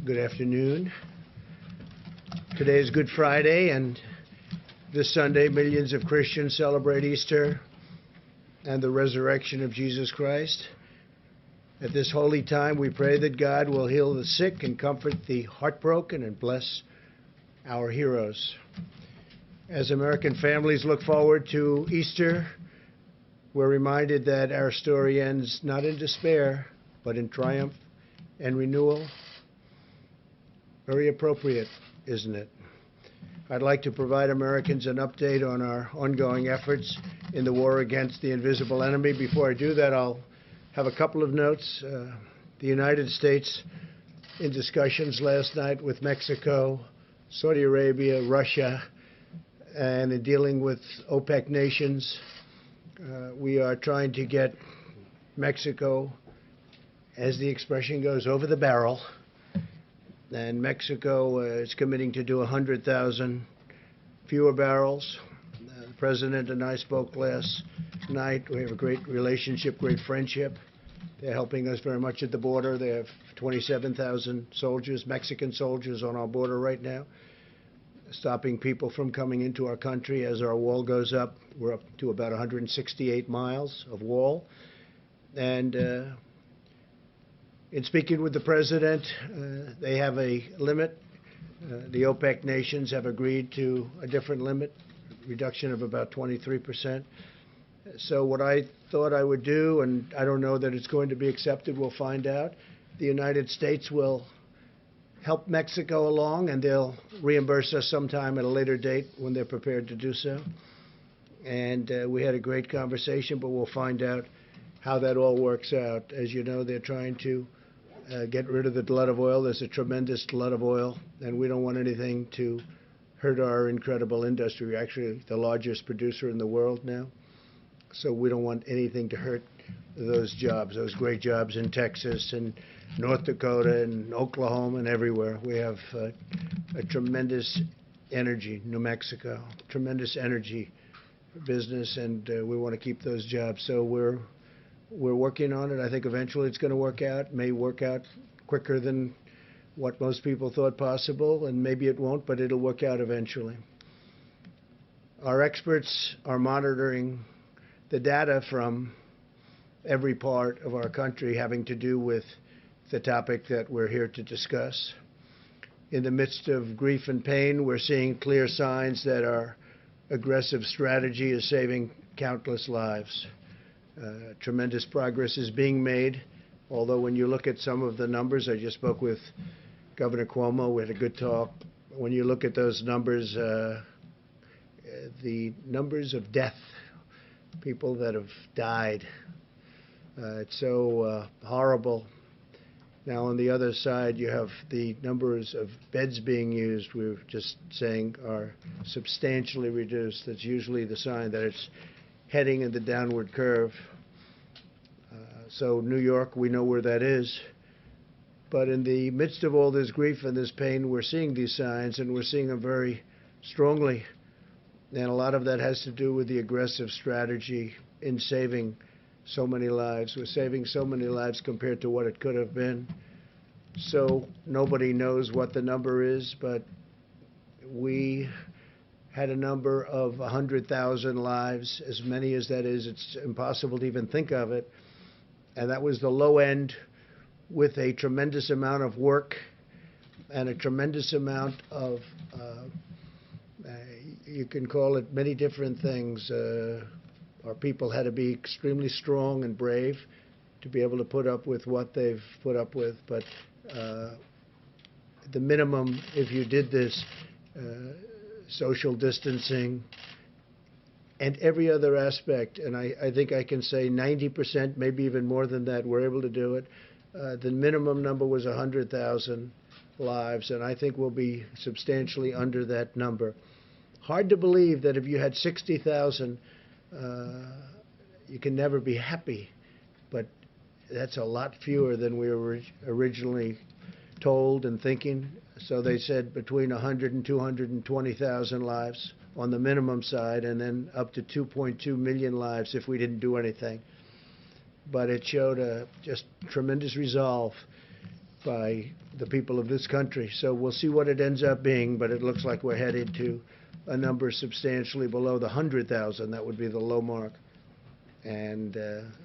Good afternoon. Today is Good Friday, and this Sunday, millions of Christians celebrate Easter and the resurrection of Jesus Christ. At this holy time, we pray that God will heal the sick and comfort the heartbroken and bless our heroes. As American families look forward to Easter, we're reminded that our story ends not in despair, but in triumph and renewal. Very appropriate, isn't it? I'd like to provide Americans an update on our ongoing efforts in the war against the invisible enemy. Before I do that, I'll have a couple of notes. The United States, in discussions last night with Mexico, Saudi Arabia, Russia, and in dealing with OPEC nations, we are trying to get Mexico, as the expression goes, over the barrel. And Mexico is committing to do 100,000 fewer barrels. The President and I spoke last night. We have a great relationship, great friendship. They're helping us very much at the border. They have 27,000 soldiers, Mexican soldiers, on our border right now, stopping people from coming into our country as our wall goes up. We're up to about 168 miles of wall. And in speaking with the President, they have a limit. The OPEC nations have agreed to a different limit, reduction of about 23%. So what I thought I would do, and I don't know that it's going to be accepted, we'll find out. The United States will help Mexico along, and they'll reimburse us sometime at a later date when they're prepared to do so. And we had a great conversation, but we'll find out how that all works out. As you know, they're trying to get rid of the glut of oil. There's a tremendous glut of oil, and we don't want anything to hurt our incredible industry. We're actually the largest producer in the world now, so we don't want anything to hurt those jobs, those great jobs in Texas and North Dakota and Oklahoma and everywhere. We have a tremendous energy, New Mexico, tremendous energy business, and we want to keep those jobs. So we're working on it. I think eventually it's going to work out. It may work out quicker than what most people thought possible, and maybe it won't, but it'll work out eventually. Our experts are monitoring the data from every part of our country having to do with the topic that we're here to discuss. In the midst of grief and pain, we're seeing clear signs that our aggressive strategy is saving countless lives. Tremendous progress is being made, although when you look at some of the numbers, I just spoke with Governor Cuomo, we had a good talk. When you look at those numbers, the numbers of death, people that have died, it's so horrible. Now, on the other side, you have the numbers of beds being used, we were just saying, are substantially reduced. That's usually the sign that it's heading in the downward curve. So New York, we know where that is. But in the midst of all this grief and this pain, we're seeing these signs, and we're seeing them very strongly. And a lot of that has to do with the aggressive strategy in saving so many lives. We're saving so many lives compared to what it could have been. So nobody knows what the number is, but we had a number of 100,000 lives. As many as that is, it's impossible to even think of it. And that was the low end, with a tremendous amount of work and a tremendous amount of, you can call it many different things. Our people had to be extremely strong and brave to be able to put up with what they've put up with. But the minimum, if you did this, social distancing, and every other aspect, and I think I can say 90%, maybe even more than that, we're able to do it. The minimum number was 100,000 lives, and I think we'll be substantially under that number. Hard to believe that if you had 60,000, you can never be happy, but that's a lot fewer than we were originally told and thinking. So they said between 100 and 220,000 lives on the minimum side, and then up to 2.2 million lives if we didn't do anything. But it showed a just tremendous resolve by the people of this country. So we'll see what it ends up being, but it looks like we're headed to a number substantially below the 100,000. That would be the low mark. And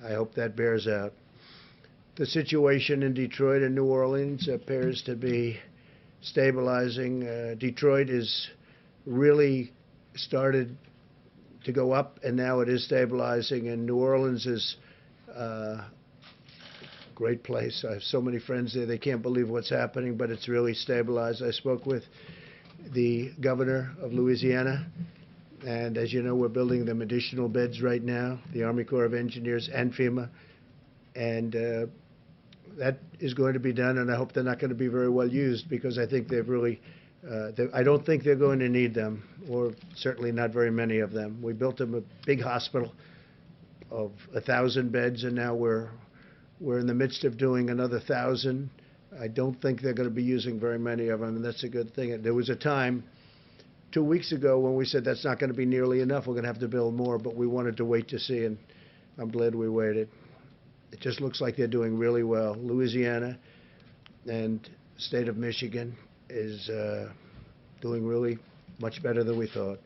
I hope that bears out. The situation in Detroit and New Orleans appears to be stabilizing. Detroit is really started to go up, and now it is stabilizing. And New Orleans is a great place. I have so many friends there. They can't believe what's happening, but it's really stabilized. I spoke with the governor of Louisiana, and as you know, we're building them additional beds right now, the Army Corps of Engineers and FEMA, and that is going to be done, and I hope they're not going to be very well used, because I think they've really, I don't think they're going to need them, or certainly not very many of them. We built them a big hospital of 1,000 beds, and now we're in the midst of doing another 1,000. I don't think they're going to be using very many of them, and that's a good thing. There was a time 2 weeks ago when we said that's not going to be nearly enough. We're going to have to build more, but we wanted to wait to see, and I'm glad we waited. It just looks like they're doing really well. Louisiana and the state of Michigan is doing really much better than we thought.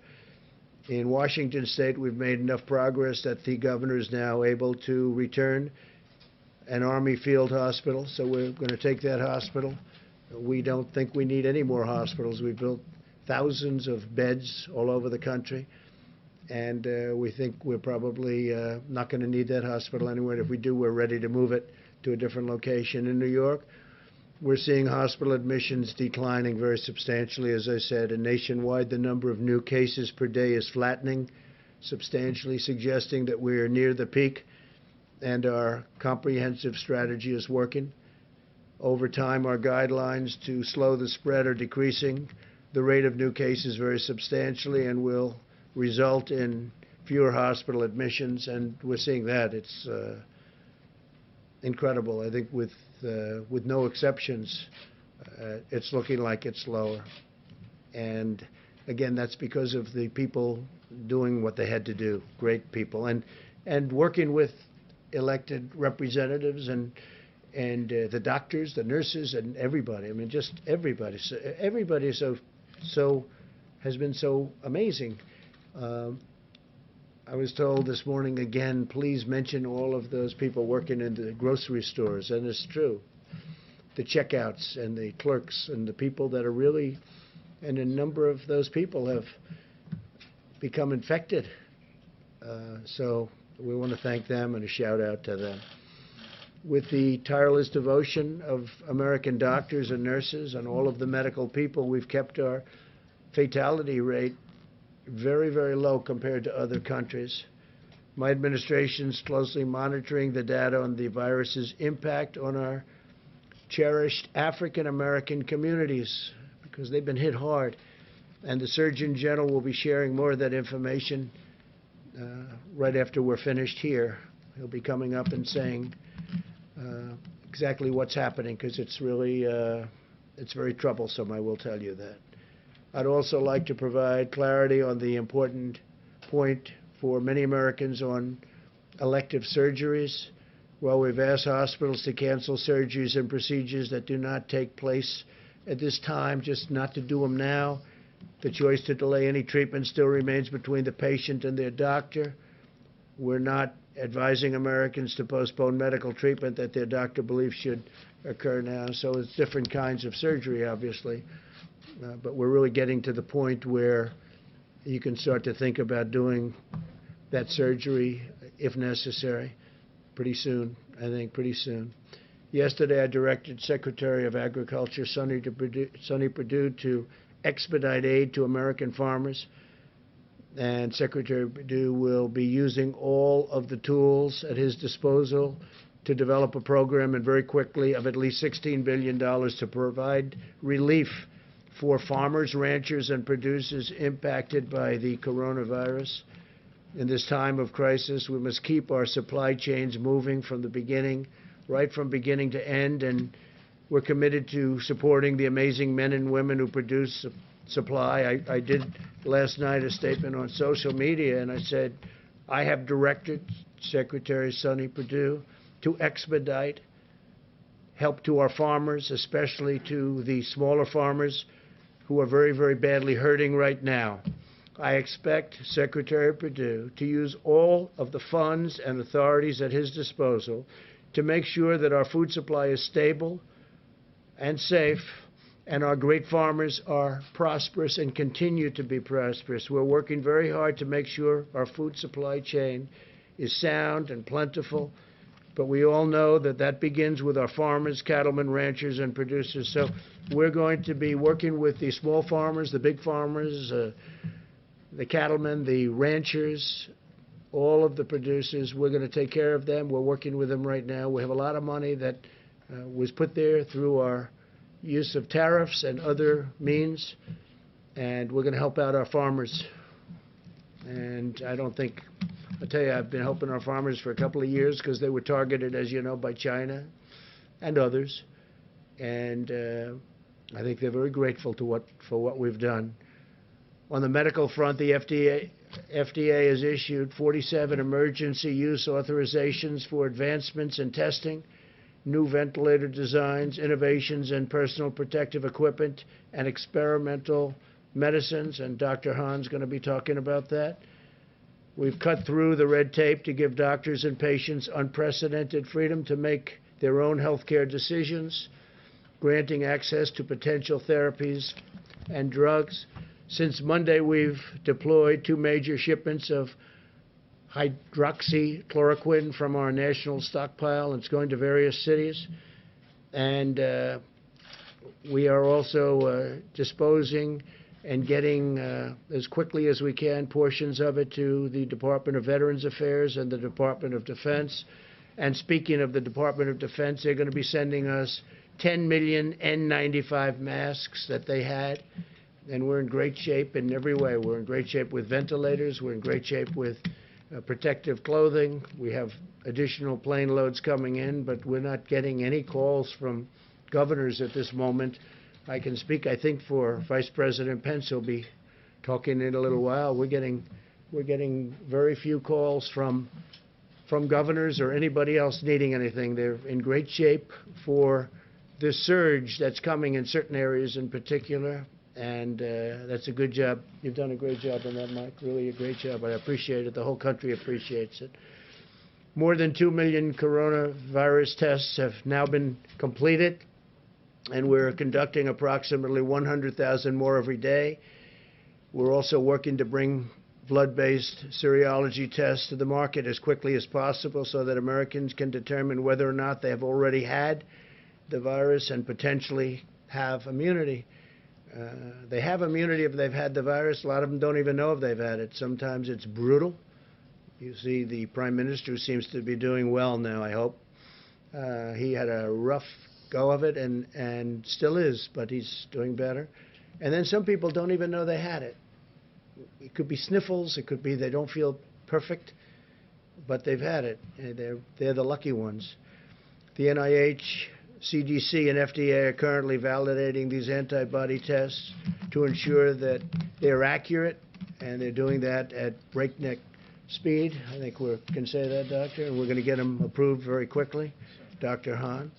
In Washington State, we've made enough progress that the governor is now able to return an Army field hospital, so we're going to take that hospital. We don't think we need any more hospitals. We've built thousands of beds all over the country, and we think we're probably not going to need that hospital anymore. And if we do, we're ready to move it to a different location. In New York, we're seeing hospital admissions declining very substantially, as I said, and nationwide the number of new cases per day is flattening substantially, suggesting that we're near the peak, and our comprehensive strategy is working. Over time, our guidelines to slow the spread are decreasing the rate of new cases very substantially, and will result in fewer hospital admissions, and we're seeing that. It's incredible. I think with no exceptions, it's looking like it's lower. And again, that's because of the people doing what they had to do, great people, and working with elected representatives and the doctors, the nurses, and everybody. I mean, just everybody. So everybody has been so amazing. I was told this morning again, please mention all of those people working in the grocery stores, and it's true. The checkouts and the clerks and the people that are really, and a number of those people have become infected. So we want to thank them, and a shout out to them. With the tireless devotion of American doctors and nurses and all of the medical people, we've kept our fatality rate very, very low compared to other countries. My administration is closely monitoring the data on the virus's impact on our cherished African American communities, because they've been hit hard. And the Surgeon General will be sharing more of that information right after we're finished here. He'll be coming up and saying exactly what's happening, because it's really, it's very troublesome, I will tell you that. I'd also like to provide clarity on the important point for many Americans on elective surgeries. Well, we've asked hospitals to cancel surgeries and procedures that do not take place at this time, just not to do them now. The choice to delay any treatment still remains between the patient and their doctor. We're not advising Americans to postpone medical treatment that their doctor believes should occur now. So it's different kinds of surgery, obviously. But we're really getting to the point where you can start to think about doing that surgery, if necessary, pretty soon, I think, pretty soon. Yesterday, I directed Secretary of Agriculture Sonny Perdue to expedite aid to American farmers. And Secretary Perdue will be using all of the tools at his disposal to develop a program, and very quickly, of at least $16 billion to provide relief for farmers, ranchers, and producers impacted by the coronavirus. In this time of crisis, we must keep our supply chains moving from the beginning, right from beginning to end, and we're committed to supporting the amazing men and women who produce supply. I did last night a statement on social media, and I said, I have directed Secretary Sonny Perdue to expedite help to our farmers, especially to the smaller farmers who are very, very badly hurting right now. I expect Secretary Perdue to use all of the funds and authorities at his disposal to make sure that our food supply is stable and safe, and our great farmers are prosperous and continue to be prosperous. We're working very hard to make sure our food supply chain is sound and plentiful, but we all know that that begins with our farmers, cattlemen, ranchers, and producers. So we're going to be working with the small farmers, the big farmers, the cattlemen, the ranchers, all of the producers. We're going to take care of them. We're working with them right now. We have a lot of money that was put there through our use of tariffs and other means, and we're going to help out our farmers. And I don't think, I'll tell you, I've been helping our farmers for a couple of years because they were targeted, as you know, by China and others. And I think they're very grateful for what we've done. On the medical front, the FDA has issued 47 emergency use authorizations for advancements in testing, new ventilator designs, innovations in personal protective equipment, and experimental medicines, and Dr. Hahn's going to be talking about that. We've cut through the red tape to give doctors and patients unprecedented freedom to make their own health care decisions, granting access to potential therapies and drugs. Since Monday, we've deployed 2 major shipments of hydroxychloroquine from our national stockpile. It's going to various cities. And we are also disposing and getting, as quickly as we can, portions of it to the Department of Veterans Affairs and the Department of Defense. And speaking of the Department of Defense, they're going to be sending us 10 million N95 masks that they had. And we're in great shape in every way. We're in great shape with ventilators. We're in great shape with protective clothing. We have additional plane loads coming in, but we're not getting any calls from governors at this moment. I can speak, I think, for Vice President Pence. He'll be talking in a little while. We're getting very few calls from governors or anybody else needing anything. They're in great shape for this surge that's coming in certain areas in particular. And that's a good job. You've done a great job on that, Mike. Really a great job. I appreciate it. The whole country appreciates it. More than 2 million coronavirus tests have now been completed, and we're conducting approximately 100,000 more every day. We're also working to bring blood-based serology tests to the market as quickly as possible so that Americans can determine whether or not they have already had the virus and potentially have immunity. They have immunity if they've had the virus. A lot of them don't even know if they've had it. Sometimes it's brutal. You see the Prime Minister, who seems to be doing well now, I hope. He had a rough go of it and still is, but he's doing better. And then some people don't even know they had it. It could be sniffles. It could be they don't feel perfect, but they've had it. They're the lucky ones. The NIH, CDC, and FDA are currently validating these antibody tests to ensure that they're accurate, and they're doing that at breakneck speed. I think we can say that, Doctor, and we're going to get them approved very quickly, Dr. Hahn.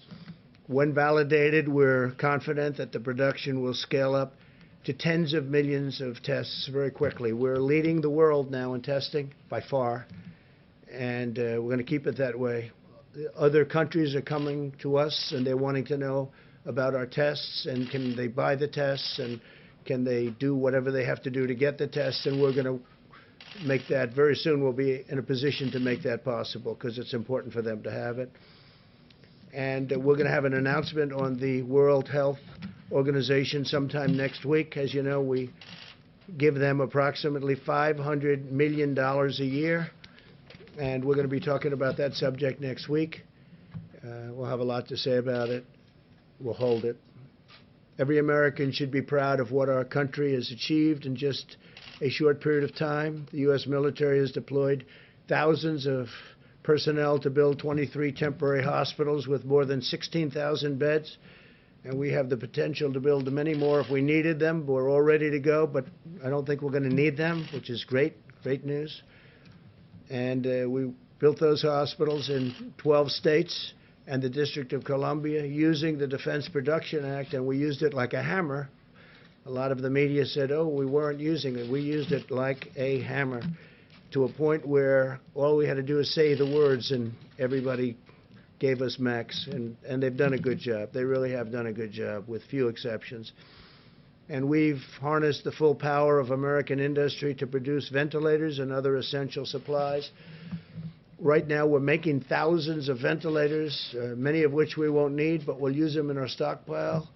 When validated, we're confident that the production will scale up to tens of millions of tests very quickly. We're leading the world now in testing by far, and we're going to keep it that way. Other countries are coming to us, and they're wanting to know about our tests, and can they buy the tests, and can they do whatever they have to do to get the tests, and we're going to make that very soon. We'll be in a position to make that possible because it's important for them to have it. And we're going to have an announcement on the World Health Organization sometime next week. As you know, we give them approximately $500 million a year. And we're going to be talking about that subject next week. We'll have a lot to say about it. We'll hold it. Every American should be proud of what our country has achieved in just a short period of time. The U.S. military has deployed thousands of personnel to build 23 temporary hospitals with more than 16,000 beds. And we have the potential to build many more if we needed them. We're all ready to go, but I don't think we're going to need them, which is great news. And we built those hospitals in 12 states and the District of Columbia using the Defense Production Act, and we used it like a hammer. A lot of the media said, oh, we weren't using it. We used it like a hammer to a point where all we had to do is say the words and everybody gave us max, and they've done a good job. They really have done a good job with few exceptions. And we've harnessed the full power of American industry to produce ventilators and other essential supplies. Right now, we're making thousands of ventilators, many of which we won't need, but we'll use them in our stockpile.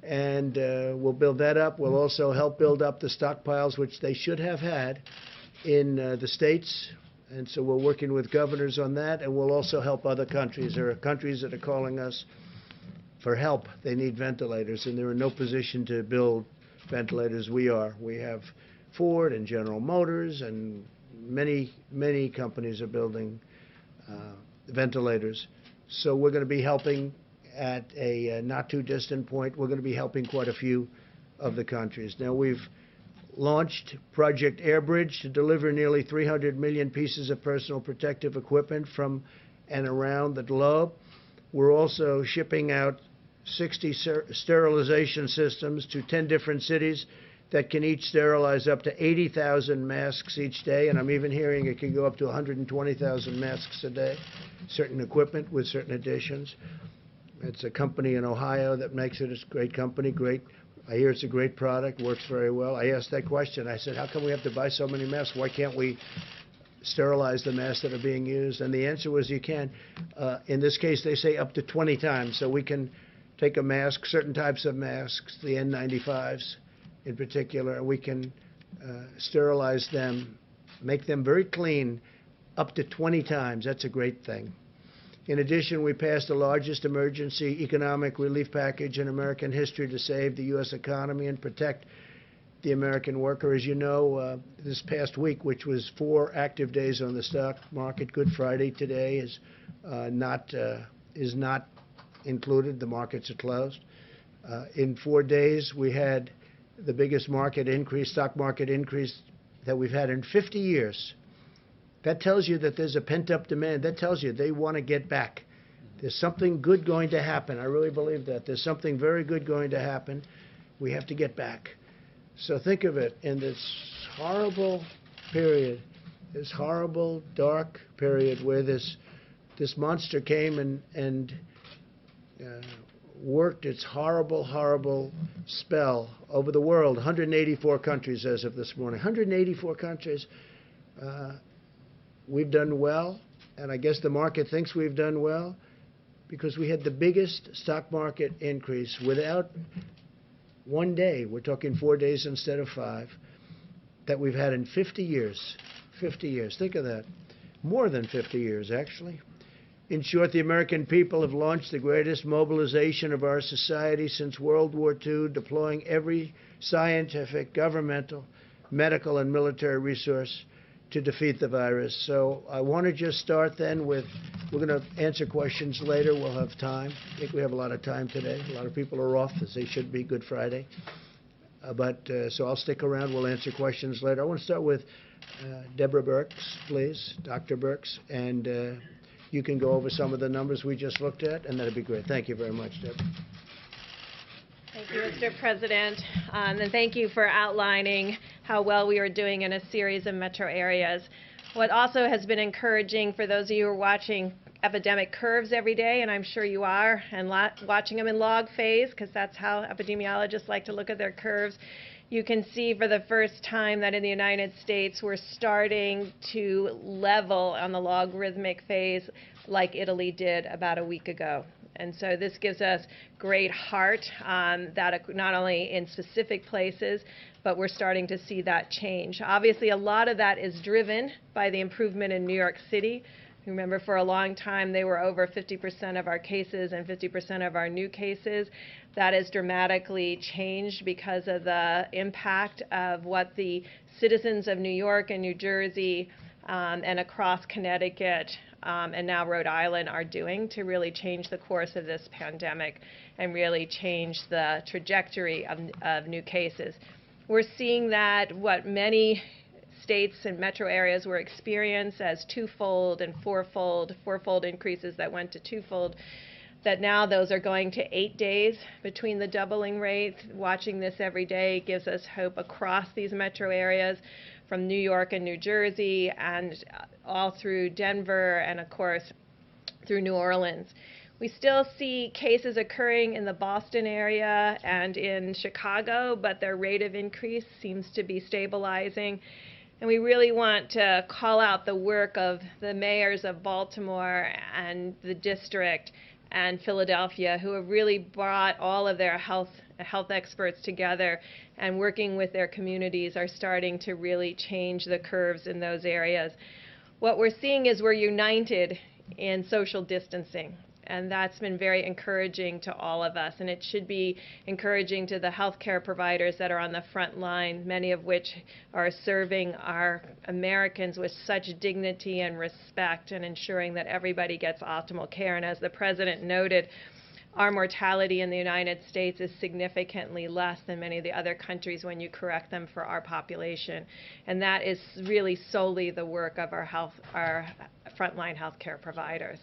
And we'll build that up. We'll also help build up the stockpiles, which they should have had in the states. And so we're working with governors on that, and we'll also help other countries. There are countries that are calling us for help. They need ventilators, and they're in no position to build ventilators. We are. We have Ford and General Motors, and many, many companies are building ventilators. So we're going to be helping at a not too distant point. We're going to be helping quite a few of the countries. Now, we've launched Project Airbridge to deliver nearly 300 million pieces of personal protective equipment from and around the globe. We're also shipping out 60 sterilization systems to 10 different cities that can each sterilize up to 80,000 masks each day, and I'm even hearing it can go up to 120,000 masks a day, certain equipment with certain additions. It's a company in Ohio that makes it. It's a great company, great. I hear it's a great product, works very well. I asked that question. I said, how come we have to buy so many masks? Why can't we sterilize the masks that are being used? And the answer was you can. In this case, they say up to 20 times. So we can take a mask, certain types of masks, the N95s in particular, and we can sterilize them, make them very clean up to 20 times. That's a great thing. In addition, we passed the largest emergency economic relief package in American history to save the U.S. economy and protect the American worker. As you know, this past week, which was 4 active days on the stock market, Good Friday today is not included. The markets are closed. In 4 days, we had the biggest market increase, stock market increase that we've had in 50 years. That tells you that there's a pent-up demand. That tells you they want to get back. There's something good going to happen. I really believe that. There's something very good going to happen. We have to get back. So think of it, in this horrible period, this horrible, dark period where this monster came and worked its horrible, horrible spell over the world. 184 countries as of this morning. 184 countries. We've done well, and I guess the market thinks we've done well because we had the biggest stock market increase without one day. We're talking 4 days instead of 5 that we've had in 50 years. 50 years. Think of that. More than 50 years, actually. In short, the American people have launched the greatest mobilization of our society since World War II, deploying every scientific, governmental, medical, and military resource to defeat the virus. So I want to just start then with, we're going to answer questions later. We'll have time. I think we have a lot of time today. A lot of people are off, as they should be, Good Friday. So I'll stick around. We'll answer questions later. I want to start with Deborah Birx, please, Dr. Birx, and you can go over some of the numbers we just looked at, and that'd be great. Thank you very much, Deborah. Thank you, Mr. President, and thank you for outlining how well we are doing in a series of metro areas. What also has been encouraging for those of you who are watching epidemic curves every day, and I'm sure you are, and watching them in log phase, because that's how epidemiologists like to look at their curves, you can see for the first time that in the United States we're starting to level on the logarithmic phase like Italy did about a week ago. And so this gives us great heart that not only in specific places, but we're starting to see that change. Obviously, a lot of that is driven by the improvement in New York City. Remember, for a long time, they were over 50% of our cases and 50% of our new cases. That has dramatically changed because of the impact of what the citizens of New York and New Jersey and across Connecticut and now Rhode Island are doing to really change the course of this pandemic and really change the trajectory of new cases. We're seeing that what many states and metro areas were experienced as twofold and fourfold increases that went to twofold. that now those are going to 8 days between the doubling rates. Watching this every day gives us hope across these metro areas, from New York and New Jersey and all through Denver and, of course, through New Orleans. We still see cases occurring in the Boston area and in Chicago, but their rate of increase seems to be stabilizing. And we really want to call out the work of the mayors of Baltimore and the district and Philadelphia, who have really brought all of their health experts together, and working with their communities are starting to really change the curves in those areas. What we're seeing is we're united in social distancing, and that's been very encouraging to all of us, and it should be encouraging to the healthcare providers that are on the front line, many of which are serving our Americans with such dignity and respect and ensuring that everybody gets optimal care. And as the President noted, our mortality in the United States is significantly less than many of the other countries when you correct them for our population. And that is really solely the work of our frontline healthcare providers.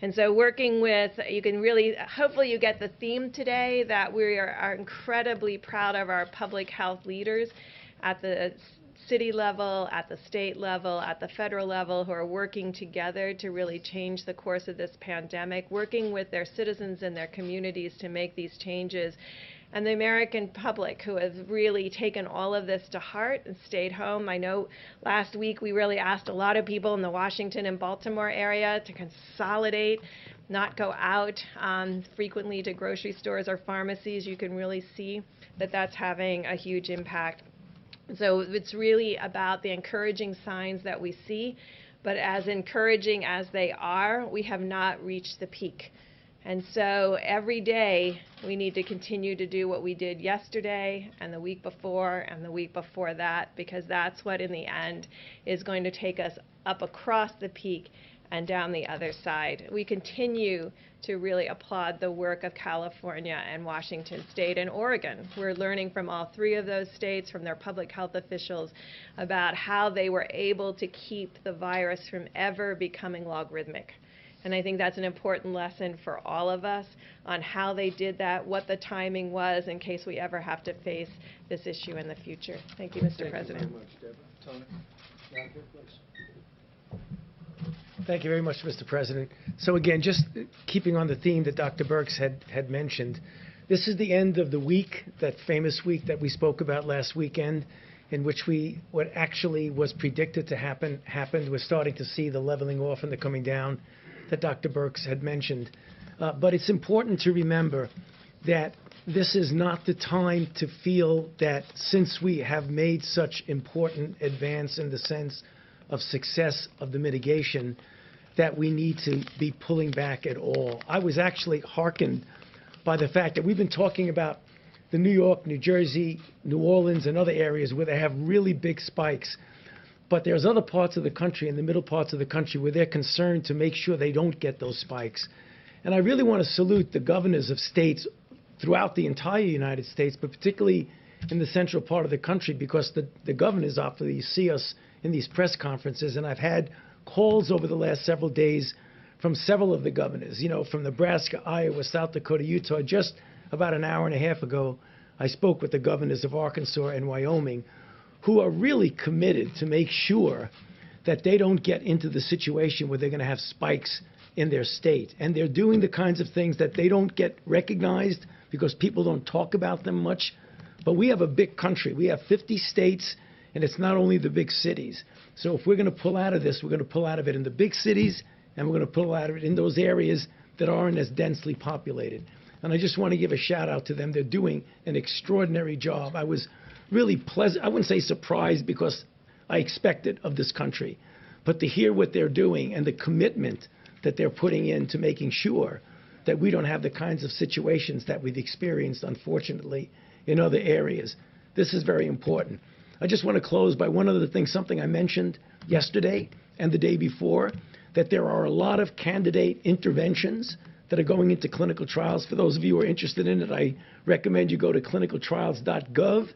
And so working with, you can really, hopefully you get the theme today that we are incredibly proud of our public health leaders at the city level, at the state level, at the federal level, who are working together to really change the course of this pandemic, working with their citizens and their communities to make these changes. And the American public, who has really taken all of this to heart and stayed home. I know last week we really asked a lot of people in the Washington and Baltimore area to consolidate, not go out frequently to grocery stores or pharmacies. You can really see that that's having a huge impact. So it's really about the encouraging signs that we see, but as encouraging as they are, we have not reached the peak. And so every day we need to continue to do what we did yesterday and the week before and the week before that, because that's what in the end is going to take us up across the peak and down the other side. We continue to really applaud the work of California and Washington State and Oregon. We're learning from all three of those states, from their public health officials, about how they were able to keep the virus from ever becoming logarithmic. And I think that's an important lesson for all of us on how they did that, what the timing was, in case we ever have to face this issue in the future. Thank you, Mr. President. Thank you very much, Deborah. Tony, down here, please. Thank you very much, Mr. President. So again, just keeping on the theme that Dr. Birx had mentioned, this is the end of the week, that famous week that we spoke about last weekend, in which what actually was predicted to happen happened. We're starting to see the leveling off and the coming down that Dr. Birx had mentioned. But it's important to remember that this is not the time to feel that since we have made such important advance in the sense of success of the mitigation, that we need to be pulling back at all. I was actually heartened by the fact that we've been talking about the New York, New Jersey, New Orleans, and other areas where they have really big spikes. But there's other parts of the country, in the middle parts of the country, where they're concerned to make sure they don't get those spikes. And I really want to salute the governors of states throughout the entire United States, but particularly in the central part of the country, because the governors often see us in these press conferences, and I've had calls over the last several days from several of the governors, from Nebraska, Iowa, South Dakota, Utah. Just about an hour and a half ago, I spoke with the governors of Arkansas and Wyoming, who are really committed to make sure that they don't get into the situation where they're going to have spikes in their state. And they're doing the kinds of things that they don't get recognized because people don't talk about them much. But we have a big country. We have 50 states, and it's not only the big cities. So if we're going to pull out of this, we're going to pull out of it in the big cities, and we're going to pull out of it in those areas that aren't as densely populated. And I just want to give a shout out to them. They're doing an extraordinary job. I was really pleasant. I wouldn't say surprised, because I expected of this country. But to hear what they're doing and the commitment that they're putting into making sure that we don't have the kinds of situations that we've experienced, unfortunately, in other areas, this is very important. I just want to close by one other thing, something I mentioned yesterday and the day before, that there are a lot of candidate interventions that are going into clinical trials. For those of you who are interested in it, I recommend you go to clinicaltrials.gov,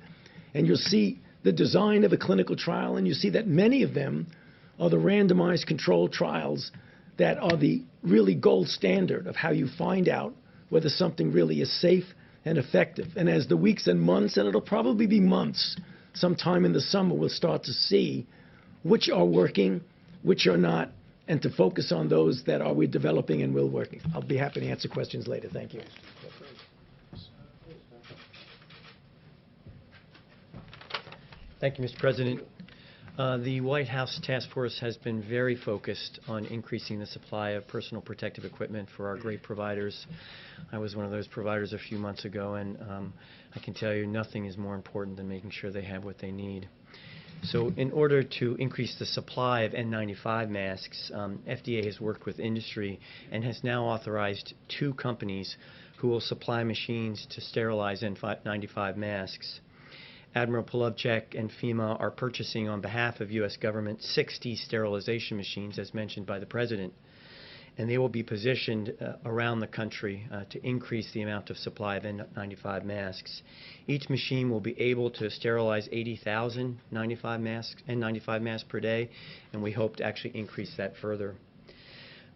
and you'll see the design of a clinical trial, and you see that many of them are the randomized controlled trials that are the really gold standard of how you find out whether something really is safe and effective. And as the weeks and months, and it'll probably be months, sometime in the summer, we'll start to see which are working, which are not, and to focus on those that are we developing and will working. I'll be happy to answer questions later. Thank you. Thank you, Mr. President. The White House Task Force has been very focused on increasing the supply of personal protective equipment for our great providers. I was one of those providers a few months ago, and I can tell you nothing is more important than making sure they have what they need. So in order to increase the supply of N95 masks, FDA has worked with industry and has now authorized 2 companies who will supply machines to sterilize N95 masks. Admiral Polovchek and FEMA are purchasing on behalf of U.S. government 60 sterilization machines, as mentioned by the President. And they will be positioned around the country to increase the amount of supply of N95 masks. Each machine will be able to sterilize 80,000 N95 masks per day, and we hope to actually increase that further.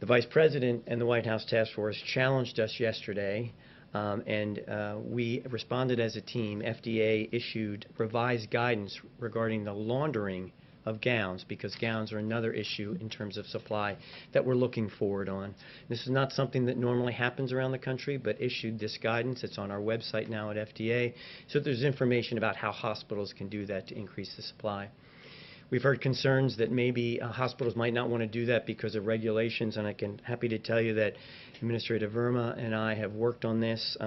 The Vice President and the White House Task Force challenged us yesterday, and we responded as a team. FDA issued revised guidance regarding the laundering of gowns, because gowns are another issue in terms of supply that we're looking forward on. This is not something that normally happens around the country, but issued this guidance. It's on our website now at FDA, so there's information about how hospitals can do that to increase the supply. We've heard concerns that maybe hospitals might not want to do that because of regulations, and I can happy to tell you that Administrator Verma and I have worked on this.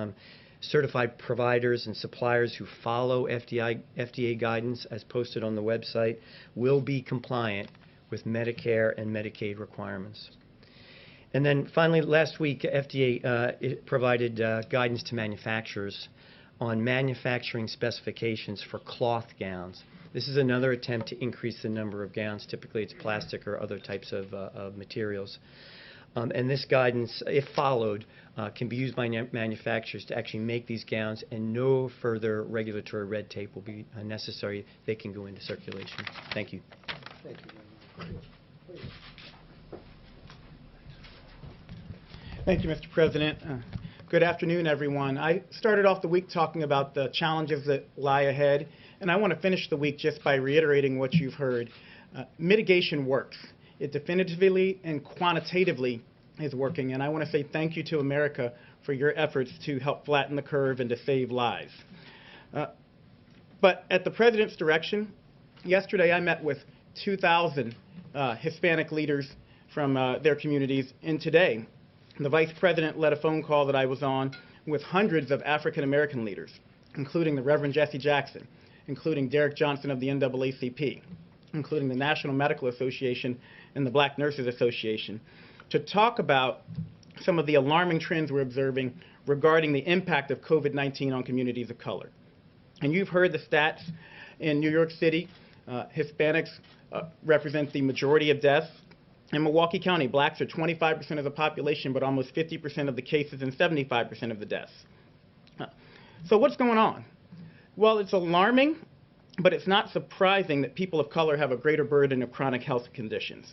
Certified providers and suppliers who follow FDA guidance as posted on the website will be compliant with Medicare and Medicaid requirements. And then finally, last week, FDA provided guidance to manufacturers on manufacturing specifications for cloth gowns. This is another attempt to increase the number of gowns. Typically, it's plastic or other types of materials. And this guidance, if followed, can be used by manufacturers to actually make these gowns, and no further regulatory red tape will be necessary. They can go into circulation. Thank you. Thank you. Thank you, Mr. President. Good afternoon, everyone. I started off the week talking about the challenges that lie ahead, and I want to finish the week just by reiterating what you've heard. Mitigation works. It definitively and quantitatively is working, and I want to say thank you to America for your efforts to help flatten the curve and to save lives. But at the President's direction, yesterday I met with 2,000 Hispanic leaders from their communities, and today the Vice President led a phone call that I was on with hundreds of African American leaders, including the Reverend Jesse Jackson, including Derek Johnson of the NAACP, including the National Medical Association and the Black Nurses Association, to talk about some of the alarming trends we're observing regarding the impact of COVID-19 on communities of color. And you've heard the stats in New York City. Hispanics represent the majority of deaths. In Milwaukee County, blacks are 25% of the population, but almost 50% of the cases and 75% of the deaths. So what's going on? Well, it's alarming, but it's not surprising that people of color have a greater burden of chronic health conditions.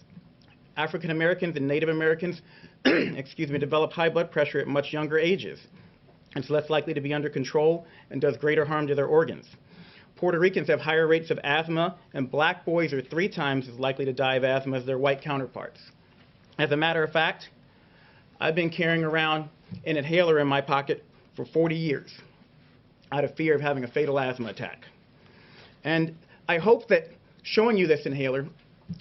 African Americans and Native Americans develop high blood pressure at much younger ages. It's less likely to be under control and does greater harm to their organs. Puerto Ricans have higher rates of asthma, and black boys are 3 times as likely to die of asthma as their white counterparts. As a matter of fact, I've been carrying around an inhaler in my pocket for 40 years out of fear of having a fatal asthma attack. And I hope that showing you this inhaler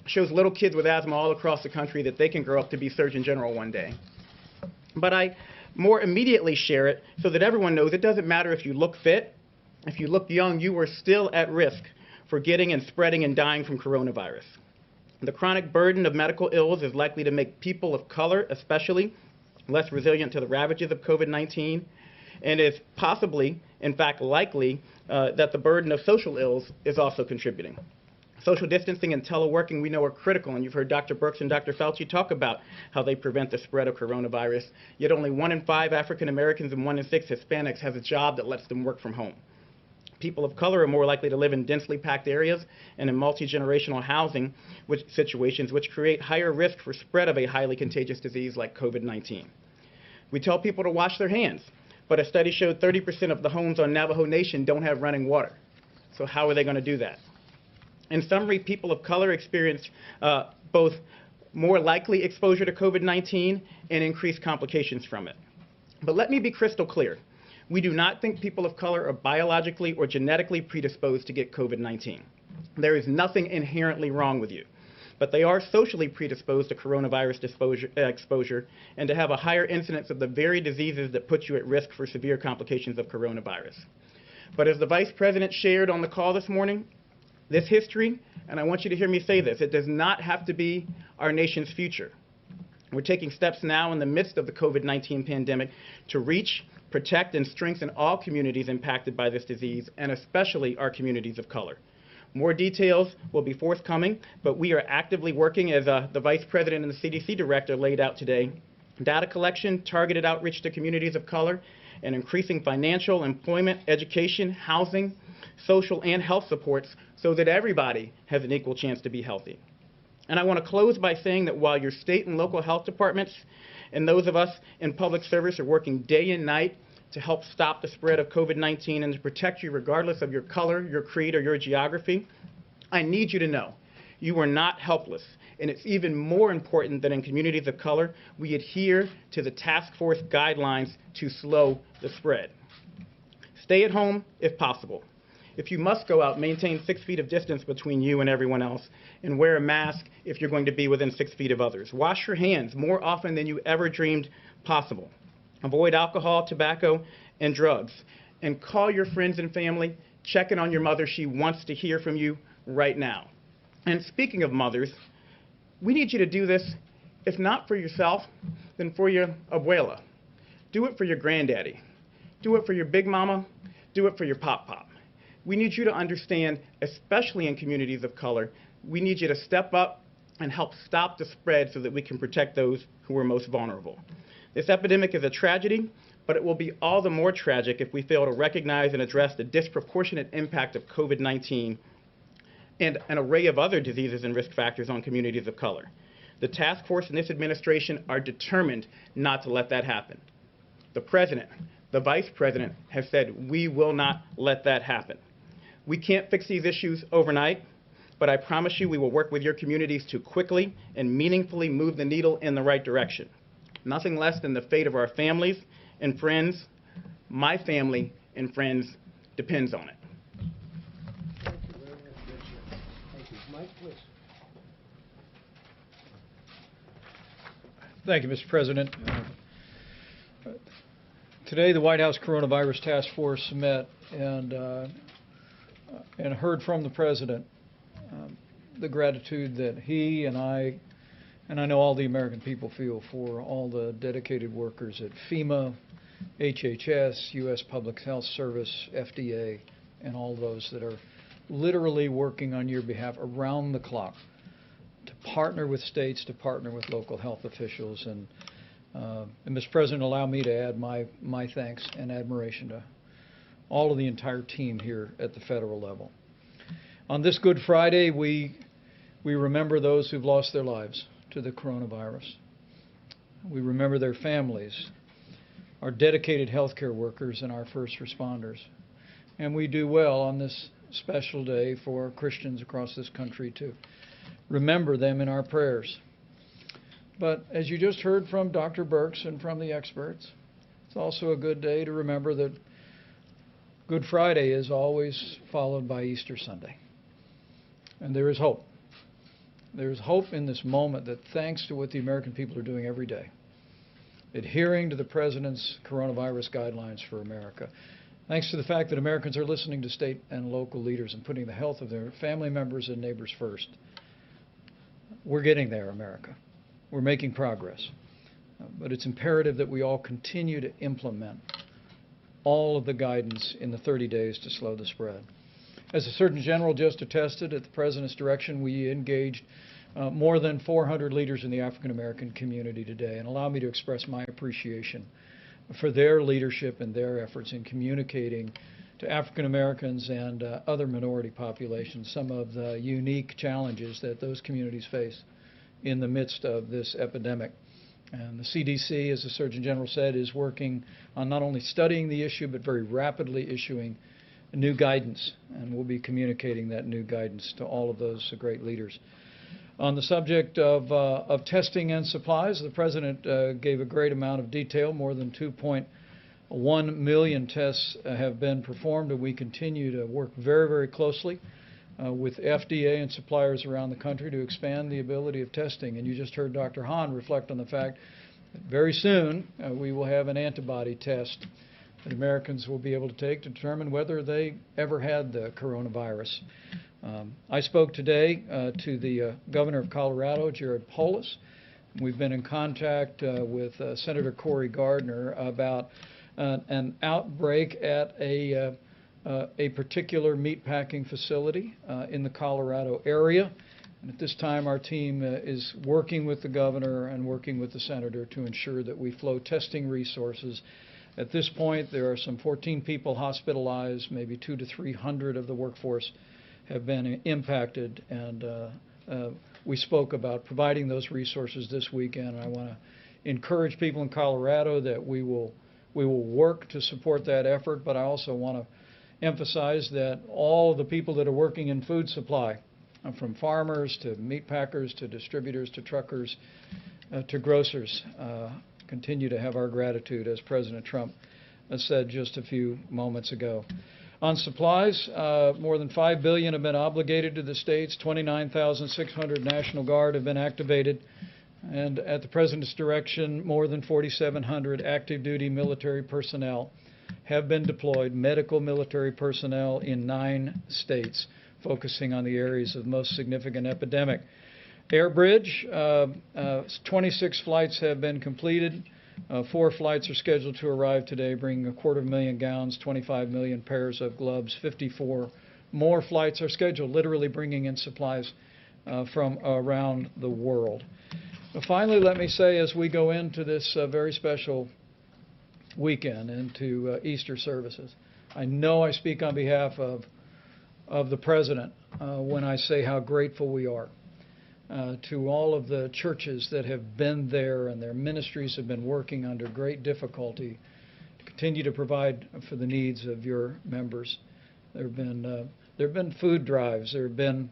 shows little kids with asthma all across the country that they can grow up to be Surgeon General one day. But I more immediately share it so that everyone knows it doesn't matter if you look fit. If you look young, you are still at risk for getting and spreading and dying from coronavirus. The chronic burden of medical ills is likely to make people of color, especially, less resilient to the ravages of COVID-19, and is possibly, in fact likely, that the burden of social ills is also contributing. Social distancing and teleworking, we know, are critical, and you've heard Dr. Birx and Dr. Fauci talk about how they prevent the spread of coronavirus, yet only 1 in 5 African Americans and 1 in 6 Hispanics has a job that lets them work from home. People of color are more likely to live in densely packed areas and in multi-generational housing situations, which create higher risk for spread of a highly contagious disease like COVID-19. We tell people to wash their hands, but a study showed 30% of the homes on Navajo Nation don't have running water. So how are they going to do that? In summary, people of color experience both more likely exposure to COVID-19 and increased complications from it. But let me be crystal clear. We do not think people of color are biologically or genetically predisposed to get COVID-19. There is nothing inherently wrong with you. But they are socially predisposed to coronavirus exposure and to have a higher incidence of the very diseases that put you at risk for severe complications of coronavirus. But as the Vice President shared on the call this morning, this history, and I want you to hear me say this, it does not have to be our nation's future. We're taking steps now in the midst of the COVID-19 pandemic to reach, protect, and strengthen all communities impacted by this disease, and especially our communities of color. More details will be forthcoming, but we are actively working, as the Vice President and the CDC Director laid out today, data collection, targeted outreach to communities of color, and increasing financial, employment, education, housing, social, and health supports so that everybody has an equal chance to be healthy. And I want to close by saying that while your state and local health departments and those of us in public service are working day and night to help stop the spread of COVID-19 and to protect you regardless of your color, your creed, or your geography, I need you to know you are not helpless. And it's even more important that in communities of color, we adhere to the task force guidelines to slow the spread. Stay at home if possible. If you must go out, maintain 6 feet of distance between you and everyone else, and wear a mask if you're going to be within 6 feet of others. Wash your hands more often than you ever dreamed possible. Avoid alcohol, tobacco, and drugs. And call your friends and family. Check in on your mother. She wants to hear from you right now. And speaking of mothers, we need you to do this, if not for yourself, then for your abuela. Do it for your granddaddy. Do it for your big mama. Do it for your pop-pop. We need you to understand, especially in communities of color, we need you to step up and help stop the spread so that we can protect those who are most vulnerable. This epidemic is a tragedy, but it will be all the more tragic if we fail to recognize and address the disproportionate impact of COVID-19 and an array of other diseases and risk factors on communities of color. The task force and this administration are determined not to let that happen. The President, the Vice President have said we will not let that happen. We can't fix these issues overnight, but I promise you we will work with your communities to quickly and meaningfully move the needle in the right direction. Nothing less than the fate of our families and friends. My family and friends depends on it. Thank you very much, Richard. Thank you. Mike, please. Thank you, Mr. President. Today, the White House Coronavirus Task Force met and heard from the President the gratitude that he and I know all the American people feel for all the dedicated workers at FEMA, HHS, U.S. Public Health Service, FDA, and all those that are literally working on your behalf around the clock to partner with states, to partner with local health officials. And Mr. President, allow me to add my thanks and admiration to all of the entire team here at the federal level. On this Good Friday, we remember those who've lost their lives to the coronavirus. We remember their families, our dedicated healthcare workers, and our first responders. And we do well on this special day for Christians across this country to remember them in our prayers. But as you just heard from Dr. Birx and from the experts, it's also a good day to remember that Good Friday is always followed by Easter Sunday. And there is hope. There is hope in this moment that thanks to what the American people are doing every day, adhering to the President's coronavirus guidelines for America, thanks to the fact that Americans are listening to state and local leaders and putting the health of their family members and neighbors first, we're getting there, America. We're making progress. But it's imperative that we all continue to implement all of the guidance in the 30 days to slow the spread. As the Surgeon General just attested, at the President's direction, we engaged more than 400 leaders in the African American community today. And allow me to express my appreciation for their leadership and their efforts in communicating to to African Americans and other minority populations, some of the unique challenges that those communities face in the midst of this epidemic. And the CDC, as the Surgeon General said, is working on not only studying the issue, but very rapidly issuing new guidance, and we'll be communicating that new guidance to all of those great leaders. On the subject of testing and supplies, the President gave a great amount of detail. More than 2.1 million tests have been performed, and we continue to work very, very closely with FDA and suppliers around the country to expand the ability of testing. And you just heard Dr. Hahn reflect on the fact that very soon we will have an antibody test that Americans will be able to take to determine whether they ever had the coronavirus. I spoke today to the governor of Colorado, Jared Polis. We've been in contact with Senator Cory Gardner about an outbreak at a particular meatpacking facility in the Colorado area. And at this time, our team is working with the governor and working with the senator to ensure that we flow testing resources. At this point, there are some 14 people hospitalized, maybe 200 to 300 of the workforce have been impacted, and we spoke about providing those resources this weekend. I want to encourage people in Colorado that we will work to support that effort, but I also want to emphasize that all of the people that are working in food supply, from farmers to meat packers to distributors to truckers to grocers, continue to have our gratitude, as President Trump said just a few moments ago. On supplies, more than $5 billion have been obligated to the states. 29,600 National Guard have been activated. And at the President's direction, more than 4,700 active duty military personnel have been deployed, medical military personnel in 9 states, focusing on the areas of most significant epidemic. Air Bridge, 26 flights have been completed. 4 flights are scheduled to arrive today, bringing 250,000 gowns, 25 million pairs of gloves. 54 more flights are scheduled, literally bringing in supplies from around the world. Finally, let me say, as we go into this very special weekend, into Easter services, I know I speak on behalf of the President when I say how grateful we are to all of the churches that have been there, and their ministries have been working under great difficulty to continue to provide for the needs of your members. There have been food drives, there have been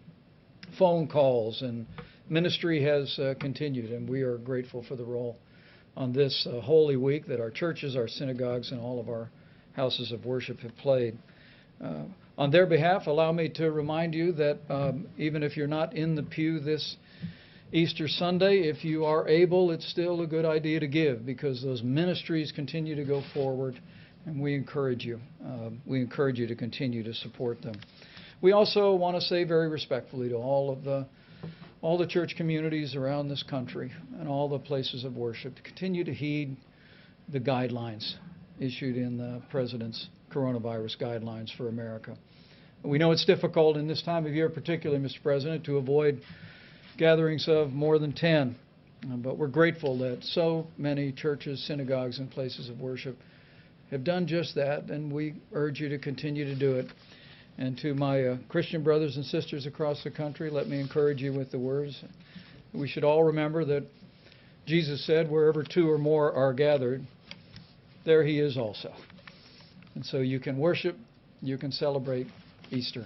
phone calls, and ministry has continued, and we are grateful for the role on this Holy Week that our churches, our synagogues, and all of our houses of worship have played. On their behalf, allow me to remind you that even if you're not in the pew this Easter Sunday, if you are able, it's still a good idea to give, because those ministries continue to go forward, and we encourage you. We encourage you to continue to support them. We also want to say very respectfully to all the church communities around this country and all the places of worship to continue to heed the guidelines issued in the President's coronavirus guidelines for America. We know it's difficult in this time of year, particularly, Mr. President, to avoid gatherings of more than 10, but we're grateful that so many churches, synagogues, and places of worship have done just that, and we urge you to continue to do it. And to my Christian brothers and sisters across the country, let me encourage you with the words. We should all remember that Jesus said, wherever 2 or more are gathered, there he is also. And so you can worship, you can celebrate Easter,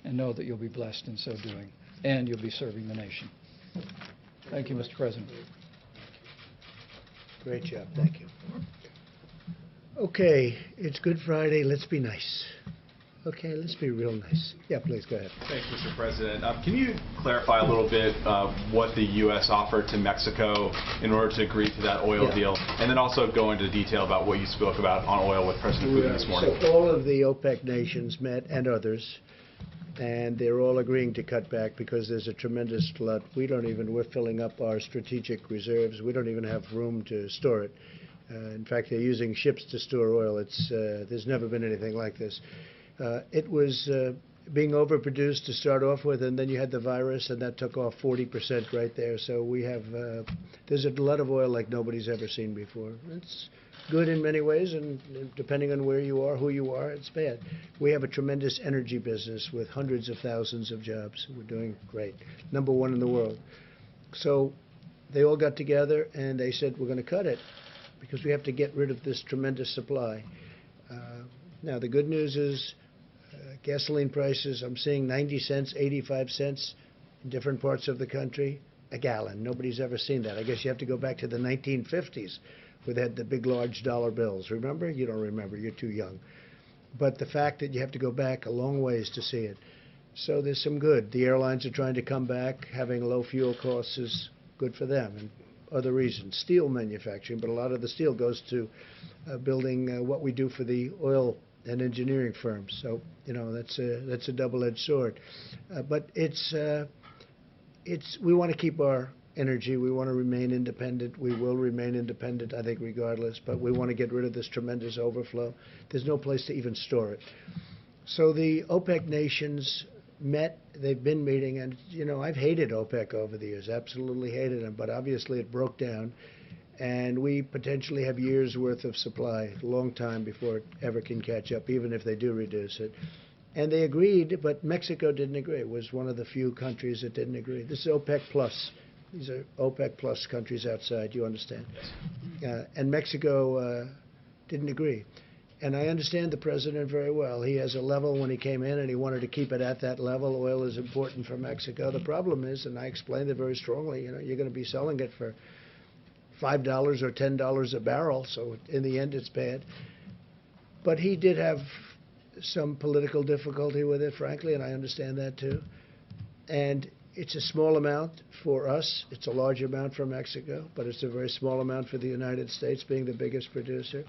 and know that you'll be blessed in so doing, and you'll be serving the nation. Thank you, Mr. President. Great job. Thank you. Okay, it's Good Friday. Let's be nice. Okay, let's be real nice. Yeah, please, go ahead. Thanks, Mr. President. Can you clarify a little bit what the U.S. offered to Mexico in order to agree to that oil deal? And then also go into detail about what you spoke about on oil with President Putin this morning. So all of the OPEC nations met, and others, and they're all agreeing to cut back because there's a tremendous glut. We're filling up our strategic reserves. We don't even have room to store it. In fact, they're using ships to store oil. There's never been anything like this. It was being overproduced to start off with, and then you had the virus, and that took off 40% right there. So we have there's a lot of oil like nobody's ever seen before. good in many ways, and depending on where you are, who you are, it's bad. We have a tremendous energy business with hundreds of thousands of jobs. We're doing great. Number one in the world. So they all got together and they said, we're going to cut it because we have to get rid of this tremendous supply. Now, the good news is gasoline prices, I'm seeing 90 cents, 85 cents in different parts of the country a gallon. Nobody's ever seen that. I guess you have to go back to the 1950s where they had the big, large dollar bills. Remember? You don't remember. You're too young. But the fact that you have to go back a long ways to see it. So there's some good. The airlines are trying to come back. Having low fuel costs is good for them, and other reasons. Steel manufacturing, but a lot of the steel goes to building what we do for the oil and engineering firms. So, you know, that's a double-edged sword. But we want to keep our energy. We want to remain independent. We will remain independent, I think, regardless. But we want to get rid of this tremendous overflow. There's no place to even store it. So the OPEC nations met. They've been meeting. And, you know, I've hated OPEC over the years, absolutely hated them. But obviously it broke down. And we potentially have years' worth of supply, a long time before it ever can catch up, even if they do reduce it. And they agreed, but Mexico didn't agree. It was one of the few countries that didn't agree. This is OPEC plus. These are OPEC plus countries outside, you understand. And Mexico didn't agree. And I understand the president very well. He has a level when he came in, and he wanted to keep it at that level. Oil is important for Mexico. The problem is, and I explained it very strongly, you know, you're going to be selling it for $5 or $10 a barrel, so in the end it's bad. But he did have some political difficulty with it, frankly, and I understand that too. And it's a small amount for us. It's a large amount for Mexico, but it's a very small amount for the United States, being the biggest producer.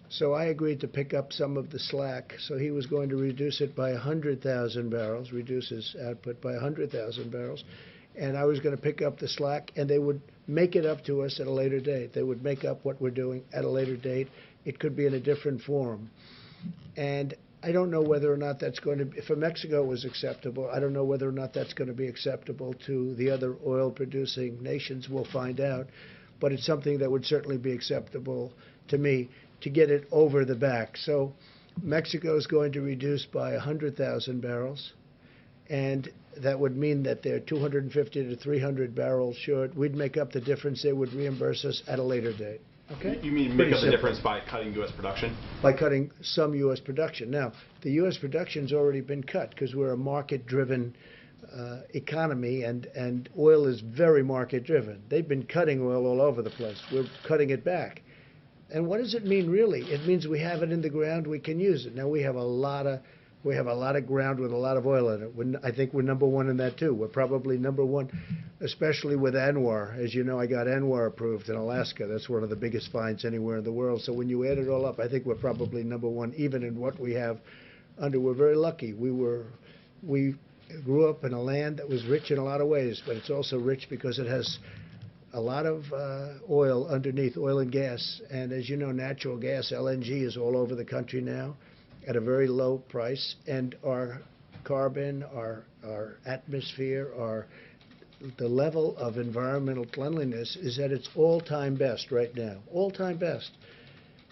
So I agreed to pick up some of the slack. So he was going to reduce it by 100,000 barrels, reduce his output by 100,000 barrels. And I was going to pick up the slack, and they would make it up to us at a later date. They would make up what we're doing at a later date. It could be in a different form. And I don't know whether or not that's going to be, for Mexico it was acceptable. I don't know whether or not that's going to be acceptable to the other oil-producing nations. We'll find out. But it's something that would certainly be acceptable to me to get it over the back. So Mexico is going to reduce by 100,000 barrels. And that would mean that they're 250 to 300 barrels short. We'd make up the difference. They would reimburse us at a later date. Okay? You mean make up the difference by cutting U.S. production? By cutting some U.S. production. Now, the U.S. production's already been cut because we're a market-driven economy, and oil is very market-driven. They've been cutting oil all over the place. We're cutting it back. And what does it mean, really? It means we have it in the ground, we can use it. Now, we have a lot of ground with a lot of oil in it. I think we're number one in that, too. We're probably number one, especially with ANWR. As you know, I got ANWR approved in Alaska. That's one of the biggest finds anywhere in the world. So when you add it all up, I think we're probably number one, even in what we have under. We're very lucky. We grew up in a land that was rich in a lot of ways, but it's also rich because it has a lot of oil underneath, oil and gas. And as you know, natural gas, LNG, is all over the country now at a very low price. And our carbon, our atmosphere, the level of environmental cleanliness is at its all-time best right now, all-time best,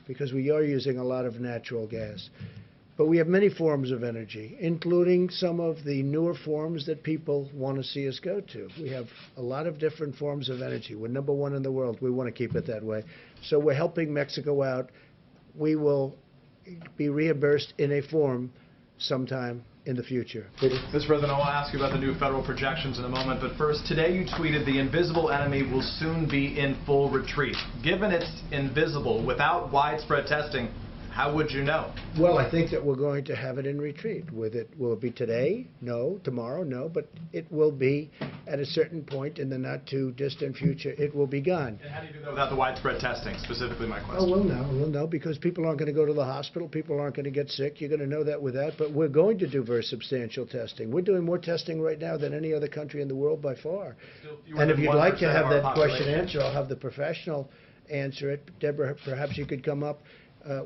because we are using a lot of natural gas. But we have many forms of energy, including some of the newer forms that people want to see us go to. We have a lot of different forms of energy. We're number one in the world. We want to keep it that way. So we're helping Mexico out. We will be reimbursed in a form sometime in the future. Mr. President, I want to ask you about the new federal projections in a moment, but first, today you tweeted the invisible enemy will soon be in full retreat. Given it's invisible, without widespread testing, how would you know? Well, I think that we're going to have it in retreat. Will it be today? No. Tomorrow? No. But it will be at a certain point in the not-too-distant future. It will be gone. And how do you do that without the widespread testing, specifically my question? Oh, we'll know because people aren't going to go to the hospital. People aren't going to get sick. You're going to know that without. But we're going to do very substantial testing. We're doing more testing right now than any other country in the world by far. And if you'd like to have that question answered, I'll have the professional answer it. Deborah, perhaps you could come up.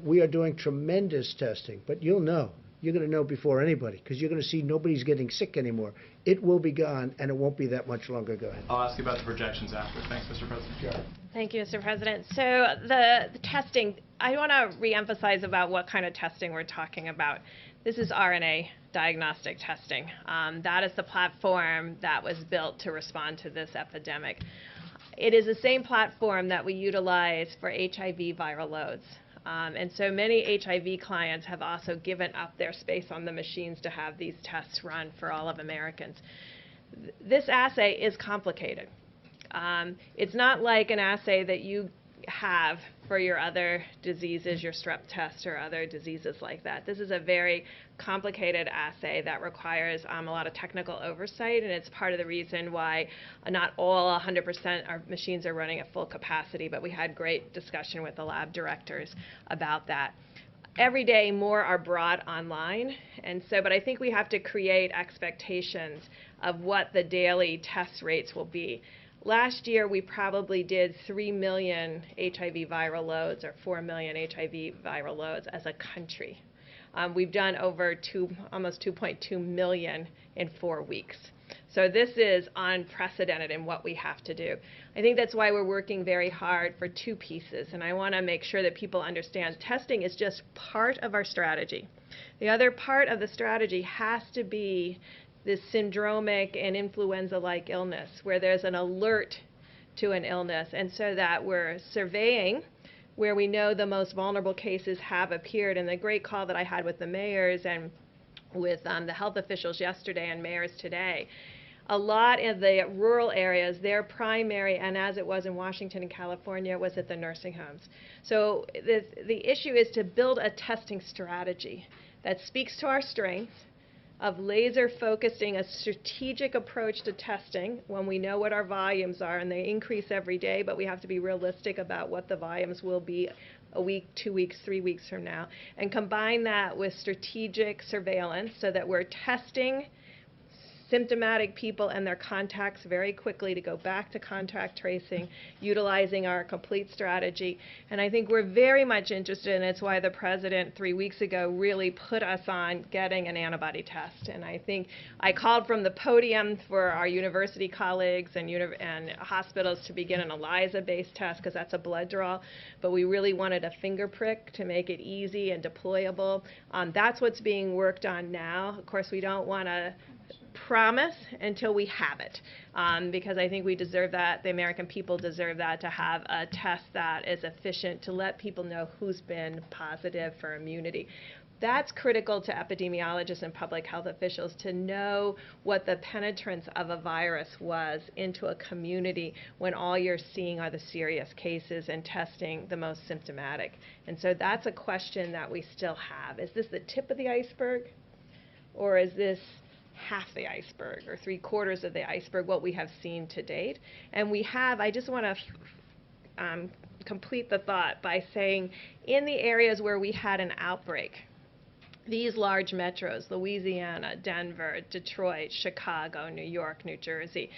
We are doing tremendous testing, but you'll know. you're going to know before anybody, because you're going to see nobody's getting sick anymore. It will be gone, and it won't be that much longer. Go ahead. I'll ask you about the projections after. Thanks, Mr. President. Sure. Thank you, Mr. President. So the testing, I want to reemphasize about what kind of testing we're talking about. This is RNA diagnostic testing. That is the platform that was built to respond to this epidemic. It is the same platform that we utilize for HIV viral loads. And so many HIV clients have also given up their space on the machines to have these tests run for all of Americans. This assay is complicated. It's not like an assay that you have for your other diseases, your strep test or other diseases like that. This is a very complicated assay that requires a lot of technical oversight, and it's part of the reason why not all 100% our machines are running at full capacity, but we had great discussion with the lab directors about that. Every day more are brought online, and so, but I think we have to create expectations of what the daily test rates will be. Last year, we probably did 3 million HIV viral loads or 4 million HIV viral loads as a country. We've done over almost 2.2 million in 4 weeks. So this is unprecedented in what we have to do. I think that's why we're working very hard for 2 pieces, and I want to make sure that people understand testing is just part of our strategy. The other part of the strategy has to be this syndromic and influenza-like illness where there's an alert to an illness, and so that we're surveying where we know the most vulnerable cases have appeared. And the great call that I had with the mayors and with the health officials yesterday and mayors today, a lot of the rural areas, their primary, and as it was in Washington and California, was at the nursing homes. So the issue is to build a testing strategy that speaks to our strengths, of laser focusing a strategic approach to testing when we know what our volumes are, and they increase every day, but we have to be realistic about what the volumes will be a week, 2 weeks, 3 weeks from now, and combine that with strategic surveillance so that we're testing symptomatic people and their contacts very quickly to go back to contact tracing, utilizing our complete strategy. And I think we're very much interested, and it's why the President 3 weeks ago really put us on getting an antibody test. And I think I called from the podium for our university colleagues and hospitals to begin an ELISA-based test, because that's a blood draw, but we really wanted a finger prick to make it easy and deployable. That's what's being worked on now. Of course, we don't want to promise until we have it, because I think we deserve that. The American people deserve that, to have a test that is efficient to let people know who's been positive for immunity. That's critical to epidemiologists and public health officials, to know what the penetrance of a virus was into a community when all you're seeing are the serious cases and testing the most symptomatic. And so that's a question that we still have. Is this the tip of the iceberg, or is this half the iceberg or 3/4 of the iceberg, what we have seen to date? And we have, I just want to complete the thought by saying, in the areas where we had an outbreak, these large metros, Louisiana, Denver, Detroit, Chicago, New York, New Jersey,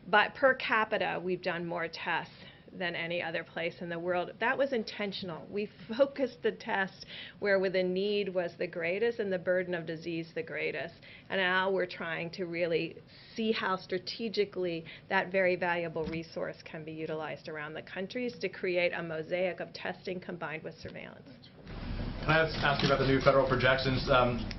but per capita, we've done more tests than any other place in the world. That was intentional. We focused the test where the need was the greatest and the burden of disease the greatest. And now we're trying to really see how strategically that very valuable resource can be utilized around the countries to create a mosaic of testing combined with surveillance. Can I ask you about the new federal projections?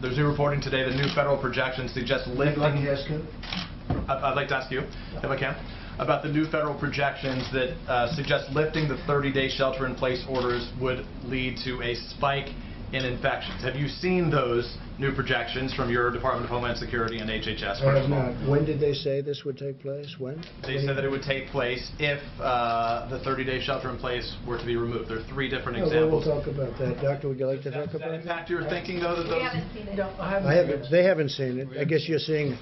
There's new reporting today that new federal projections suggest lifting. I'd like to ask you, if I can, about the new federal projections that suggest lifting the 30-day shelter-in-place orders would lead to a spike in infections. Have you seen those new projections from your Department of Homeland Security and HHS? I have not. When did they say this would take place? When? They said that it would take place if the 30-day shelter-in-place were to be removed. There are 3 different examples. We'll talk about that. Doctor, would you like to talk about it? Does that impact your thinking, though? That those... We haven't seen it. No, I haven't. They haven't seen it. I guess you're saying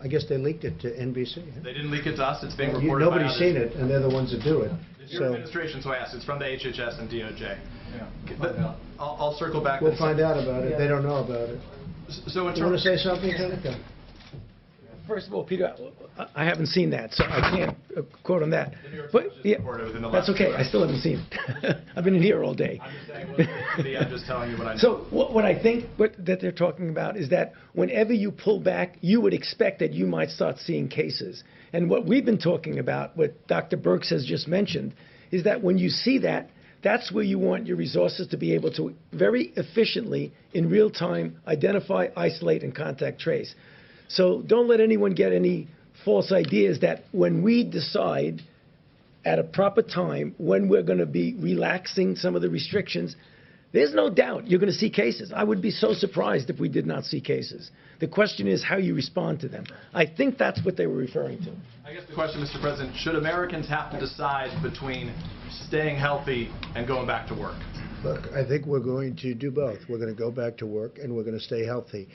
I guess they leaked it to NBC. Huh? They didn't leak it to us. It's being reported by Nobody's seen it, and they're the ones that do it. It's your administration, so I asked. It's from the HHS and DOJ. Yeah, But I'll circle back. We'll find out about it. They don't know about it. So in You want terms, to say something, Jennifer? First of all, Peter, I haven't seen that, so I can't quote on that. But yeah, that's okay. I still haven't seen it. I've been in here all day. I'm just saying, I'm just telling you what I know. So what I think that they're talking about is that whenever you pull back, you would expect that you might start seeing cases. And what we've been talking about, what Dr. Birx has just mentioned, is that when you see that, that's where you want your resources to be able to very efficiently, in real time, identify, isolate, and contact trace. So don't let anyone get any false ideas that when we decide at a proper time when we're going to be relaxing some of the restrictions, there's no doubt you're going to see cases. I would be so surprised if we did not see cases. The question is how you respond to them. I think that's what they were referring to. I guess the question, Mr. President, should Americans have to decide between staying healthy and going back to work? Look, I think we're going to do both. We're going to go back to work and we're going to stay healthy.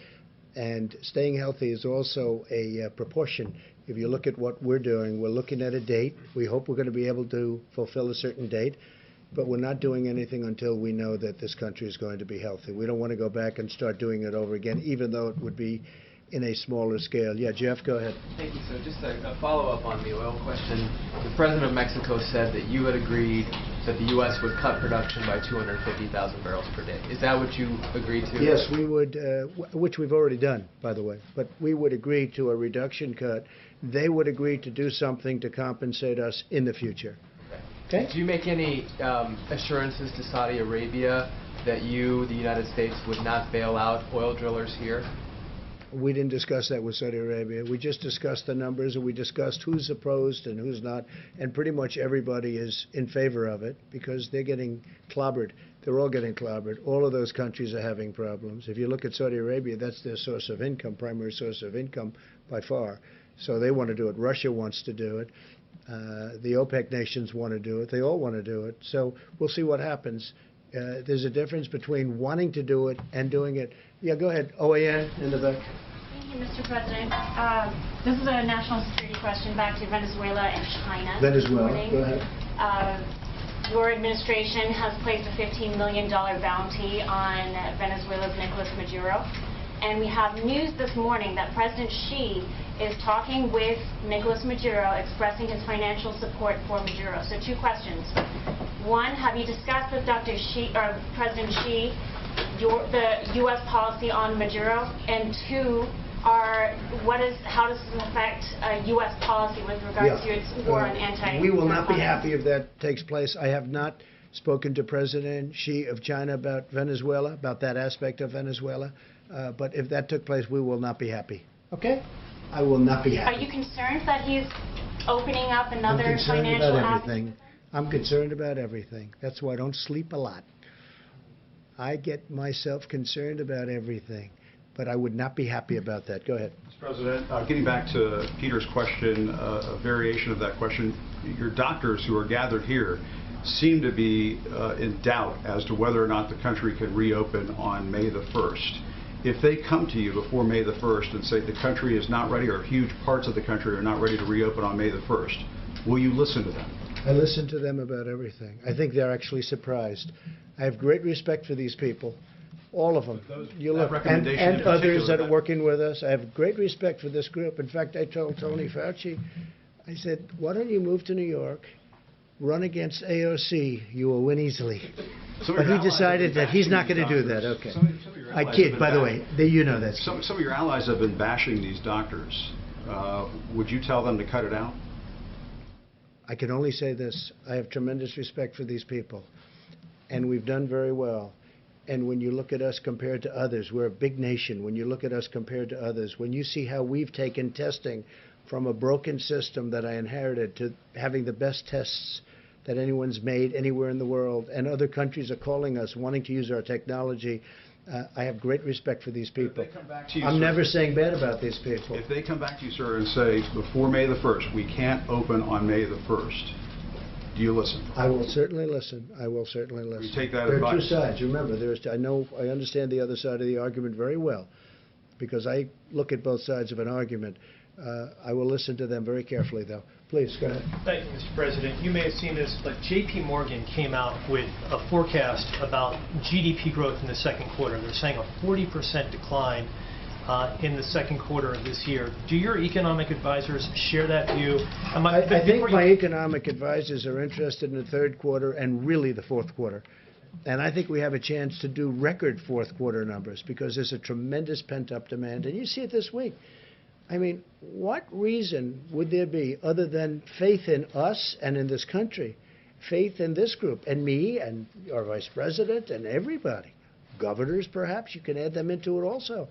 And staying healthy is also a proportion. If you look at what we're doing, we're looking at a date. We hope we're going to be able to fulfill a certain date, but we're not doing anything until we know that this country is going to be healthy. We don't want to go back and start doing it over again, even though it would be in a smaller scale. Yeah, Jeff, go ahead. Thank you. So just a follow-up on the oil question. The President of Mexico said that you had agreed that the U.S. would cut production by 250,000 barrels per day. Is that what you agreed to? Yes, we would, which we've already done, by the way. But we would agree to a reduction cut. They would agree to do something to compensate us in the future. Okay. Did you make any assurances to Saudi Arabia that you, the United States, would not bail out oil drillers here? We didn't discuss that with Saudi Arabia. We just discussed the numbers, and we discussed who's opposed and who's not, and pretty much everybody is in favor of it because they're getting clobbered. They're all getting clobbered. All of those countries are having problems. If you look at Saudi Arabia, that's their source of income, primary source of income by far. So they want to do it. Russia wants to do it. The OPEC nations want to do it. They all want to do it. So we'll see what happens. There's a difference between wanting to do it and doing it. Yeah, go ahead. OAN in the back. Thank you, Mr. President. This is a national security question back to Venezuela and China. Venezuela, go ahead. Your administration has placed a $15 million bounty on Venezuela's Nicolas Maduro. And we have news this morning that President Xi is talking with Nicolas Maduro, expressing his financial support for Maduro. So two questions. One, have you discussed with Dr. Xi, or President Xi, the U.S. policy on Maduro? And two, how does this affect U.S. policy with regards to its war on anti-narcotics? We will not be happy if that takes place. I have not spoken to President Xi of China about Venezuela, about that aspect of Venezuela. But if that took place, we will not be happy. Okay? I will not be happy. Are you concerned that he's opening up another financial financial everything. I'm concerned about everything. That's why I don't sleep a lot. I get myself concerned about everything, but I would not be happy about that. Go ahead. Mr. President, getting back to Peter's question, a variation of that question, your doctors who are gathered here seem to be in doubt as to whether or not the country can reopen on May the 1st. If they come to you before May the 1st and say the country is not ready, or huge parts of the country are not ready to reopen on May the 1st, will you listen to them? I listen to them about everything. I think they're actually surprised. I have great respect for these people, all of them. You look, and others that are working with us. I have great respect for this group. In fact, I told Tony Fauci, I said, why don't you move to New York, run against AOC, you will win easily. But he decided that he's not going to do that. Okay. I kid, by the way. You know that. Some of your allies have been bashing these doctors. Would you tell them to cut it out? I can only say this. I have tremendous respect for these people. And we've done very well. And when you look at us compared to others, we're a big nation. When you look at us compared to others, when you see how we've taken testing from a broken system that I inherited to having the best tests that anyone's made anywhere in the world, and other countries are calling us, wanting to use our technology, I have great respect for these people. I'm never saying bad about these people. If they come back to you, sir, and say, before May the 1st, we can't open on May the 1st, do you listen? I will certainly listen. I will certainly listen. You take that advice. There are two sides. Remember, I understand the other side of the argument very well, because I look at both sides of an argument. I will listen to them very carefully, though. Please, go ahead. Thank you, Mr. President. You may have seen this, but J.P. Morgan came out with a forecast about GDP growth in the second quarter. They're saying a 40% decline in the second quarter of this year. Do your economic advisors share that view? I think my economic advisors are interested in the third quarter and really the fourth quarter. And I think we have a chance to do record fourth quarter numbers because there's a tremendous pent-up demand. And you see it this week. I mean, what reason would there be other than faith in us and in this country, faith in this group, and me and our vice president and everybody, governors perhaps, you can add them into it also.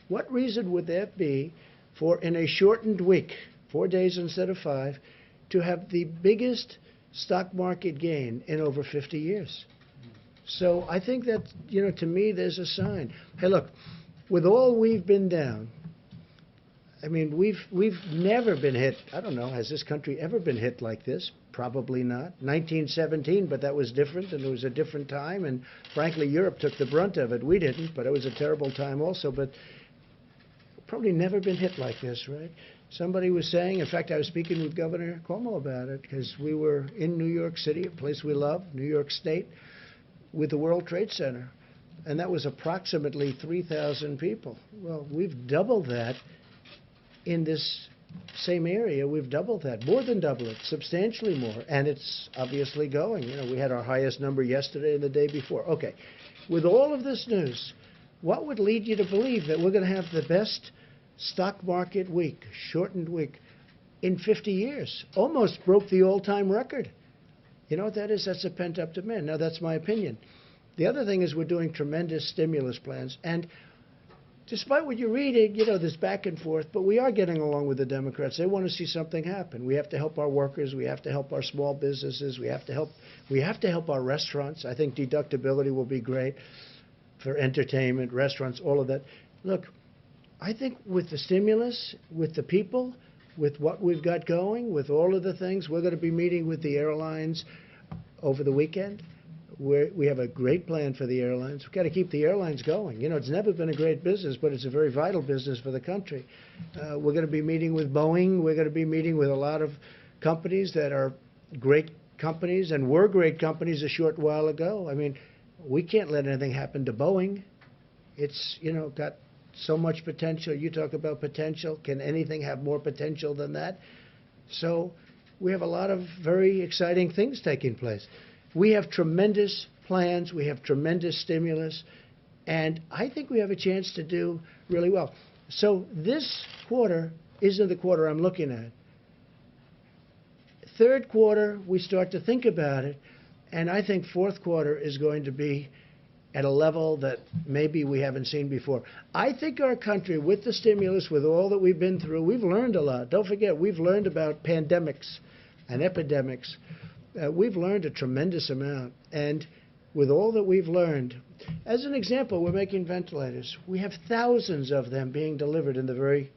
What reason would there be for, in a shortened week, 4 days instead of 5, to have the biggest stock market gain in over 50 years? So I think that, you know, to me, there's a sign. Hey, look, with all we've been down, I mean, we've never been hit. I don't know, has this country ever been hit like this? Probably not. 1917, but that was different, and it was a different time, and frankly, Europe took the brunt of it. We didn't, but it was a terrible time also, but probably never been hit like this, right? Somebody was saying, in fact, I was speaking with Governor Cuomo about it, because we were in New York City, a place we love, New York State, with the World Trade Center, and that was approximately 3,000 people. Well, we've doubled that in this same area. We've doubled that, more than double it, substantially more, and it's obviously going. You know, we had our highest number yesterday and the day before. Okay, with all of this news, what would lead you to believe that we're going to have the best stock market week, shortened week, in 50 years? Almost broke the all-time record. You know what that is? That's a pent-up demand. Now, that's my opinion. The other thing is we're doing tremendous stimulus plans. And despite what you're reading, you know, there's back and forth, but we are getting along with the Democrats. They want to see something happen. We have to help our workers. We have to help our small businesses. We have to help our restaurants. I think deductibility will be great for entertainment, restaurants, all of that. Look, I think with the stimulus, with the people, with what we've got going, with all of the things, we're going to be meeting with the airlines over the weekend. We have a great plan for the airlines. We've got to keep the airlines going. You know, it's never been a great business, but it's a very vital business for the country. We're going to be meeting with Boeing. We're going to be meeting with a lot of companies that are great companies and were great companies a short while ago. I mean, we can't let anything happen to Boeing. It's, you know, got so much potential. You talk about potential. Can anything have more potential than that? So we have a lot of very exciting things taking place. We have tremendous plans. We have tremendous stimulus. And I think we have a chance to do really well. So this quarter isn't the quarter I'm looking at. Third quarter, we start to think about it. And I think fourth quarter is going to be at a level that maybe we haven't seen before. I think our country, with the stimulus, with all that we've been through, we've learned a lot. Don't forget, we've learned about pandemics and epidemics. We've learned a tremendous amount. And with all that we've learned, as an example, we're making ventilators. We have thousands of them being delivered in the very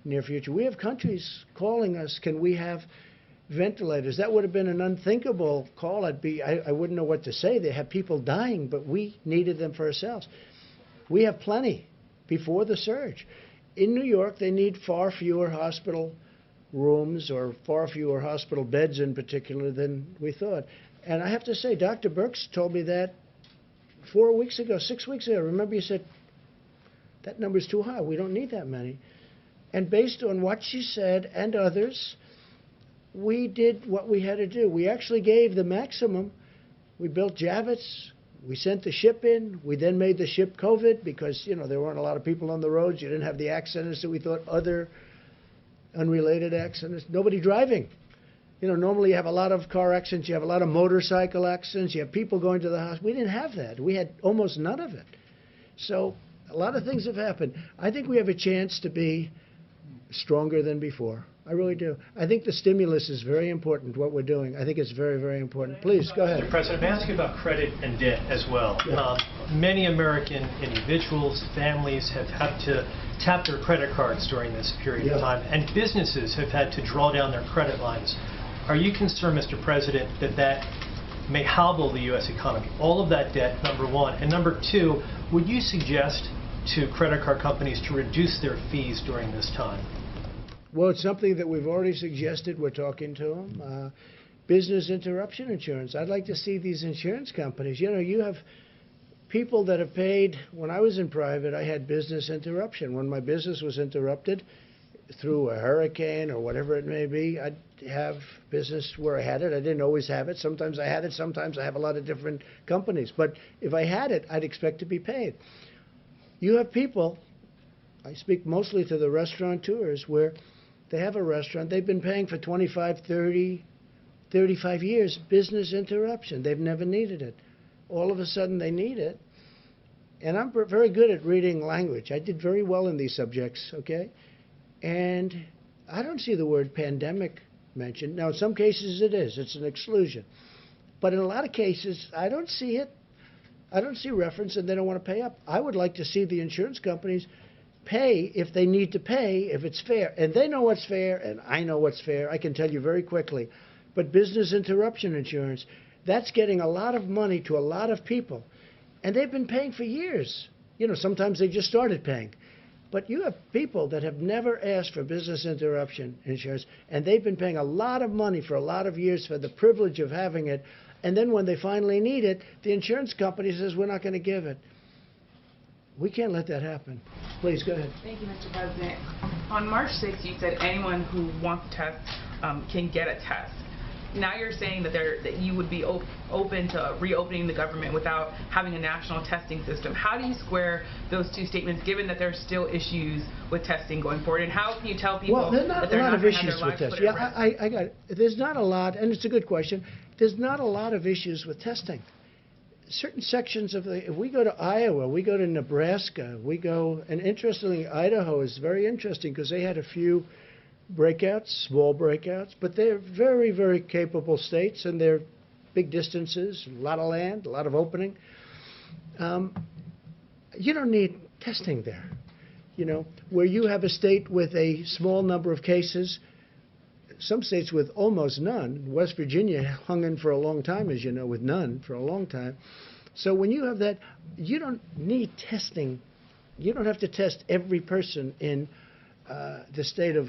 near future. We have countries calling us, can we have ventilators? That would have been an unthinkable call. I wouldn't know what to say. They have people dying, but we needed them for ourselves. We have plenty before the surge. In New York, they need far fewer hospital rooms or far fewer hospital beds in particular than we thought. And I have to say, Dr. Birx told me that 4 weeks ago, 6 weeks ago. Remember, you said, that number's too high. We don't need that many. And based on what she said and others, we did what we had to do. We actually gave the maximum. We built Javits. We sent the ship in. We then made the ship COVID because, you know, there weren't a lot of people on the roads. You didn't have the accidents that we thought, other unrelated accidents. Nobody driving. You know, normally you have a lot of car accidents. You have a lot of motorcycle accidents. You have people going to the hospital. We didn't have that. We had almost none of it. So a lot of things have happened. I think we have a chance to be stronger than before. I really do. I think the stimulus is very important, what we're doing. I think it's very, very important. Please, go ahead. Mr. President, may I ask you about credit and debt as well? Yeah. Many American individuals, families have had to tap their credit cards during this period of time, and businesses have had to draw down their credit lines. Are you concerned, Mr. President, that that may hobble the U.S. economy? All of that debt, number one. And number two, would you suggest to credit card companies to reduce their fees during this time? Well, it's something that we've already suggested. We're talking to them. Business interruption insurance. I'd like to see these insurance companies. You know, you have people that have paid. When I was in private, I had business interruption. When my business was interrupted through a hurricane or whatever it may be, I'd have business where I had it. I didn't always have it. Sometimes I had it. Sometimes I have a lot of different companies. But if I had it, I'd expect to be paid. You have people, I speak mostly to the restaurateurs, where they have a restaurant. They've been paying for 25, 30, 35 years, business interruption. They've never needed it. All of a sudden they need it. And I'm very good at reading language. I did very well in these subjects, okay? And I don't see the word pandemic mentioned. Now, in some cases it is. It's an exclusion. But in a lot of cases, I don't see it. I don't see reference, and they don't want to pay up. I would like to see the insurance companies pay if they need to pay, if it's fair. And they know what's fair, and I know what's fair. I can tell you very quickly. But business interruption insurance, that's getting a lot of money to a lot of people. And they've been paying for years. You know, sometimes they just started paying. But you have people that have never asked for business interruption insurance, and they've been paying a lot of money for a lot of years for the privilege of having it. And then when they finally need it, the insurance company says, we're not going to give it. We can't let that happen. Please, go ahead. Thank you, Mr. President. On March 6th, you said anyone who wants a test can get a test. Now you're saying that you would be open to reopening the government without having a national testing system. How do you square those two statements, given that there's still issues with testing going forward? And how can you tell people that they're not going to have their lives put at risk? Yeah, I got it. There's not a lot, and it's a good question. There's not a lot of issues with testing. Certain sections of if we go to Iowa, we go to Nebraska, and interestingly, Idaho is very interesting because they had a few breakouts, small breakouts, but they're very, very capable states, and they're big distances, a lot of land, a lot of opening. You don't need testing there. You know, where you have a state with a small number of cases, some states with almost none. West Virginia hung in for a long time, as you know, with none for a long time. So when you have that, you don't need testing. You don't have to test every person in the state of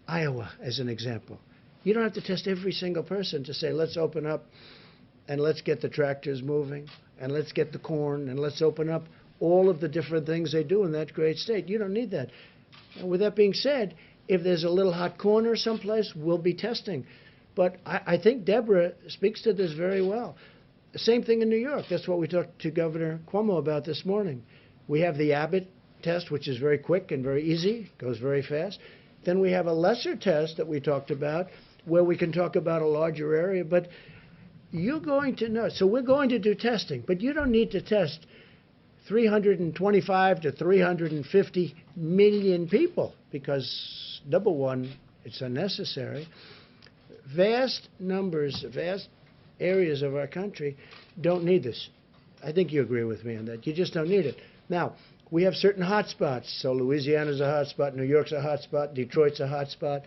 Iowa, as an example. You don't have to test every single person to say, let's open up and let's get the tractors moving and let's get the corn and let's open up all of the different things they do in that great state. You don't need that. And with that being said, if there's a little hot corner someplace, we'll be testing. But I think Deborah speaks to this very well. The same thing in New York. That's what we talked to Governor Cuomo about this morning. We have the Abbott test, which is very quick and very easy, goes very fast. Then we have a lesser test that we talked about where we can talk about a larger area. But you're going to know. So we're going to do testing, but you don't need to test 325 to 350 million people because, number one, it's unnecessary. Vast numbers, vast areas of our country don't need this. I think you agree with me on that. You just don't need it. Now, we have certain hot spots. So Louisiana's a hot spot, New York's a hot spot, Detroit's a hot spot.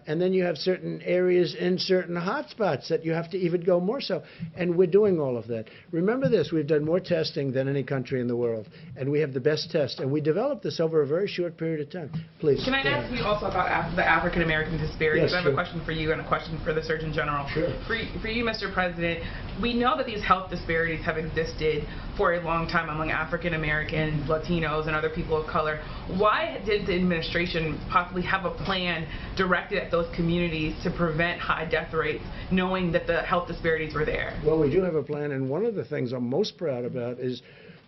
And then you have certain areas in certain hot spots that you have to even go more so. And we're doing all of that. Remember this, we've done more testing than any country in the world. And we have the best test. And we developed this over a very short period of time. Please. Can I ask you also about the African-American disparities? Yes, I have a question for you and a question for the Surgeon General. Sure. For you, Mr. President, we know that these health disparities have existed for a long time among African-Americans, Latinos, and other people of color. Why did the administration possibly have a plan directed at those communities to prevent high death rates, knowing that the health disparities were there? Well, we do have a plan, and one of the things I'm most proud about is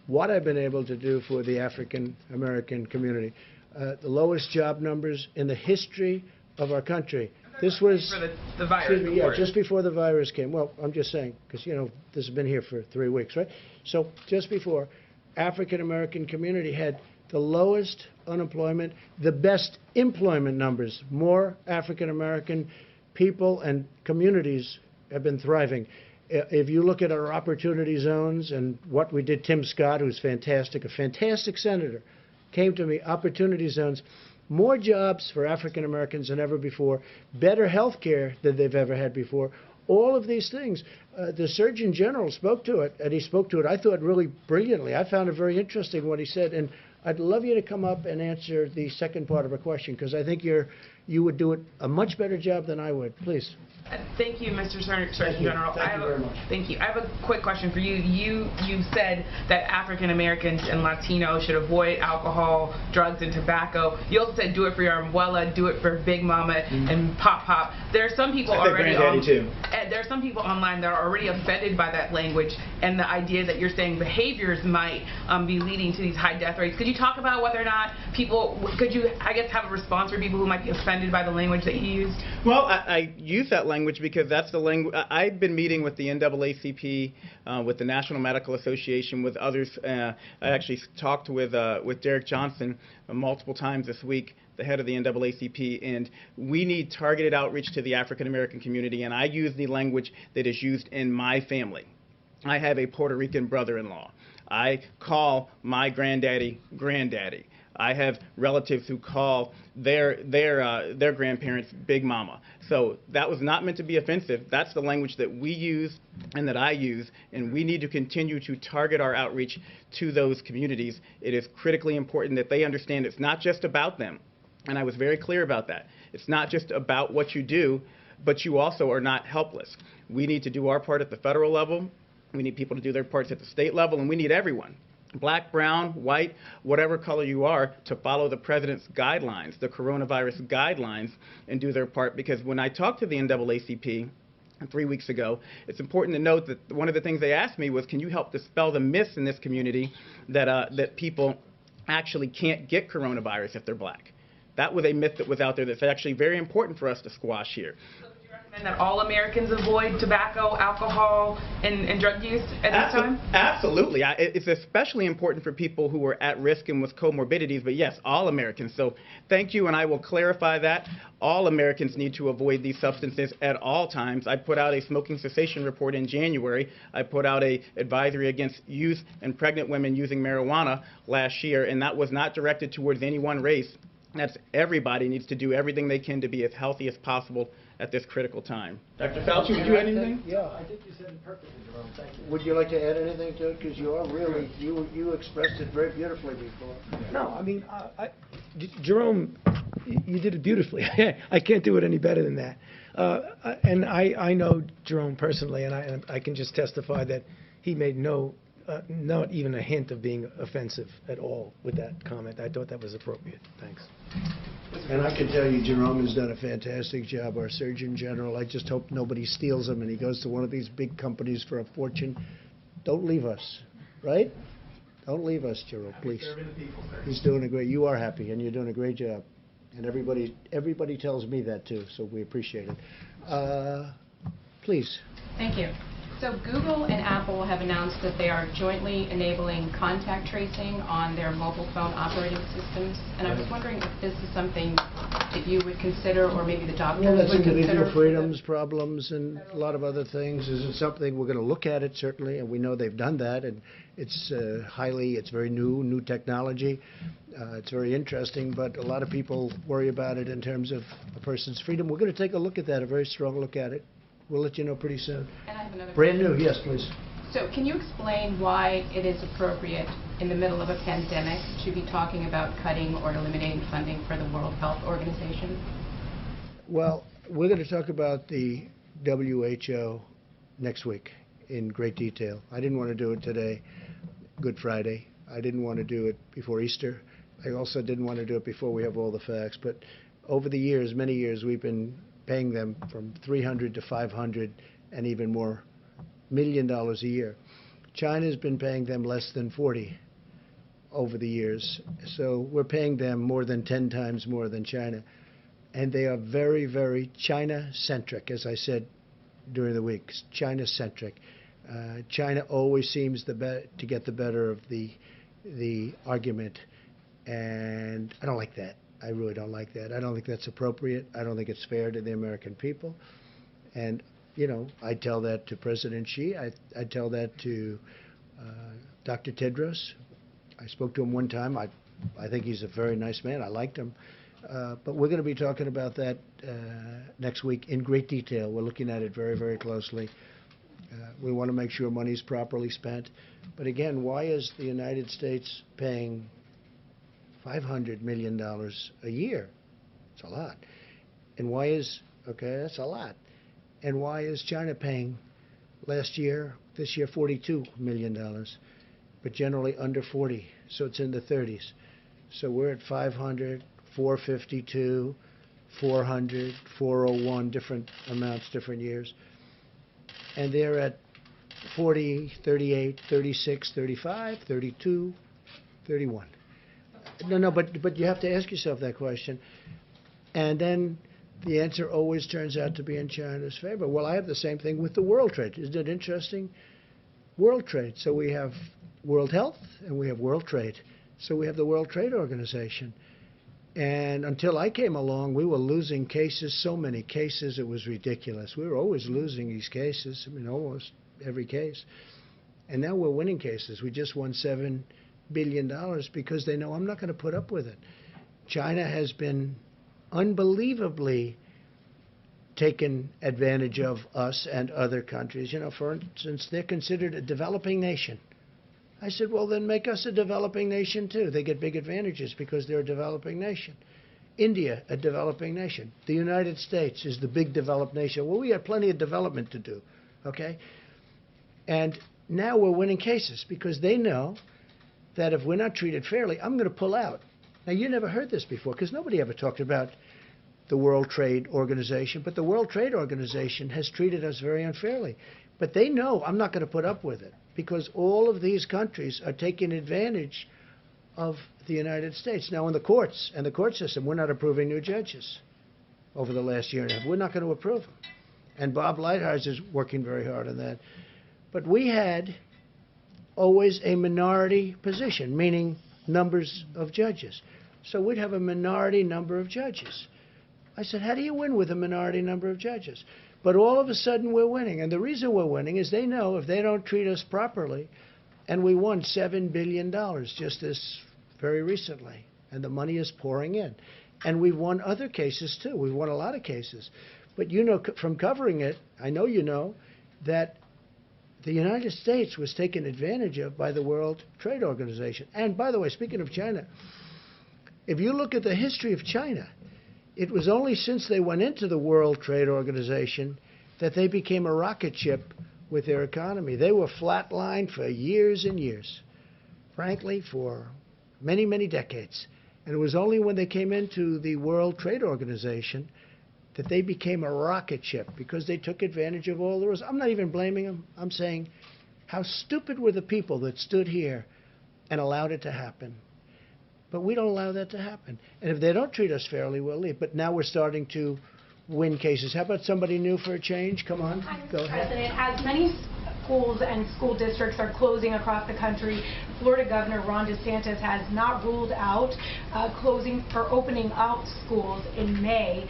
what I've been able to do for the African-American community. The lowest job numbers in the history of our country. This was for the virus. Yeah, just before the virus came. Well, I'm just saying, because, you know, this has been here for 3 weeks, right? So just before, African-American community had the lowest unemployment, the best employment numbers. More African-American people and communities have been thriving. If you look at our opportunity zones and what we did, Tim Scott, who's fantastic, a fantastic senator, came to me, opportunity zones, more jobs for African-Americans than ever before, better health care than they've ever had before. All of these things. The Surgeon General spoke to it, and he spoke to it, I thought, really brilliantly. I found it very interesting what he said, and I'd love you to come up and answer the second part of her question, because I think you would do it a much better job than I would. Please. Thank you, Mr. Surgeon General. Thank you very much. Thank you. I have a quick question for you. You said that African Americans and Latinos should avoid alcohol, drugs, and tobacco. You also said do it for your abuela, do it for Big Mama and Pop Pop. There are some people there are some people online that are already offended by that language and the idea that you're saying behaviors might be leading to these high death rates. Could you talk about whether or not could you, I guess, have a response for people who might be offended by the language that you used? Well, I use that language because that's the language. I've been meeting with the NAACP, with the National Medical Association, with others. I actually talked with Derek Johnson multiple times this week, the head of the NAACP, and we need targeted outreach to the African American community, and I use the language that is used in my family. I have a Puerto Rican brother-in-law. I call my granddaddy, granddaddy. I have relatives who call their grandparents Big Mama. So that was not meant to be offensive. That's the language that we use and that I use, and we need to continue to target our outreach to those communities. It is critically important that they understand it's not just about them, and I was very clear about that. It's not just about what you do, but you also are not helpless. We need to do our part at the federal level. We need people to do their parts at the state level, and we need everyone, black, brown, white, whatever color you are, to follow the president's guidelines, the coronavirus guidelines, and do their part. Because when I talked to the NAACP 3 weeks ago, it's important to note that one of the things they asked me was, can you help dispel the myths in this community that people actually can't get coronavirus if they're black? That was a myth that was out there that's actually very important for us to squash here. And that all Americans avoid tobacco, alcohol, and drug use at this time? Absolutely. It's especially important for people who are at risk and with comorbidities, but yes, all Americans. So thank you, and I will clarify that. All Americans need to avoid these substances at all times. I put out a smoking cessation report in January. I put out an advisory against youth and pregnant women using marijuana last year, and that was not directed towards any one race. That's everybody needs to do everything they can to be as healthy as possible at this critical time. Dr. Fauci, would you add anything? Yeah, I think you said it perfectly, Jerome. Thank you. Would you like to add anything to it? Because you are really, you expressed it very beautifully before. No, I mean, Jerome, you did it beautifully. I can't do it any better than that. And I know Jerome personally, and I can just testify that he made not even a hint of being offensive at all with that comment. I thought that was appropriate. Thanks. And I can tell you, Jerome has done a fantastic job, our Surgeon General. I just hope nobody steals him and he goes to one of these big companies for a fortune. Don't leave us, right? Don't leave us, Jerome, please. He's doing a great, you are happy and you're doing a great job. And everybody tells me that too, so we appreciate it. Please. Thank you. So Google and Apple have announced that they are jointly enabling contact tracing on their mobile phone operating systems. And I was wondering if this is something that you would consider, or maybe the doctors would consider. Well, that's individual freedoms, problems, and a lot of other things. Is it something we're going to look at it, certainly, and we know they've done that, and it's it's very new technology. It's very interesting, but a lot of people worry about it in terms of a person's freedom. We're going to take a look at that, a very strong look at it. We'll let you know pretty soon. And I have another Brand new, yes, please. So can you explain why it is appropriate in the middle of a pandemic to be talking about cutting or eliminating funding for the World Health Organization? Well, we're going to talk about the WHO next week in great detail. I didn't want to do it today, Good Friday. I didn't want to do it before Easter. I also didn't want to do it before we have all the facts. But over the years, many years, we've been paying them from $300 to $500 and even more $1 million a year. China's been paying them less than 40 over the years. So we're paying them more than 10 times more than China. And they are very, very China-centric, as I said during the week, China-centric. China always seems to get the better of the argument, and I don't like that. I really don't like that. I don't think that's appropriate. I don't think it's fair to the American people. And, you know, I tell that to President Xi. I tell that to Dr. Tedros. I spoke to him one time. I think he's a very nice man. I liked him. But we're going to be talking about that next week in great detail. We're looking at it very, very closely. We want to make sure money's properly spent. But again, why is the United States paying $500 million a year. It's a lot. And why is, okay, that's a lot. And why is China paying this year, $42 million, but generally under 40, so it's in the 30s. So we're at 500, 452, 400, 401, different amounts, different years. And they're at 40, 38, 36, 35, 32, 31. No, but you have to ask yourself that question. And then the answer always turns out to be in China's favor. Well, I have the same thing with the world trade. Isn't it interesting? World trade. So we have World Health and we have World Trade. So we have the World Trade Organization. And until I came along, we were losing cases, so many cases, it was ridiculous. We were always losing these cases, I mean, almost every case. And now we're winning cases. We just won $7 billion because they know I'm not going to put up with it. China has been unbelievably taken advantage of us and other countries. You know, for instance, they're considered a developing nation. I said, well, then make us a developing nation, too. They get big advantages because they're a developing nation. India, a developing nation. The United States is the big developed nation. Well, we have plenty of development to do, okay? And now we're winning cases because they know that if we're not treated fairly, I'm going to pull out. Now, you never heard this before because nobody ever talked about the World Trade Organization, but the World Trade Organization has treated us very unfairly. But they know I'm not going to put up with it because all of these countries are taking advantage of the United States. Now, in the courts and the court system, we're not approving new judges over the last year and a half. We're not going to approve them. And Bob Lighthizer is working very hard on that. But we had always a minority position, meaning numbers of judges. So we'd have a minority number of judges. I said, how do you win with a minority number of judges? But all of a sudden we're winning. And the reason we're winning is they know if they don't treat us properly, and we won $7 billion just this very recently, and the money is pouring in. And we've won other cases too. We've won a lot of cases. But you know from covering it, I know you know, that the United States was taken advantage of by the World Trade Organization. And by the way, speaking of China, if you look at the history of China, it was only since they went into the World Trade Organization that they became a rocket ship with their economy. They were flatlined for years and years, frankly, for many, many decades. And it was only when they came into the World Trade Organization that they became a rocket ship because they took advantage of all the rules. I'm not even blaming them. I'm saying how stupid were the people that stood here and allowed it to happen. But we don't allow that to happen. And if they don't treat us fairly, we'll leave. But now we're starting to win cases. How about somebody new for a change? Come on, go ahead. President, as many schools and school districts are closing across the country, Florida Governor Ron DeSantis has not ruled out closing or opening up schools in May,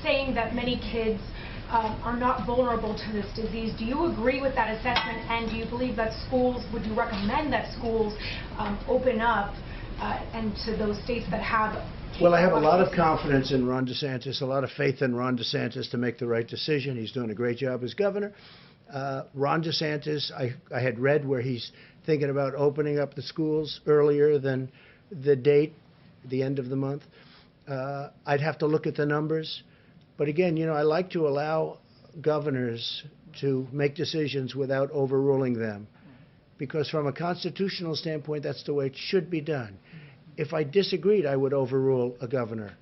saying that many kids are not vulnerable to this disease. Do you agree with that assessment? And do you believe that schools, would you recommend that schools open up and to those states that have? Well, I have a lot of confidence in Ron DeSantis, a lot of faith in Ron DeSantis to make the right decision. He's doing a great job as governor. Ron DeSantis, I had read where he's thinking about opening up the schools earlier than the date, the end of the month. I'd have to look at the numbers. But again, you know, I like to allow governors to make decisions without overruling them. Because from a constitutional standpoint, that's the way it should be done. If I disagreed, I would overrule a governor.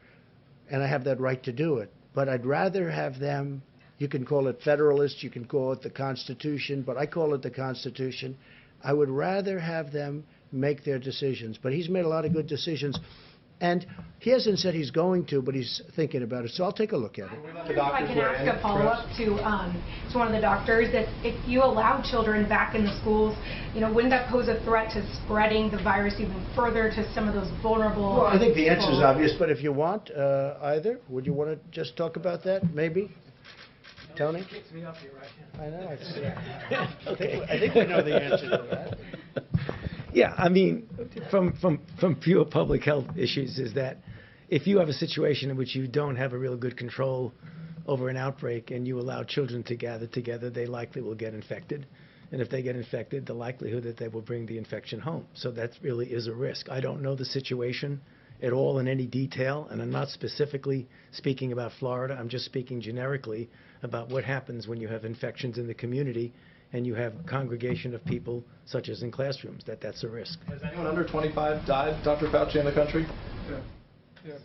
And I have that right to do it. But I'd rather have them, you can call it Federalist, you can call it the Constitution, but I call it the Constitution. I would rather have them make their decisions. But he's made a lot of good decisions. And he hasn't said he's going to, but he's thinking about it. So I'll take a look at it. If I can ask a follow-up to one of the doctors, that if you allow children back in the schools, you know, wouldn't that pose a threat to spreading the virus even further to some of those vulnerable Well, I think the answer is obvious, but if you want either, would you want to just talk about that, maybe? Tony? Kicks me up here, right? I know. Okay. I think we know the answer to that. Yeah, I mean, from pure public health issues is that if you have a situation in which you don't have a real good control over an outbreak and you allow children to gather together, they likely will get infected. And if they get infected, the likelihood that they will bring the infection home. So that really is a risk. I don't know the situation at all in any detail, and I'm not specifically speaking about Florida. I'm just speaking generically about what happens when you have infections in the community and you have a congregation of people, such as in classrooms, that's a risk. Has anyone under 25 died, Dr. Fauci, in the country? Yes.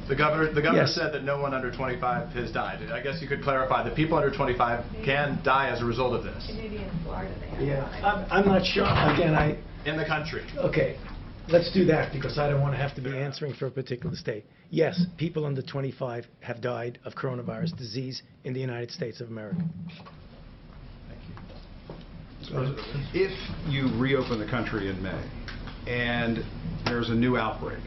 The governor Yes. said that no one under 25 has died. I guess you could clarify that people under 25 can die as a result of this. Maybe in Florida they have. Yeah, I'm not sure. Again, In the country. Okay, let's do that because I don't want to have to be answering for a particular state. Yes, people under 25 have died of coronavirus disease in the United States of America. If you reopen the country in May and there's a new outbreak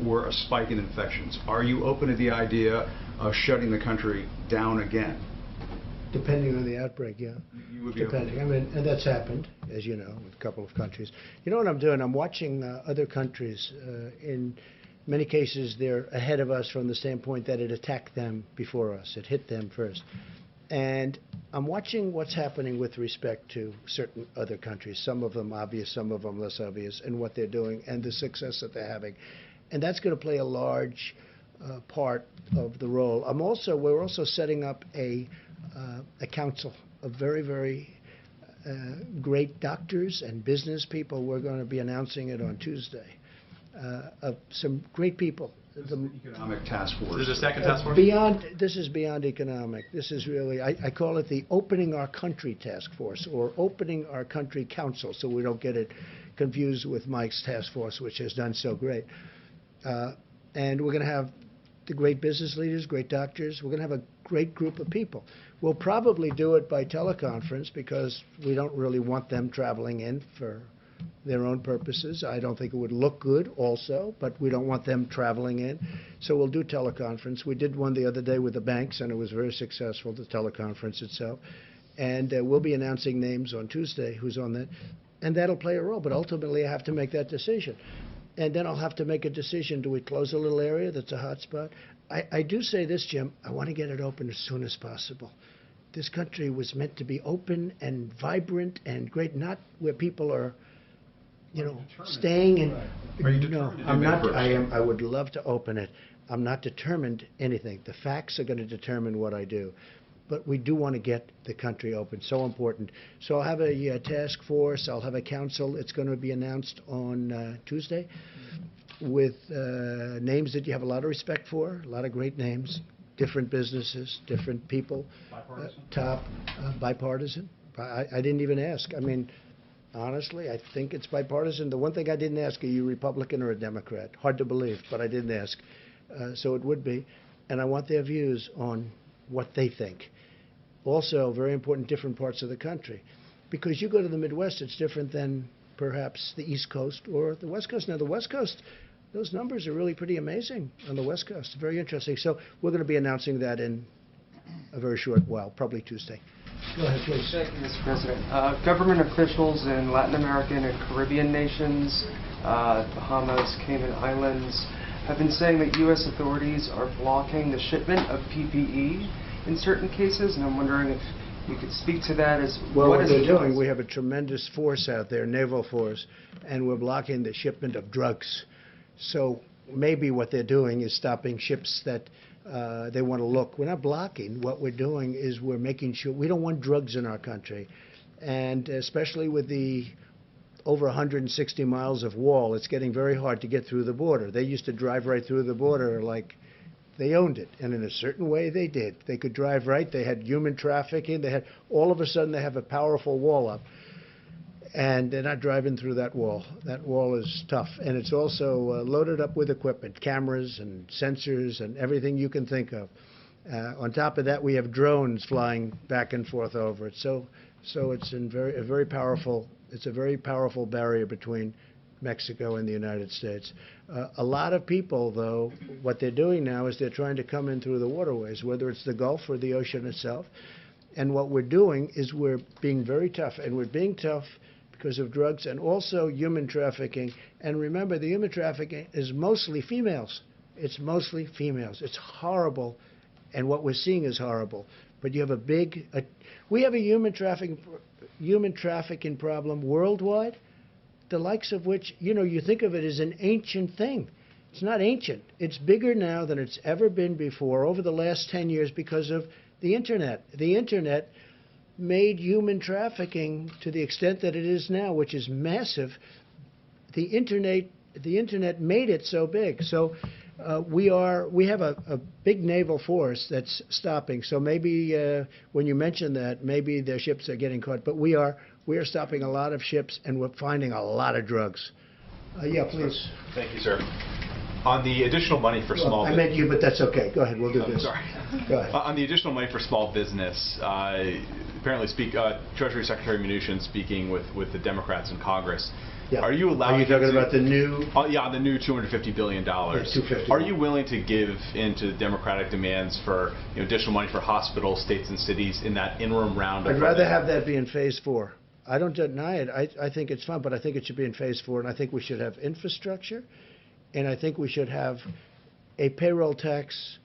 or a spike in infections, are you open to the idea of shutting the country down again? Depending on the outbreak, yeah. You would be Depending. I mean, and that's happened, as you know, with a couple of countries. You know what I'm doing? I'm watching other countries. In many cases, they're ahead of us from the standpoint that it attacked them before us. It hit them first. And I'm watching what's happening with respect to certain other countries, some of them obvious, some of them less obvious, and what they're doing and the success that they're having. And that's going to play a large part of the role. We're also setting up a council of very, very great doctors and business people. We're going to be announcing it on Tuesday. Of some great people. The economic task force. There's a second task force? This is beyond economic. This is really, I call it the Opening Our Country Task Force, or Opening Our Country Council, so we don't get it confused with Mike's task force, which has done so great. And we're going to have the great business leaders, great doctors. We're going to have a great group of people. We'll probably do it by teleconference because we don't really want them traveling in for their own purposes. I don't think it would look good also, but we don't want them traveling in. So we'll do teleconference. We did one the other day with the banks, and it was very successful, the teleconference itself. And we'll be announcing names on Tuesday who's on that. And that'll play a role, but ultimately I have to make that decision. And then I'll have to make a decision. Do we close a little area that's a hot spot? I do say this, Jim, I want to get it open as soon as possible. This country was meant to be open and vibrant and great, not where people are, staying and. Are you determined? No, I'm not. I would love to open it. I'm not determined anything. The facts are going to determine what I do. But we do want to get the country open. So important. So I'll have a task force. I'll have a council. It's going to be announced on Tuesday with names that you have a lot of respect for, a lot of great names, different businesses, different people. Bipartisan? Bipartisan. I didn't even ask. I mean, honestly, I think it's bipartisan. The one thing I didn't ask, are you Republican or a Democrat? Hard to believe, but I didn't ask. So it would be. And I want their views on what they think. Also, very important, different parts of the country. Because you go to the Midwest, it's different than perhaps the East Coast or the West Coast. Now, the West Coast, those numbers are really pretty amazing on the West Coast. Very interesting. So we're going to be announcing that in a very short while, probably Tuesday. Go ahead, please. Thank you, Mr. President. Government officials in Latin American and Caribbean nations, Bahamas, Cayman Islands, have been saying that U.S. authorities are blocking the shipment of PPE in certain cases, and I'm wondering if you could speak to that as well. What they're doing, we have a tremendous force out there, naval force, and we're blocking the shipment of drugs. So maybe what they're doing is stopping ships that they want to look. We're not blocking. What we're doing is we're making sure we don't want drugs in our country, and especially with the over 160 miles of wall, it's getting very hard to get through the border. They used to drive right through the border like they owned it, and in a certain way they did. They could drive right. They had human trafficking. They had, all of a sudden they have a powerful wall up, and they're not driving through that wall. That wall is tough, and it's also loaded up with equipment, cameras and sensors and everything you can think of. On top of that, we have drones flying back and forth over it. So it's a very powerful barrier between Mexico and the United States. A lot of people, though, what they're doing now is they're trying to come in through the waterways, whether it's the Gulf or the ocean itself. And what we're doing is we're being very tough, and we're being tough because of drugs and also human trafficking. And remember, the human trafficking is mostly females. It's mostly females. It's horrible. and what we're seeing is horrible. But you have we have a human trafficking problem worldwide, the likes of which, you think of it as an ancient thing. It's not ancient. It's bigger now than it's ever been before over the last 10 years because of the Internet. The Internet made human trafficking to the extent that it is now, which is massive. The Internet made it so big. So we have a big naval force that's stopping. So maybe when you mention that, maybe their ships are getting caught. But we are stopping a lot of ships, and we're finding a lot of drugs. Yeah, please. Thank you, sir. On the additional money for small business. I meant you, but that's okay. Go ahead. We'll do this. Sorry. Go ahead. On the additional money for small business, apparently Treasury Secretary Mnuchin speaking with the Democrats in Congress. Yeah. Are you allowed? Are you talking about the new? The new $250 billion. Yeah, $250. Are you willing to give into the Democratic demands for additional money for hospitals, states, and cities in that interim round? I'd rather have that be in Phase 4. I don't deny it. I think it's fun, but I think it should be in Phase 4, and I think we should have infrastructure, and I think we should have a payroll tax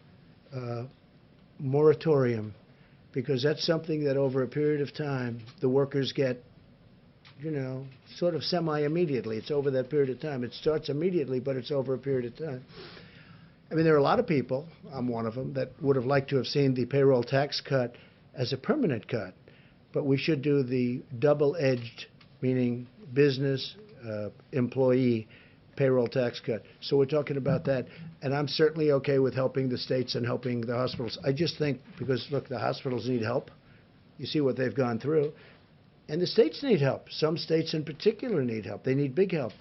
moratorium, because that's something that over a period of time the workers get, sort of semi-immediately. It's over that period of time. It starts immediately, but it's over a period of time. I mean, there are a lot of people, I'm one of them, that would have liked to have seen the payroll tax cut as a permanent cut. But we should do the double-edged, meaning business, employee, payroll tax cut. So we're talking about that. And I'm certainly okay with helping the states and helping the hospitals. I just think, because, look, the hospitals need help. You see what they've gone through. And the states need help. Some states in particular need help. They need big help.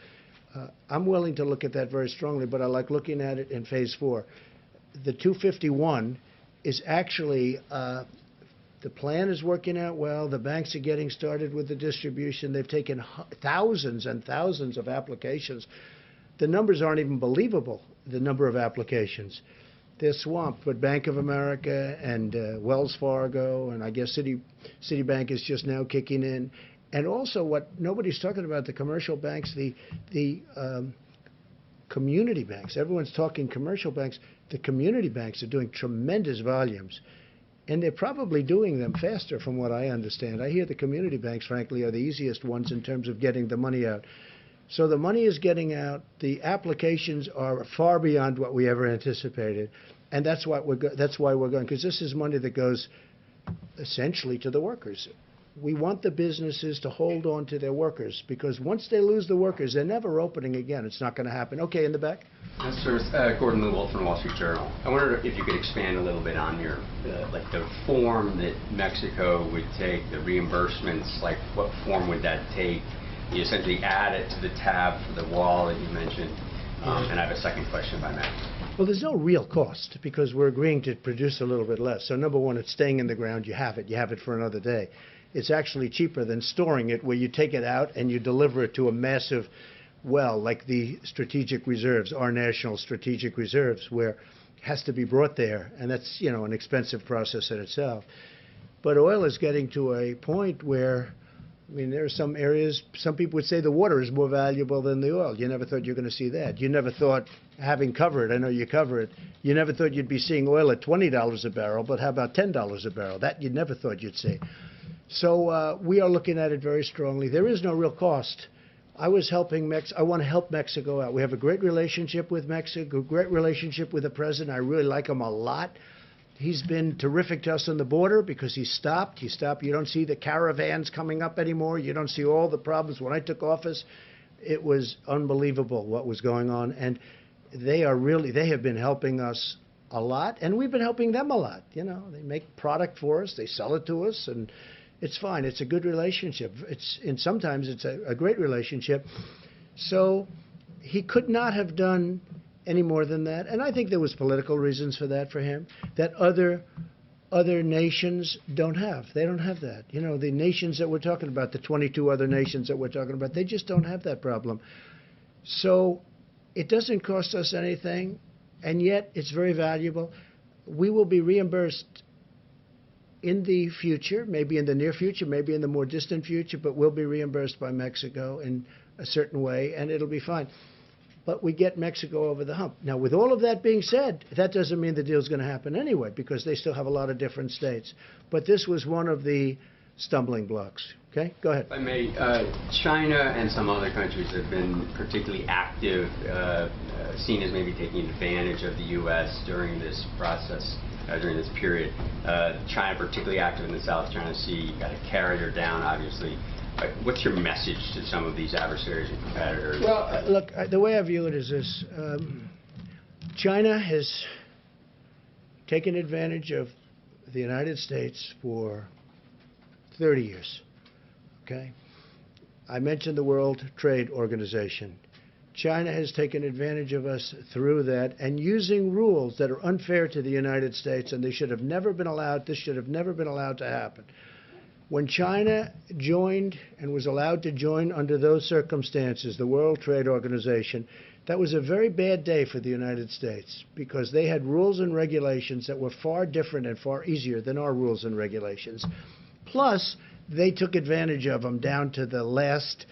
I'm willing to look at that very strongly, but I like looking at it in Phase 4. The 251 is actually... the plan is working out well. The banks are getting started with the distribution. They've taken thousands and thousands of applications. The numbers aren't even believable, the number of applications. They're swamped, but Bank of America and Wells Fargo, and I guess Citibank is just now kicking in. And also what nobody's talking about, the commercial banks, the community banks. Everyone's talking commercial banks. The community banks are doing tremendous volumes. And they're probably doing them faster from what I understand. I hear the community banks, frankly, are the easiest ones in terms of getting the money out. So the money is getting out. The applications are far beyond what we ever anticipated. And that's why we're going, because this is money that goes essentially to the workers. We want the businesses to hold on to their workers, because once they lose the workers, they're never opening again. It's not going to happen. Okay, in the back. Yes, sir. Gordon Lewald from the Wall Street Journal. I wonder if you could expand a little bit on the form that Mexico would take, the reimbursements, like what form would that take? You essentially add it to the tab for the wall that you mentioned. And I have a second question by Matt. Well, there's no real cost, because we're agreeing to produce a little bit less. So number one, it's staying in the ground. You have it for another day. It's actually cheaper than storing it, where you take it out and you deliver it to a massive well, like the strategic reserves, our national strategic reserves, where it has to be brought there. And that's, an expensive process in itself. But oil is getting to a point where, there are some areas, some people would say the water is more valuable than the oil. You never thought you were going to see that. You never thought, having covered, I know you cover it, you never thought you'd be seeing oil at $20 a barrel, but how about $10 a barrel? That you never thought you'd see. So we are looking at it very strongly. There is no real cost. I want to help Mexico out. We have a great relationship with Mexico, great relationship with the president. I really like him a lot. He's been terrific to us on the border because he stopped. You don't see the caravans coming up anymore. You don't see all the problems. When I took office, it was unbelievable what was going on. And they have been helping us a lot, and we've been helping them a lot. They make product for us. They sell it to us, and it's fine. It's a good relationship. Sometimes it's a great relationship. So he could not have done any more than that. And I think there was political reasons for that for him, that other nations don't have. They don't have that. The nations that we're talking about, the 22 other nations that we're talking about, they just don't have that problem. So it doesn't cost us anything, and yet it's very valuable. We will be reimbursed in the future, maybe in the near future, maybe in the more distant future, but we'll be reimbursed by Mexico in a certain way, and it'll be fine. but we get Mexico over the hump. Now, with all of that being said, that doesn't mean the deal's going to happen anyway, because they still have a lot of different states. But this was one of the stumbling blocks. Okay, go ahead. If I may, China and some other countries have been particularly active, seen as maybe taking advantage of the U.S. during this process, during this period. China particularly active in the South China Sea, got a carrier down, obviously. What's your message to some of these adversaries and competitors? Well, look, the way I view it is this. China has taken advantage of the United States for 30 years. Okay? I mentioned the World Trade Organization. China has taken advantage of us through that and using rules that are unfair to the United States, and they should have never been allowed, this should have never been allowed to happen. When China joined and was allowed to join under those circumstances, the World Trade Organization, that was a very bad day for the United States because they had rules and regulations that were far different and far easier than our rules and regulations. Plus, they took advantage of them down to the last,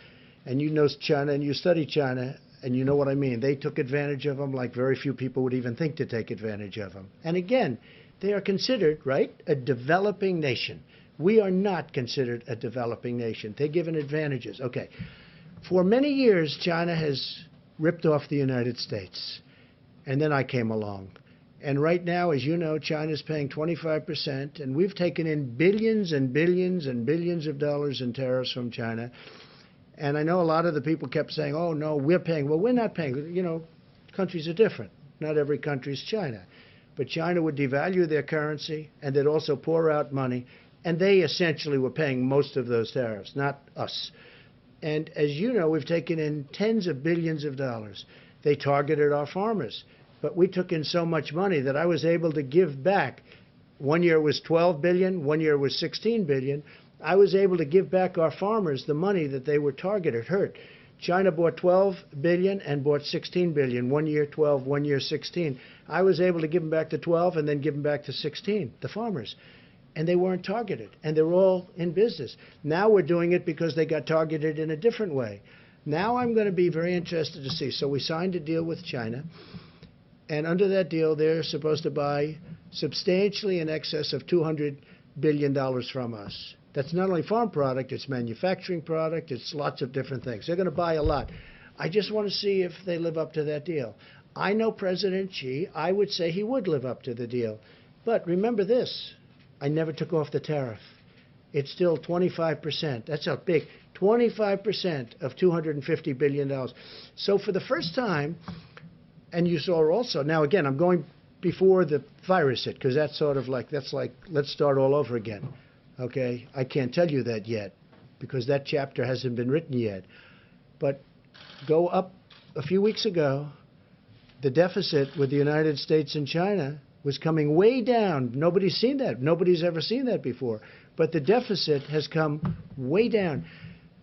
and you know China and you study China, and you know what I mean. They took advantage of them like very few people would even think to take advantage of them. And again, they are considered, right, a developing nation. We are not considered a developing nation. They're given advantages. Okay. For many years, China has ripped off the United States. And then I came along. And right now, as you know, China's paying 25%, and we've taken in billions and billions and billions of dollars in tariffs from China. And I know a lot of the people kept saying, oh, no, we're paying. Well, we're not paying. You know, countries are different. Not every country is China. But China would devalue their currency, and they'd also pour out money. And they essentially were paying most of those tariffs, not us. And as you know, we've taken in tens of billions of dollars. They targeted our farmers. But we took in so much money that I was able to give back. One year was 12 billion, one year was 16 billion. I was able to give back our farmers the money that they were targeted, hurt. China bought 12 billion and bought 16 billion. 1 year 12, 1 year 16. I was able to give them back to 12 and then give them back to 16, the farmers. And they weren't targeted, and they're all in business. Now we're doing it because they got targeted in a different way. Now I'm going to be very interested to see. So we signed a deal with China, and under that deal, they're supposed to buy substantially in excess of $200 billion from us. That's not only farm product, it's manufacturing product, it's lots of different things. They're going to buy a lot. I just want to see if they live up to that deal. I know President Xi, I would say he would live up to the deal. But remember this. I never took off the tariff. It's still 25%. That's how big. 25% of $250 billion. So for the first time, and you saw also, now again, I'm going before the virus hit, because that's sort of like, that's like, let's start all over again. Okay? I can't tell you that yet, because that chapter hasn't been written yet. But go up a few weeks ago, the deficit with the United States and China was coming way down. Nobody's seen that. Nobody's ever seen that before. But the deficit has come way down.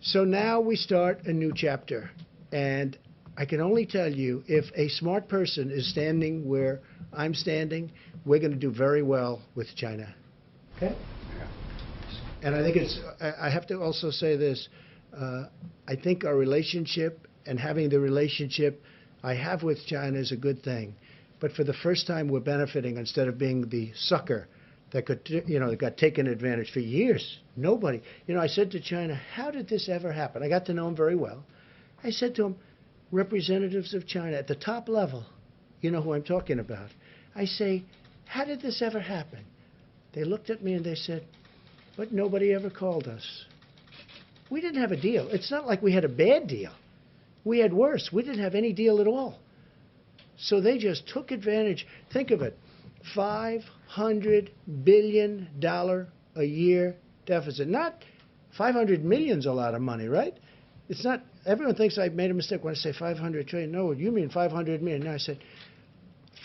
So now we start a new chapter. And I can only tell you, if a smart person is standing where I'm standing, we're going to do very well with China. Okay? And I think it's, I have to also say this. I think our relationship and having the relationship I have with China is a good thing. But for the first time, we're benefiting instead of being the sucker that could, you know, that got taken advantage for years. Nobody. You know, I said to China, how did this ever happen? I got to know them very well. I said to them, representatives of China at the top level, you know who I'm talking about. I say, how did this ever happen? They looked at me and they said, but nobody ever called us. We didn't have a deal. It's not like we had a bad deal. We had worse. We didn't have any deal at all. So they just took advantage. Think of it, $500 billion a year deficit. Not 500 million's a lot of money, right? It's not, everyone thinks I made a mistake when I say 500 trillion. No, you mean 500 million. No, I said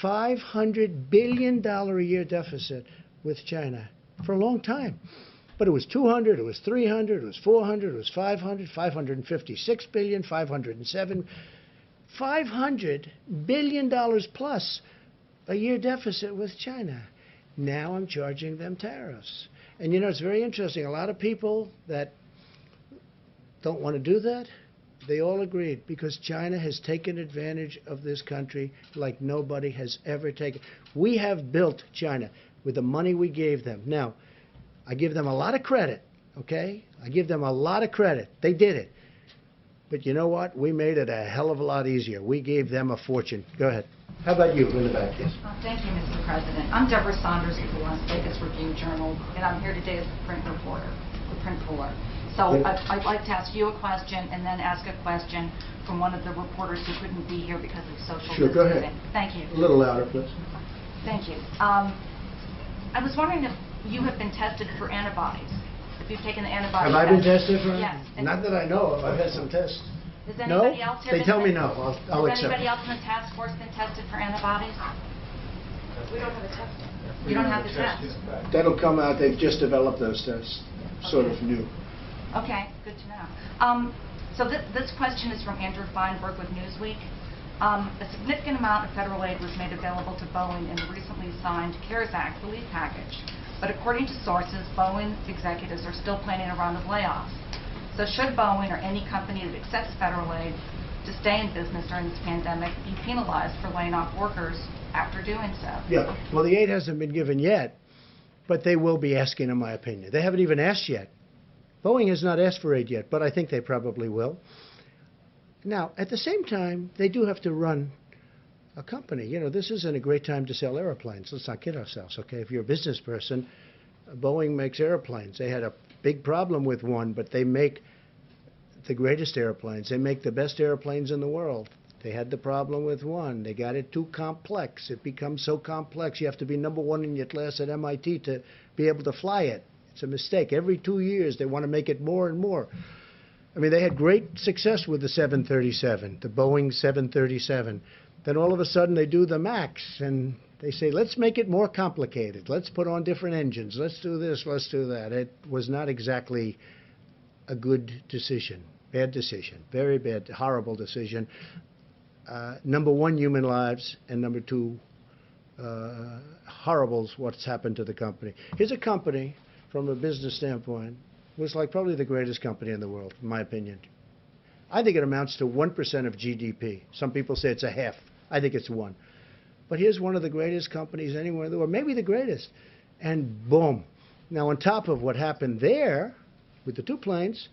$500 billion a year deficit with China for a long time. But it was 200, it was 300, it was 400, it was 500, 556 billion, 507 $500 billion plus a year deficit with China. Now I'm charging them tariffs. And you know, it's very interesting. A lot of people that don't want to do that, They all agreed because China has taken advantage of this country like nobody has ever taken. We have built China with the money we gave them. Now, I give them a lot of credit, okay? I give them a lot of credit. They did it. But you know what? We made it a hell of a lot easier. We gave them a fortune. Go ahead. How about you in the back, yes? Thank you, Mr. President. I'm Deborah Saunders with the Las Vegas Review-Journal, and I'm here today as the print reporter, the print puller. So I'd like to ask you a question and then ask a question from one of the reporters who couldn't be here because of social distancing. Go ahead. Thank you. A little louder, please. Thank you. I was wondering if you have been tested for antibodies. If you've taken the antibody Have I been tested for? Yes. Not that I know of. I've had some tests. Does No? anybody else have They tell me no. I'll Has accept anybody it. else in the task force been tested for antibodies? We don't have a test. You don't have the test? That'll come out. They've just developed those tests. Sort of new. Okay, good to know. So this question is from Andrew Feinberg with Newsweek. A significant amount of federal aid was made available to Boeing in the recently signed CARES Act relief package. But according to sources, Boeing executives are still planning a round of layoffs. So should Boeing or any company that accepts federal aid to stay in business during this pandemic be penalized for laying off workers after doing so? Yeah. Well, the aid hasn't been given yet, but they will be asking, in my opinion. They haven't even asked yet. Boeing has not asked for aid yet, but I think they probably will. Now, at the same time, they do have to run a company. You know, this isn't a great time to sell airplanes. Let's not kid ourselves, okay? If you're a business person, Boeing makes airplanes. They had a big problem with one, but they make the greatest airplanes. They make the best airplanes in the world. They had the problem with one. They got it too complex. It becomes so complex. You have to be number one in your class at MIT to be able to fly it. It's a mistake. Every 2 years, they want to make it more and more. I mean, they had great success with the 737, the Boeing 737. Then all of a sudden, they do the MAX, and they say, let's make it more complicated. Let's put on different engines. Let's do this. Let's do that. It was not exactly a good decision. Bad decision. Very bad, horrible decision. Number one, human lives, and number two, horrible what's happened to the company. Here's a company, from a business standpoint, was like probably the greatest company in the world, in my opinion. I think it amounts to 1% of GDP. Some people say it's a half. I think it's 1. But here's one of the greatest companies anywhere in the world, maybe the greatest. And boom. Now, on top of what happened there with the 2 planes,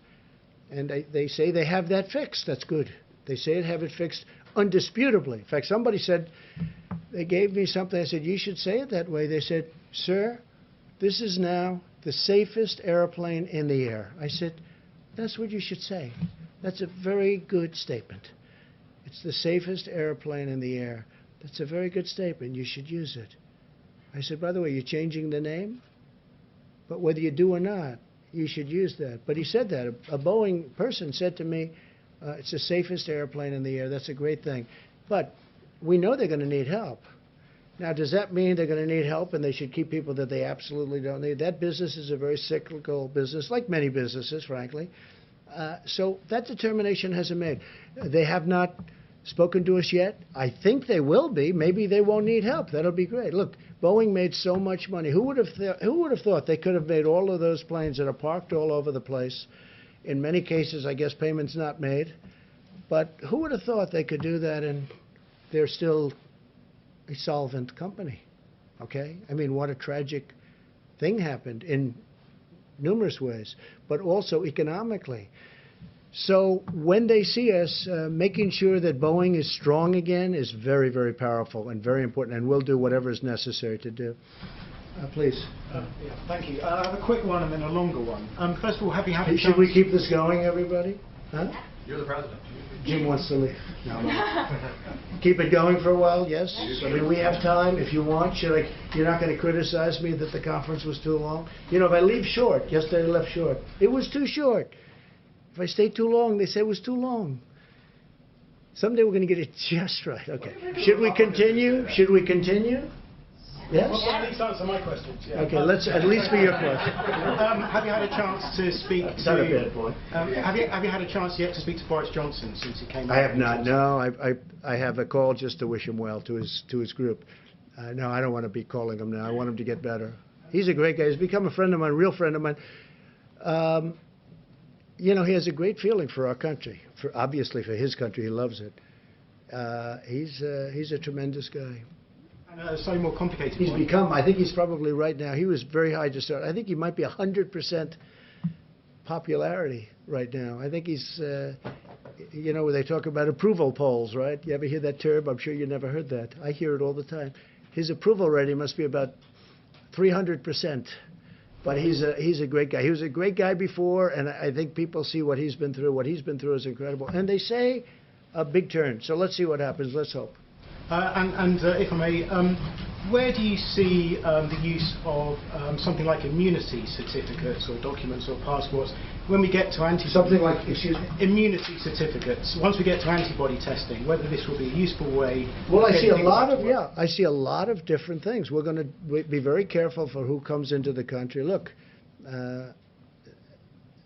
and they say they have that fixed. That's good. They say they have it fixed undisputably. In fact, somebody said, they gave me something. I said, you should say it that way. They said, sir, this is now the safest airplane in the air. I said, that's what you should say. That's a very good statement. It's the safest airplane in the air. That's a very good statement. You should use it. I said, by the way, you're changing the name? But whether you do or not, you should use that. But he said that. A Boeing person said to me, it's the safest airplane in the air. That's a great thing. But we know they're going to need help. Now, does that mean they're going to need help and they should keep people that they absolutely don't need? That business is a very cyclical business, like many businesses, frankly. So that determination hasn't made. They have not spoken to us yet. I think they will be. Maybe they won't need help. That'll be great. Look, Boeing made so much money. Who would have thought they could have made all of those planes that are parked all over the place? In many cases, I guess payments not made. But who would have thought they could do that and they're still a solvent company? Okay? I mean, what a tragic thing happened in numerous ways, but also economically. So when they see us, making sure that Boeing is strong again is very, very powerful and very important, and we'll do whatever is necessary to do. Please. Yeah, thank you. I have a quick one and then a longer one. First of all, have you had a chance... Should we keep this going, everybody? Huh? You're the president. Jim wants to leave. No. Keep it going for a while, yes? I mean, we have time if you want. You're not going to criticize me that the conference was too long? You know, if I leave short, yesterday I left short. It was too short. If I stay too long, they say it was too long. Someday we're going to get it just right. Okay. Should we continue? Should we continue? Yes? Well, at least answer my questions. Yeah. Okay, let's at least be your question. Have you had a chance to speak to... Not a bad boy. Have you had a chance yet to speak to Boris Johnson since he came? I have not. No, I have a call just to wish him well to his group. No, I don't want to be calling him now. I want him to get better. He's a great guy. He's become a friend of mine, real friend of mine. You know, he has a great feeling for our country. obviously for his country, he loves it. He's a tremendous guy. And a slightly more complicated He's one. become, I think he's probably right now, he was very high to start. I think he might be 100% popularity right now. I think he's, you know, they talk about approval polls, right? You ever hear that term? I'm sure you never heard that. I hear it all the time. His approval rating must be about 300%. But he's a great guy. He was a great guy before, and I think people see what he's been through. What he's been through is incredible. And they say a big turn. So let's see what happens. Let's hope. If I may, where do you see the use of something like immunity certificates or documents or passports when we get to antibody... Something like, excuse me? Immunity certificates. Once we get to antibody testing, whether this will be a useful way... Well, I see a lot of, yeah, I see a lot of different things. We're going to be very careful for who comes into the country. Look,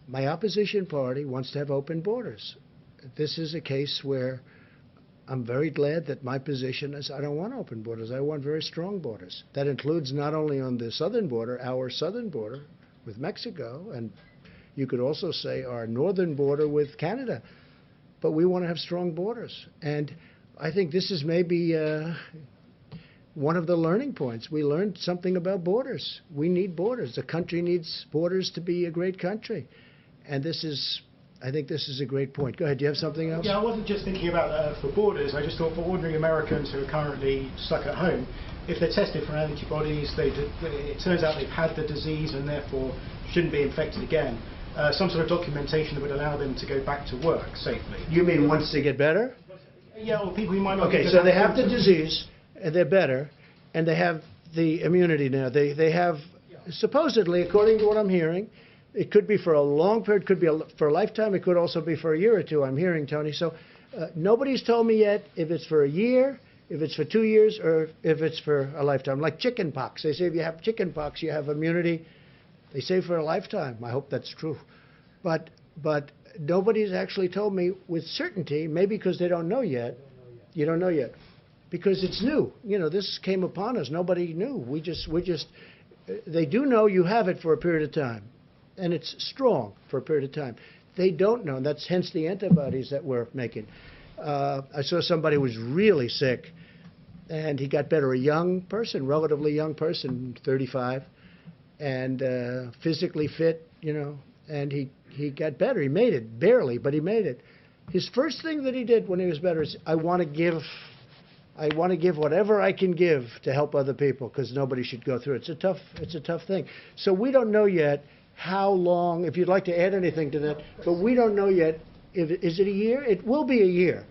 my opposition party wants to have open borders. This is a case where I'm very glad that my position is I don't want open borders. I want very strong borders. That includes not only on the southern border, our southern border with Mexico, and you could also say our northern border with Canada. But we want to have strong borders. And I think this is maybe one of the learning points. We learned something about borders. We need borders. The country needs borders to be a great country. And this is... I think this is a great point. Go ahead. Do you have something else? Yeah, I wasn't just thinking about for borders. I just thought for ordinary Americans who are currently stuck at home, if they're tested for antibodies, it turns out they've had the disease and therefore shouldn't be infected again. Some sort of documentation that would allow them to go back to work safely. You mean once they get better? Yeah, or people who might not... Okay, so they have the disease, and they're better, and they have the immunity now. They have, supposedly, according to what I'm hearing, it could be for a long period, could be for a lifetime, it could also be for a year or two, I'm hearing, Tony. So nobody's told me yet if it's for a year, if it's for 2 years, or if it's for a lifetime. Like chicken pox. They say if you have chicken pox, you have immunity. They say for a lifetime. I hope that's true. But nobody's actually told me with certainty, maybe because they don't know yet. You don't know yet. Because it's new. You know, this came upon us. Nobody knew. They do know you have it for a period of time. And it's strong for a period of time. They don't know, and that's hence the antibodies that we're making. I saw somebody who was really sick, and he got better, a young person, relatively young person, 35, and physically fit, you know, and he got better. He made it, barely, but he made it. His first thing that he did when he was better is, I want to give whatever I can give to help other people, because nobody should go through it. It's a tough thing. So we don't know yet how long, if you'd like to add anything to that, but we don't know yet, is it a year? It will be a year,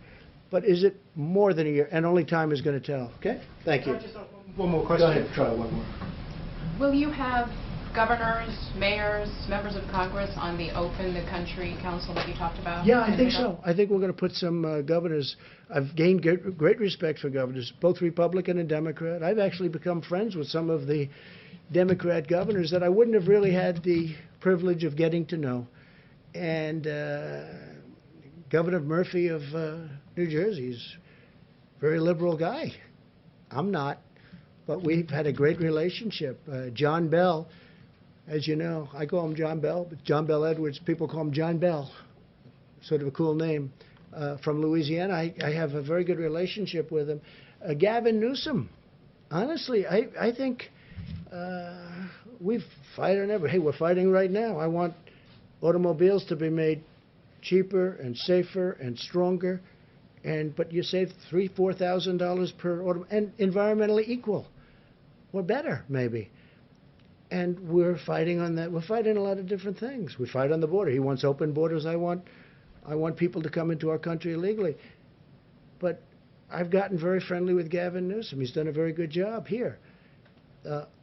but is it more than a year? And only time is going to tell, okay? Thank you. One more question. Go ahead, try one more. Will you have governors, mayors, members of Congress on the Open the Country Council that you talked about? Yeah, I think so. I think we're going to put some governors. I've gained great respect for governors, both Republican and Democrat. I've actually become friends with some of the Democrat governors that I wouldn't have really had the privilege of getting to know. And Governor Murphy of New Jersey is a very liberal guy. I'm not, but we've had a great relationship. John Bell, as you know, I call him John Bell, but John Bell Edwards, people call him John Bell, sort of a cool name, from Louisiana. I have a very good relationship with him. Gavin Newsom, honestly, I think we've fight on every. Hey, we're fighting right now. I want automobiles to be made cheaper and safer and stronger, but you save $3,000-4,000 per auto, and environmentally equal, or better maybe. And we're fighting on that. We're fighting a lot of different things. We fight on the border. He wants open borders. I want people to come into our country illegally. But I've gotten very friendly with Gavin Newsom. He's done a very good job here.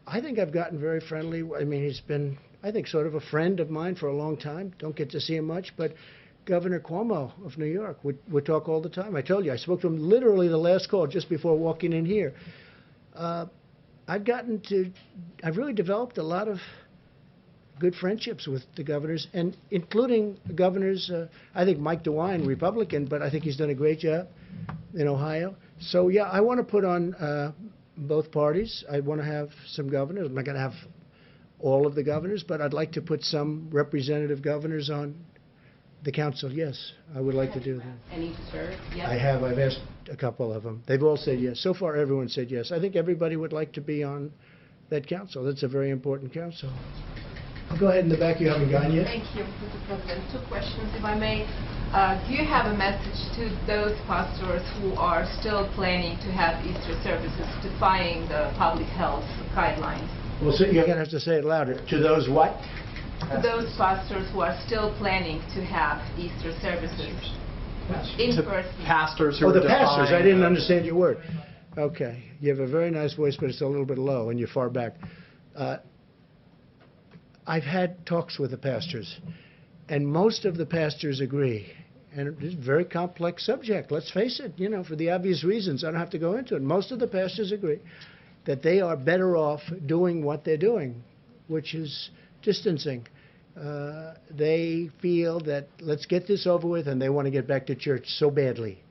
I think I've gotten very friendly. I mean, he's been, I think, sort of a friend of mine for a long time. Don't get to see him much, but Governor Cuomo of New York, we talk all the time. I told you, I spoke to him literally the last call just before walking in here. I've really developed a lot of good friendships with the governors, and including governors, I think Mike DeWine, Republican, but I think he's done a great job in Ohio. So, yeah, I want to put on both parties. I want to have some governors. I'm not going to have all of the governors, but I'd like to put some representative governors on The council, yes, I would like to do that. Any deserve? Yes. I have. I've asked a couple of them. They've all said yes. So far, everyone said yes. I think everybody would like to be on that council. That's a very important council. Go ahead in the back. You haven't gone yet. Thank you, Mr. President. Two questions, if I may. Do you have a message to those pastors who are still planning to have Easter services, defying the public health guidelines? Well, so you're going to have to say it louder. To those what? To those pastors who are still planning to have Easter services in person. Pastors who Oh, are the pastors. I didn't defying, understand your word. Okay. You have a very nice voice, but it's a little bit low, and you're far back. I've had talks with the pastors, and most of the pastors agree. And it's a very complex subject. Let's face it, for the obvious reasons. I don't have to go into it. Most of the pastors agree that they are better off doing what they're doing, which is distancing. They feel that let's get this over with, and they want to get back to church so badly.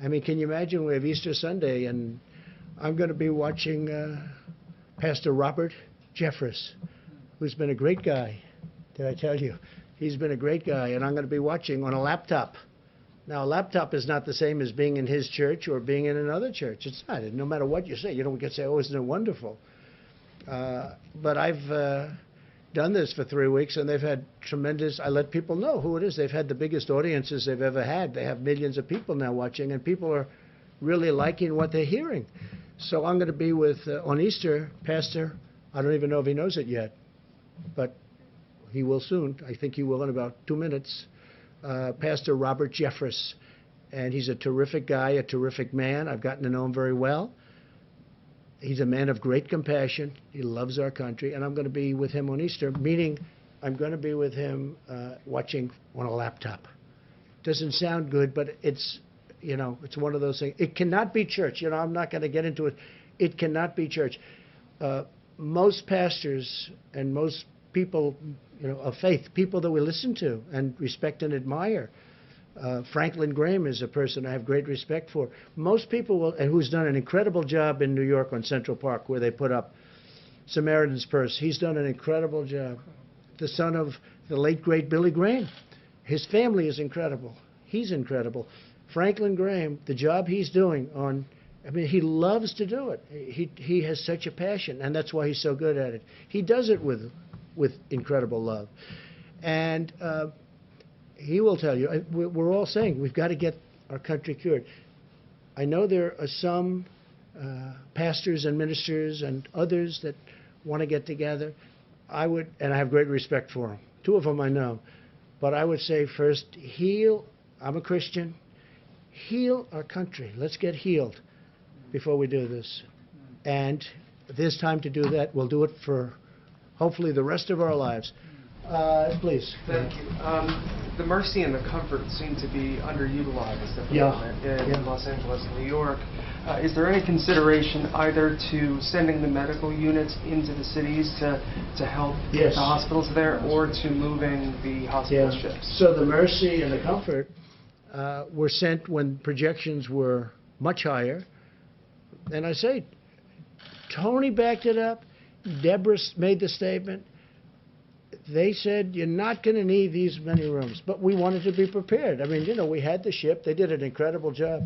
I mean, can you imagine we have Easter Sunday, and I'm going to be watching Pastor Robert Jeffress, who's been a great guy. Did I tell you? He's been a great guy, and I'm going to be watching on a laptop. Now, a laptop is not the same as being in his church or being in another church. It's not. No matter what you say, we can say, oh, isn't it wonderful? But I've done this for 3 weeks, and they've had tremendous, I let people know who it is. They've had the biggest audiences they've ever had. They have millions of people now watching, and people are really liking what they're hearing. So I'm going to be with, on Easter, Pastor, I don't even know if he knows it yet, but he will soon. I think he will in about 2 minutes. Pastor Robert Jeffress, and he's a terrific guy, a terrific man. I've gotten to know him very well. He's a man of great compassion. He loves our country, and I'm going to be with him on Easter, meaning I'm going to be with him watching on a laptop. Doesn't sound good, but it's, it's one of those things. It cannot be church. I'm not going to get into it. It cannot be church. Most pastors and most people, of faith, people that we listen to and respect and admire. Franklin Graham is a person I have great respect for. Most people will, and who's done an incredible job in New York on Central Park, where they put up Samaritan's Purse. He's done an incredible job. The son of the late, great Billy Graham. His family is incredible. He's incredible. Franklin Graham, the job he's doing he loves to do it. He has such a passion, and that's why he's so good at it. He does it with incredible love. And he will tell you, we're all saying we've got to get our country cured. I know there are some pastors and ministers and others that want to get together. And I have great respect for them. 2 of them I know. But I would say first, I'm a Christian, heal our country. Let's get healed before we do this. And if there's time to do that, we'll do it for hopefully the rest of our lives. Please. Thank you. The mercy and the comfort seem to be underutilized at the moment in Los Angeles and New York. Is there any consideration either to sending the medical units into the cities to help the hospitals there, or to moving the hospital ships? So the mercy and the comfort were sent when projections were much higher. And I say, Tony backed it up. Deborah made the statement. They said, you're not going to need these many rooms. But we wanted to be prepared. I mean, we had the ship. They did an incredible job.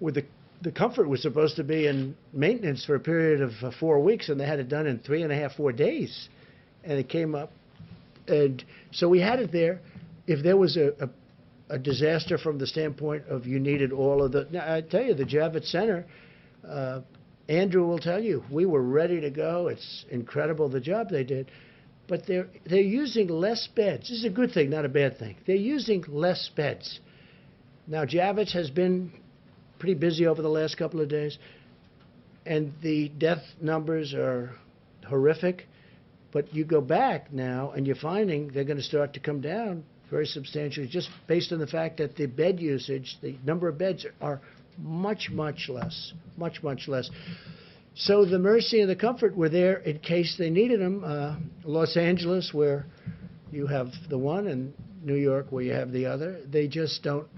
With the Comfort was supposed to be in maintenance for a period of 4 weeks, and they had it done in 3.5, 4 days. And it came up. And so we had it there. If there was a disaster from the standpoint of you needed all of the... Now, I tell you, the Javits Center... Andrew will tell you, we were ready to go. It's incredible the job they did. But they're using less beds. This is a good thing, not a bad thing. They're using less beds. Now, Javits has been pretty busy over the last couple of days, and the death numbers are horrific. But you go back now, and you're finding they're going to start to come down very substantially, just based on the fact that the bed usage, the number of beds are much, much less, much, much less. So the mercy and the comfort were there in case they needed them. Los Angeles, where you have the one, and New York, where you have the other, they just don't.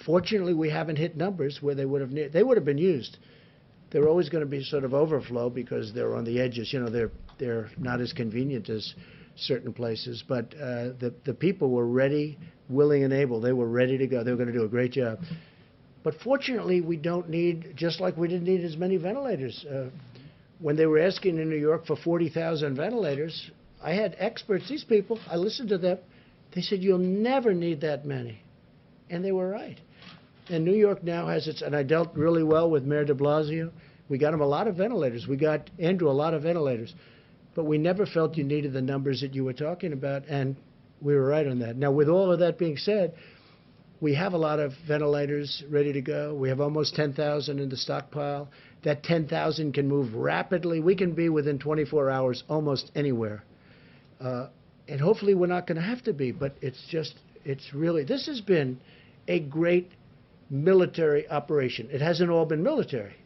Fortunately, we haven't hit numbers where they would have been used. They're always going to be sort of overflow because they're on the edges. They're not as convenient as certain places. But the people were ready, willing, and able. They were ready to go. They were going to do a great job. But fortunately, we don't need, just like we didn't need as many ventilators. When they were asking in New York for 40,000 ventilators, I had experts, these people, I listened to them. They said, you'll never need that many. And they were right. And New York now has its, and I dealt really well with Mayor de Blasio. We got him a lot of ventilators. We got Andrew a lot of ventilators. But we never felt you needed the numbers that you were talking about, and we were right on that. Now, with all of that being said, we have a lot of ventilators ready to go. We have almost 10,000 in the stockpile. That 10,000 can move rapidly. We can be within 24 hours almost anywhere. And hopefully we're not going to have to be, but it's really, this has been a great military operation. It hasn't all been military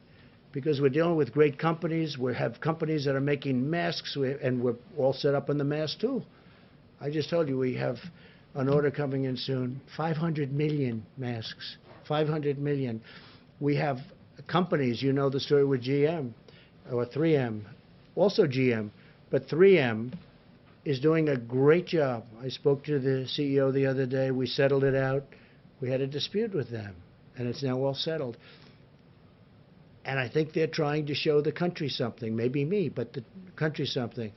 because we're dealing with great companies. We have companies that are making masks, and we're all set up on the mask tool. I just told you we have an order coming in soon, 500 million masks, 500 million. We have companies, you know the story with GM, or 3M, also GM, but 3M is doing a great job. I spoke to the CEO the other day. We settled it out. We had a dispute with them, and it's now all settled. And I think they're trying to show the country something, maybe me, but the country something.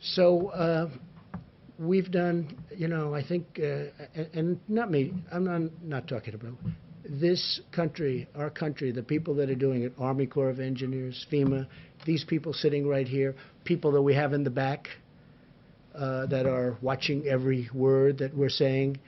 So we've done, you know, I think, and not me, I'm not talking about this country, our country, the people that are doing it, Army Corps of Engineers, FEMA, these people sitting right here, people that we have in the back that are watching every word that we're saying,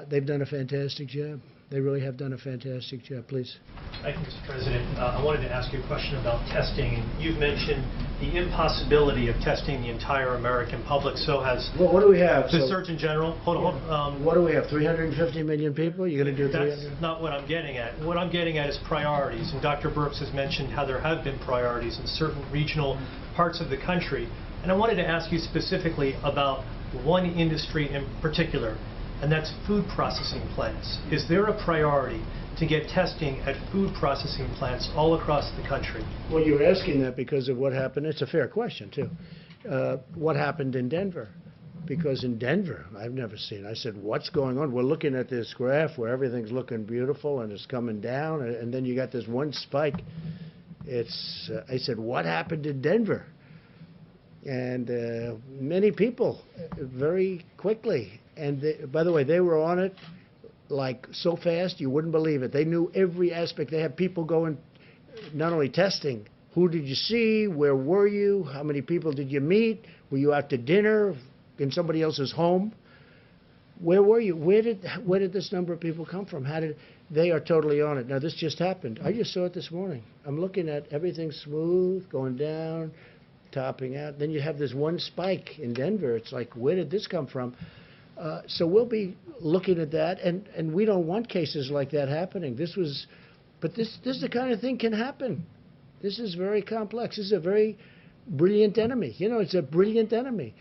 they've done a fantastic job. They really have done a fantastic job. Please. Thank you, Mr. President. I wanted to ask you a question about testing. You've mentioned the impossibility of testing the entire American public. So has what do we have? The Surgeon General. Hold on. What do we have? 350 million people? You're going to do 300? That's not what I'm getting at. What I'm getting at is priorities. And Dr. Birx has mentioned how there have been priorities in certain regional parts of the country. And I wanted to ask you specifically about one industry in particular, and that's food processing plants. Is there a priority to get testing at food processing plants all across the country? Well, you're asking that because of what happened. It's a fair question, too. What happened in Denver? Because in Denver, I've never seen, I said, what's going on? We're looking at this graph where everything's looking beautiful and it's coming down, and then you got this one spike. I said, what happened in Denver? And many people, very quickly. And by the way, they were on it like so fast you wouldn't believe it. They knew every aspect. They had people going, not only testing, who did you see, where were you, how many people did you meet, were you out to dinner in somebody else's home, where were you, where did this number of people come from, they are totally on it. Now this just happened. I just saw it this morning. I'm looking at everything smooth, going down, topping out. Then you have this one spike in Denver. It's like, where did this come from? So we'll be looking at that, and we don't want cases like that happening. But this is the kind of thing can happen. This is very complex. This is a very brilliant enemy. You know, it's a brilliant enemy.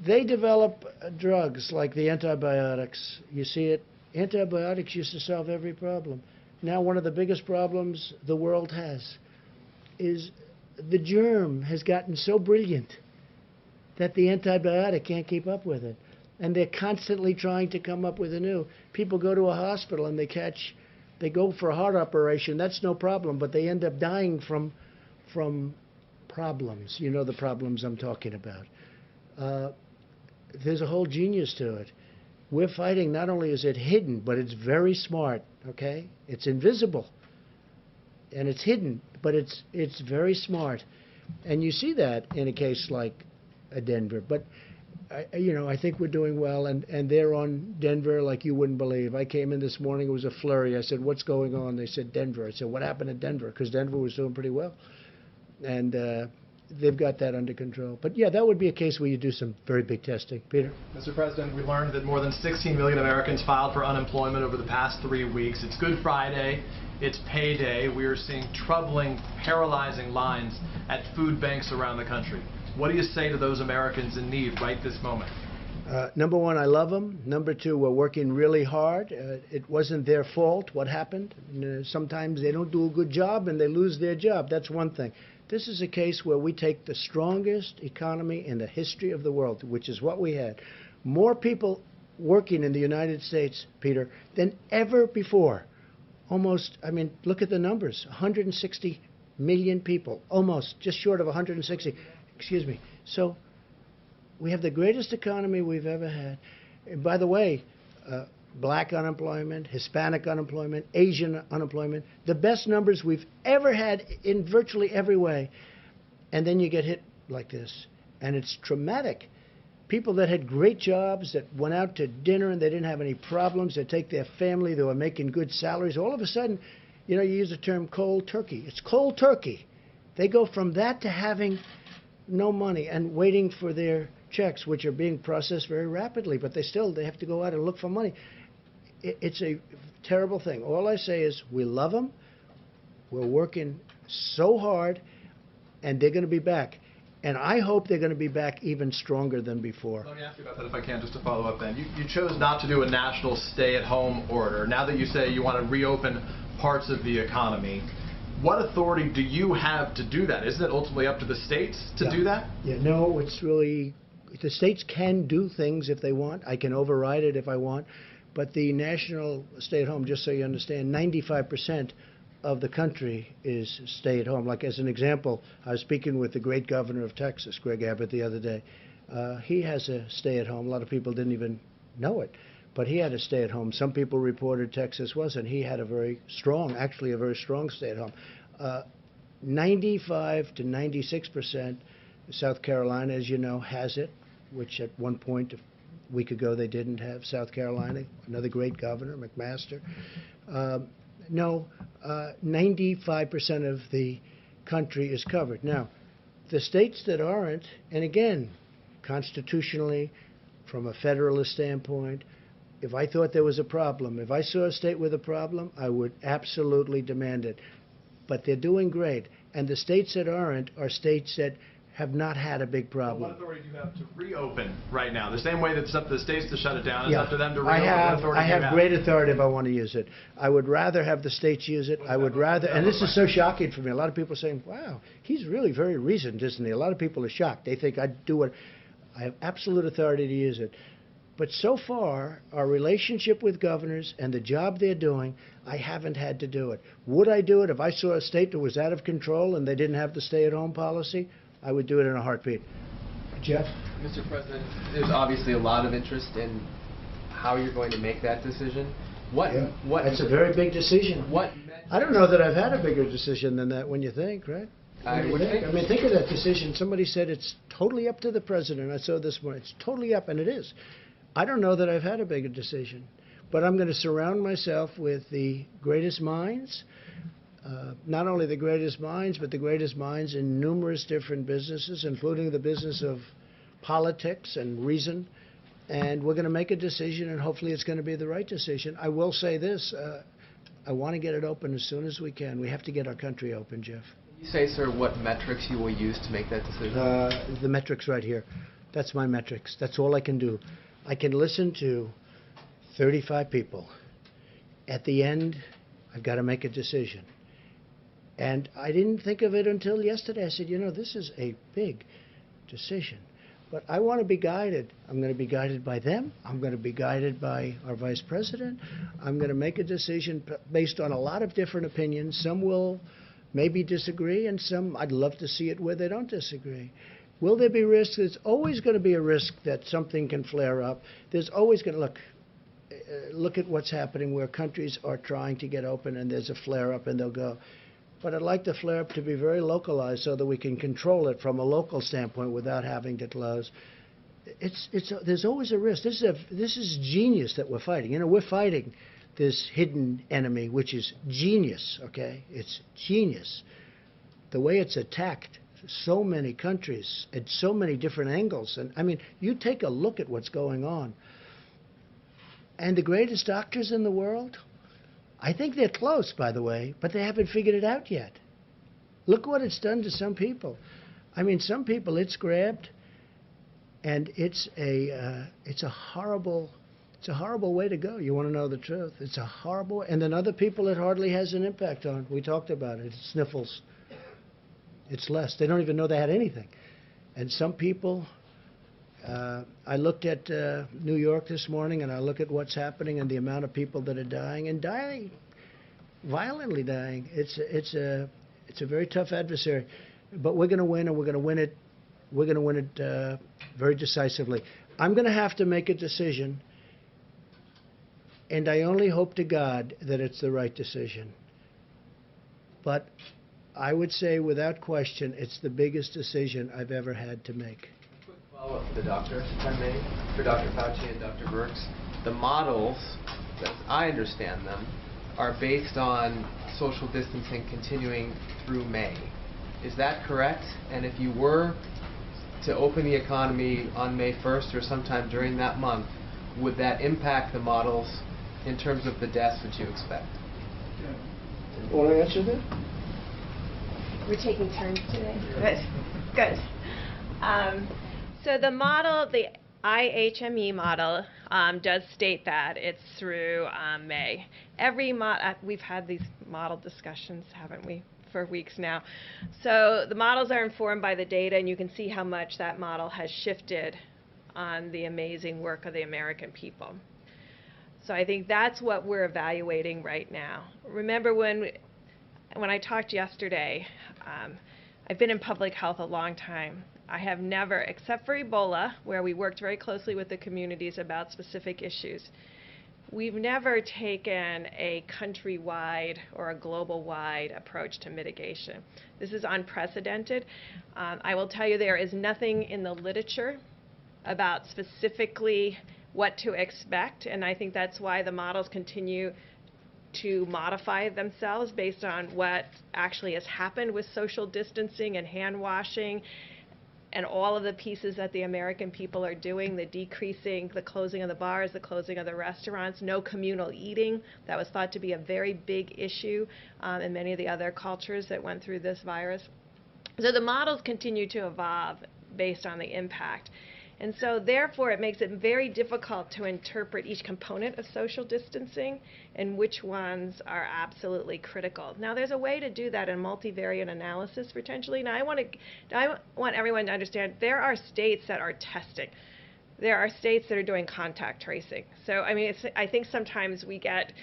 They develop drugs like the antibiotics. You see it. Antibiotics used to solve every problem. Now one of the biggest problems the world has is the germ has gotten so brilliant that the antibiotic can't keep up with it. And they're constantly trying to come up with a new. People go to a hospital and they go for a heart operation. That's no problem, but they end up dying from problems. You know the problems I'm talking about. There's a whole genius to it. We're fighting, not only is it hidden, but it's very smart, okay? It's invisible, and it's hidden, but it's very smart. And you see that in a case like Denver. But I think we're doing well, and they're on Denver like you wouldn't believe. I came in this morning, it was a flurry. I said, what's going on? They said, Denver. I said, what happened at Denver? Because Denver was doing pretty well. And they've got that under control. But yeah, that would be a case where you do some very big testing. Peter? Mr. President, we learned that more than 16 million Americans filed for unemployment over the past 3 weeks. It's Good Friday. It's payday. We are seeing troubling, paralyzing lines at food banks around the country. What do you say to those Americans in need right this moment? Number one, I love them. Number two, we're working really hard. It wasn't their fault what happened. Sometimes they don't do a good job and they lose their job. That's one thing. This is a case where we take the strongest economy in the history of the world, which is what we had. More people working in the United States, Peter, than ever before. Almost, I mean, look at the numbers, 160 million people, almost, just short of 160, excuse me. So we have the greatest economy we've ever had. And by the way, black unemployment, Hispanic unemployment, Asian unemployment, the best numbers we've ever had in virtually every way. And then you get hit like this, and it's traumatic. People that had great jobs, that went out to dinner and they didn't have any problems, they take their family, they were making good salaries, all of a sudden, you know, you use the term cold turkey. It's cold turkey. They go from that to having no money and waiting for their checks, which are being processed very rapidly, but they have to go out and look for money. It's a terrible thing. All I say is we love them, we're working so hard, and they're going to be back. And I hope they're going to be back even stronger than before. Let me ask you about that if I can, just to follow up then. You chose not to do a national stay-at-home order. Now that you say you want to reopen parts of the economy, what authority do you have to do that? Isn't it ultimately up to the states to do that? Yeah, no, it's really, the states can do things if they want. I can override it if I want. But the national stay-at-home, just so you understand, 95% of the country is stay-at-home. Like as an example, I was speaking with the great governor of Texas, Greg Abbott, the other day. He has a stay-at-home. A lot of people didn't even know it, but he had a stay-at-home. Some people reported Texas wasn't. He had a very strong, actually a very strong stay-at-home. 95 to 96%, South Carolina, as you know, has it, which at one point, a week ago, they didn't have. South Carolina, another great governor, McMaster. No, 95% of the country is covered. Now, the states that aren't, and again, constitutionally, from a federalist standpoint, if I thought there was a problem, if I saw a state with a problem, I would absolutely demand it. But they're doing great. And the states that aren't are states that have not had a big problem. What authority do you have to reopen right now? The same way that it's up to the states to shut it down, it's up to them to reopen. I have great authority if I want to use it. I would rather have the states use it. I would rather, and this is so shocking for me. A lot of people are saying, wow, he's really very reasoned, isn't he? A lot of people are shocked. They think I'd do it. I have absolute authority to use it. But so far, our relationship with governors and the job they're doing, I haven't had to do it. Would I do it if I saw a state that was out of control and they didn't have the stay-at-home policy? I would do it in a heartbeat. Jeff? Mr. President, there's obviously a lot of interest in how you're going to make that decision. It's a very big decision. I don't know that I've had a bigger decision than that when you think, right? I mean, think of that decision. Somebody said it's totally up to the president. I saw this morning. It's totally up, and it is. I don't know that I've had a bigger decision. But I'm going to surround myself with the greatest minds. Not only the greatest minds, but the greatest minds in numerous different businesses, including the business of politics and reason. And we're going to make a decision, and hopefully it's going to be the right decision. I will say this. I want to get it open as soon as we can. We have to get our country open, Jeff. Can you say, sir, what metrics you will use to make that decision? The metrics right here. That's my metrics. That's all I can do. I can listen to 35 people. At the end, I've got to make a decision. And I didn't think of it until yesterday. I said, you know, this is a big decision. But I want to be guided. I'm going to be guided by them. I'm going to be guided by our vice president. I'm going to make a decision based on a lot of different opinions. Some will maybe disagree, and some I'd love to see it where they don't disagree. Will there be risks? There's always going to be a risk that something can flare up. There's always going to, look at what's happening where countries are trying to get open and there's a flare-up and they'll go. But I'd like the flare-up to be very localized so that we can control it from a local standpoint without having to close. There's always a risk. This is genius that we're fighting. You know, we're fighting this hidden enemy, which is genius, okay? It's genius. The way it's attacked so many countries at so many different angles. And, I mean, you take a look at what's going on. And the greatest doctors in the world, I think they're close, by the way, but they haven't figured it out yet. Look what it's done to some people. I mean, some people it's grabbed, and it's a horrible way to go. You want to know the truth? It's a horrible, and then other people it hardly has an impact on. We talked about it. It sniffles. It's less. They don't even know they had anything. And some people, I looked at New York this morning, and I look at what's happening and the amount of people that are dying, and dying, violently dying. It's a very tough adversary. But we're going to win, and we're going to win it. We're going to win it very decisively. I'm going to have to make a decision, and I only hope to God that it's the right decision. But I would say, without question, it's the biggest decision I've ever had to make. Quick follow-up for the doctor, if I may, for Dr. Fauci and Dr. Birx. The models, as I understand them, are based on social distancing continuing through May. Is that correct? And if you were to open the economy on May 1st or sometime during that month, would that impact the models in terms of the deaths that you expect? You want to answer that? We're taking turns today. Good. So the model, the IHME model, does state that it's through May. We've had these model discussions, haven't we, for weeks now. So the models are informed by the data, and you can see how much that model has shifted on the amazing work of the American people. So I think that's what we're evaluating right now. Remember when I talked yesterday, I've been in public health a long time. I have never, except for Ebola, where we worked very closely with the communities about specific issues, we've never taken a countrywide or a global-wide approach to mitigation. This is unprecedented. I will tell you there is nothing in the literature about specifically what to expect, and I think that's why the models continue to modify themselves based on what actually has happened with social distancing and hand washing and all of the pieces that the American people are doing, the decreasing, the closing of the bars, the closing of the restaurants, no communal eating. That was thought to be a very big issue in many of the other cultures that went through this virus. So the models continue to evolve based on the impact. And so therefore it makes it very difficult to interpret each component of social distancing and which ones are absolutely critical. Now there's a way to do that in multivariate analysis potentially. Now I want everyone to understand there are states that are testing. There are states that are doing contact tracing. So I mean, I think sometimes we get,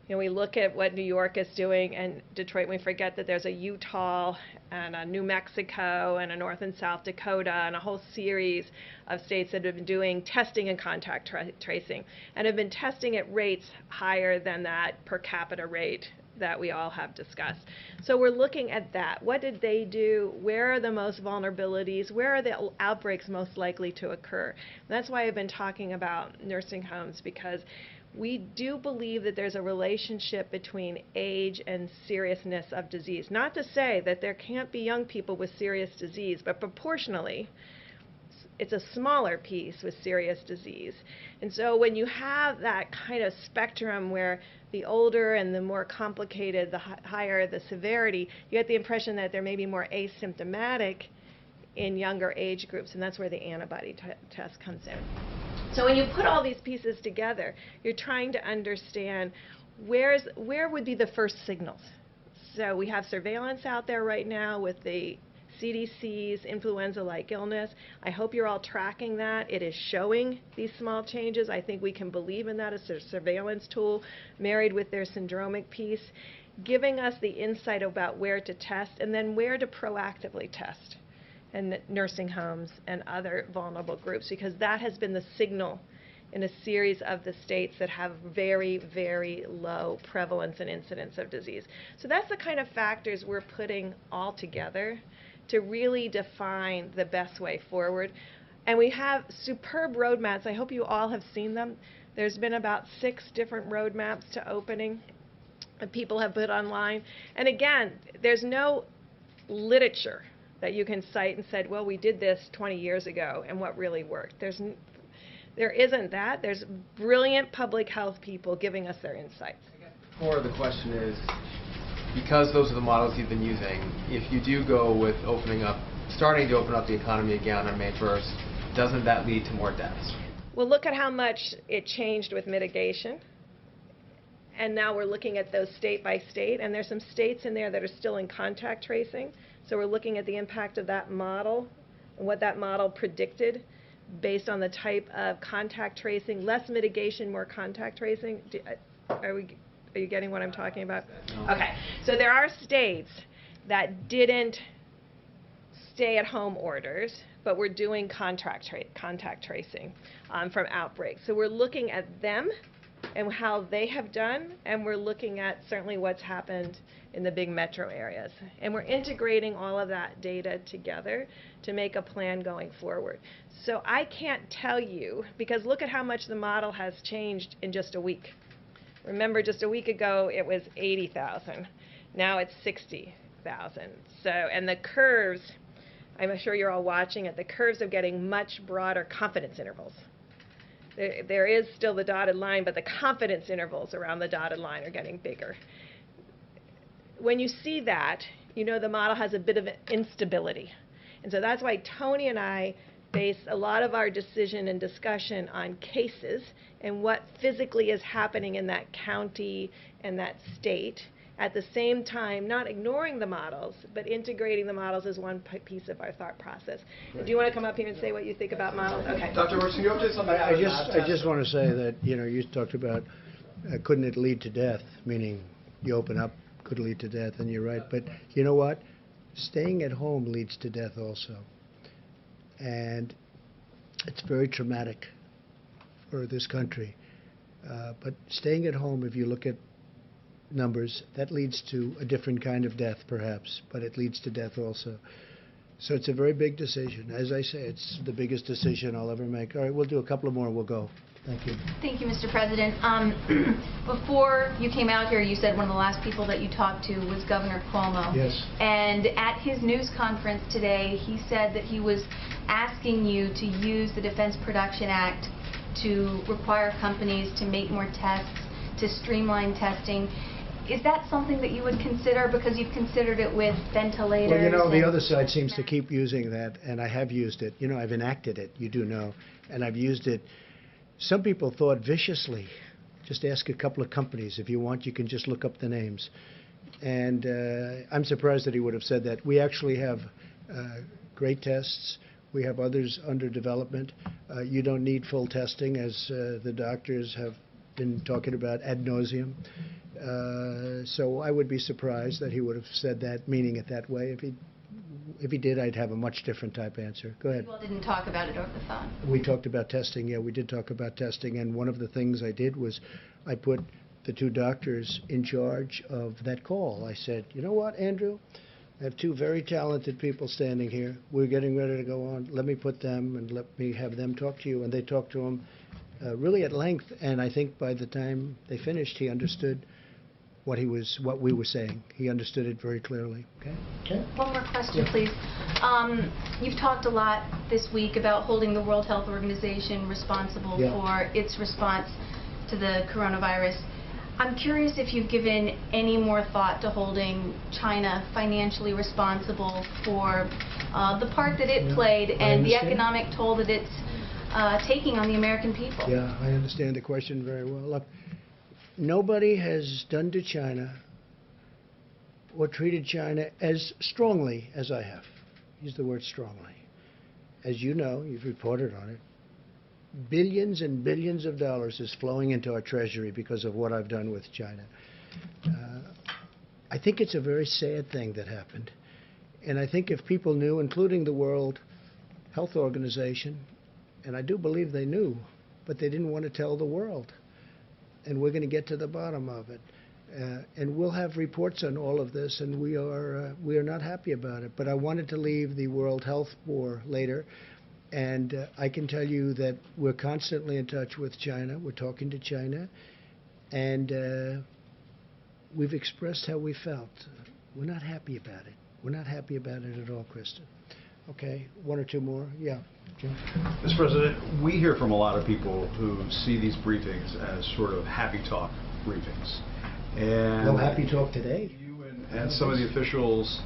we look at what New York is doing and Detroit, and we forget that there's a Utah and a New Mexico and a North and South Dakota and a whole series of states that have been doing testing and contact tracing and have been testing at rates higher than that per capita rate that we all have discussed. So we're looking at that. What did they do? Where are the most vulnerabilities? Where are the outbreaks most likely to occur? And that's why I've been talking about nursing homes, because we do believe that there's a relationship between age and seriousness of disease. Not to say that there can't be young people with serious disease, but proportionally, it's a smaller piece with serious disease. And so when you have that kind of spectrum where the older and the more complicated, the higher the severity, you get the impression that there may be more asymptomatic in younger age groups, and that's where the antibody test comes in. So when you put all these pieces together, you're trying to understand where would be the first signals. So we have surveillance out there right now with the CDC's influenza-like illness. I hope you're all tracking that. It is showing these small changes. I think we can believe in that as a surveillance tool married with their syndromic piece, giving us the insight about where to test and then where to proactively test. And nursing homes and other vulnerable groups, because that has been the signal in a series of the states that have very, very low prevalence and incidence of disease. So that's the kind of factors we're putting all together to really define the best way forward. And we have superb roadmaps. I hope you all have seen them. There's been about 6 different roadmaps to opening that people have put online. And again, there's no literature that you can cite and said, well, we did this 20 years ago, and what really worked. There isn't that. There's brilliant public health people giving us their insights. Core of the question is, because those are the models you've been using, if you do go with starting to open up the economy again on May 1st, doesn't that lead to more deaths? Well, look at how much it changed with mitigation. And now we're looking at those state by state, and there's some states in there that are still in contact tracing. So we're looking at the impact of that model and what that model predicted based on the type of contact tracing, less mitigation, more contact tracing. Are you getting what I'm talking about? Okay. So there are states that didn't stay-at-home orders, but we're doing contact tracing from outbreaks. So we're looking at them and how they have done, and we're looking at certainly what's happened in the big metro areas. And we're integrating all of that data together to make a plan going forward. So I can't tell you, because look at how much the model has changed in just a week. Remember, just a week ago, it was 80,000. Now it's 60,000. So, and the curves, I'm sure you're all watching it, the curves are getting much broader confidence intervals. There is still the dotted line, but the confidence intervals around the dotted line are getting bigger. When you see that, you know the model has a bit of instability. And so that's why Tony and I base a lot of our decision and discussion on cases and what physically is happening in that county and that state. At the same time, not ignoring the models, but integrating the models as one piece of our thought process. Do you want to come up here and say what you think about models? Okay. Dr. Works, can you update something? I just want to say that, you talked about couldn't it lead to death, meaning you open up, could lead to death, and you're right. But you know what? Staying at home leads to death also. And it's very traumatic for this country. But staying at home, if you look at numbers, that leads to a different kind of death, perhaps, but it leads to death also. So it's a very big decision. As I say, it's the biggest decision I'll ever make. All right, we'll do a couple of more and we'll go. Thank you. Thank you, Mr. President. Before you came out here, you said one of the last people that you talked to was Governor Cuomo. Yes. And at his news conference today, he said that he was asking you to use the Defense Production Act to require companies to make more tests, to streamline testing. Is that something that you would consider, because you've considered it with ventilators? Well, the other side seems to keep using that, and I have used it. I've enacted it, you do know, and I've used it. Some people thought viciously. Just ask a couple of companies. If you want, you can just look up the names. And I'm surprised that he would have said that. We actually have great tests. We have others under development. You don't need full testing, as the doctors have been talking about ad nauseum. So I would be surprised that he would have said that, meaning it that way. If he did, I'd have a much different type answer. Go ahead. People didn't talk about it over the phone. We talked about testing. Yeah, we did talk about testing. And one of the things I did was I put the two doctors in charge of that call. I said, you know what, Andrew? I have two very talented people standing here. We're getting ready to go on. Let me put them and let me have them talk to you. And they talked to him really at length. And I think by the time they finished, he understood what we were saying. He understood it very clearly. Okay. One more question, please. You've talked a lot this week about holding the World Health Organization responsible for its response to the coronavirus. I'm curious if you've given any more thought to holding China financially responsible for the part that it played and the economic toll that it's taking on the American people. Yeah, I understand the question very well. Look, nobody has done to China or treated China as strongly as I have. Use the word strongly. As you know, you've reported on it. Billions and billions of dollars is flowing into our treasury because of what I've done with China. I think it's a very sad thing that happened. And I think if people knew, including the World Health Organization, and I do believe they knew, but they didn't want to tell the world. And we're going to get to the bottom of it. And we'll have reports on all of this, and we are not happy about it. But I wanted to leave the World Health for later. And I can tell you that we're constantly in touch with China. We're talking to China. And we've expressed how we felt. We're not happy about it. We're not happy about it at all, Kristen. Okay, one or two more. Yeah, Jim. Mr. President, we hear from a lot of people who see these briefings as sort of happy talk briefings. And no happy talk today. You and some of the officials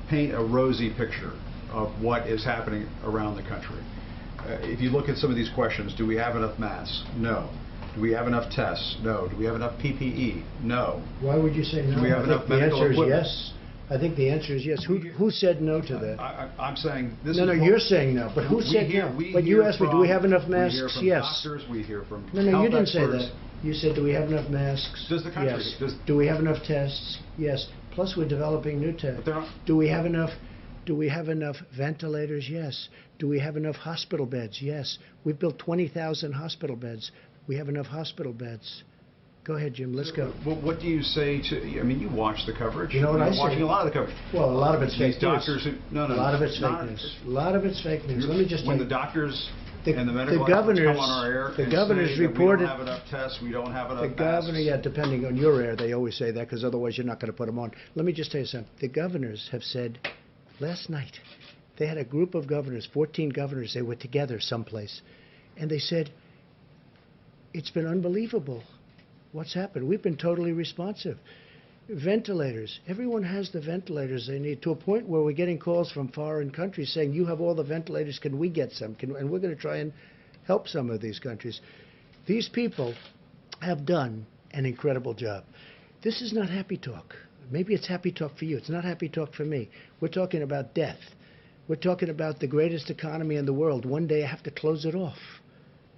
paint a rosy picture of what is happening around the country. If you look at some of these questions, do we have enough masks? No. Do we have enough tests? No. Do we have enough PPE? No. Why would you say no? Do we have enough medical equipment? The answer is yes. I think the answer is yes. Who said no to that? I'm saying this No, is... no, what- you're saying no, but who said no? But you asked me, do we have enough masks? We hear from Yes. doctors, we hear from No, no, health you didn't say experts. that. You said, do we have enough masks? Does the country? Yes. Does, Do we have enough tests? Yes. Plus, we're developing new tests. but they're not, Do we have enough? Do we have enough ventilators? Yes. Do we have enough hospital beds? Yes. We've built 20,000 hospital beds. We have enough hospital beds. Go ahead, Jim. Let's go. what do you say to... I mean, you watch the coverage. You know what I You're say? watching a lot of the coverage. Well, a lot of it's These fake news. doctors who... No, no, A lot of it's not- fake news. A lot of it's fake news. Let me just When tell the you. doctors The- and the the medical experts governors- come on our air the and governors say that reported- we don't have enough tests, we don't have enough The governor, masks. yeah, depending on your air, they always say that because otherwise you're not going to put them on. Let me just tell you something. The governors have said last night, they had a group of governors, 14 governors, they were together someplace, and they said, it's been unbelievable what's happened. We've been totally responsive. Ventilators. Everyone has the ventilators they need to a point where we're getting calls from foreign countries saying, you have all the ventilators, can we get some? And we're going to try and help some of these countries. These people have done an incredible job. This is not happy talk. Maybe it's happy talk for you. It's not happy talk for me. We're talking about death. We're talking about the greatest economy in the world. One day I have to close it off.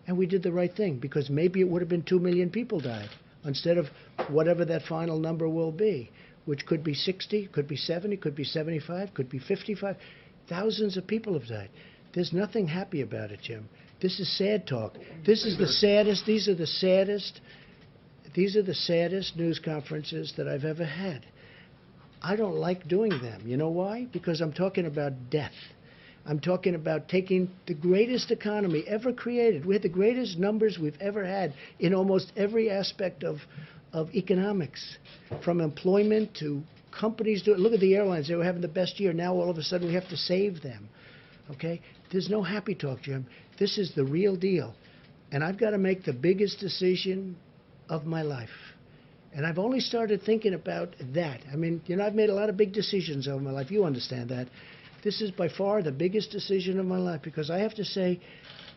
And we did the right thing because maybe it would have been 2 million people died instead of whatever that final number will be, which could be 60, could be 70, could be 75, could be 55. Thousands of people have died. There's nothing happy about it, Jim. This is sad talk. This is the saddest, these are the saddest news conferences that I've ever had. I don't like doing them. You know why? Because I'm talking about death. I'm talking about taking the greatest economy ever created. We had the greatest numbers we've ever had in almost every aspect of economics, from employment to companies. Look at the airlines. They were having the best year. Now all of a sudden we have to save them. Okay? There's no happy talk, Jim. This is the real deal. And I've got to make the biggest decision of my life. And I've only started thinking about that. I mean, you know, I've made a lot of big decisions over my life. You understand that. This is by far the biggest decision of my life because I have to say,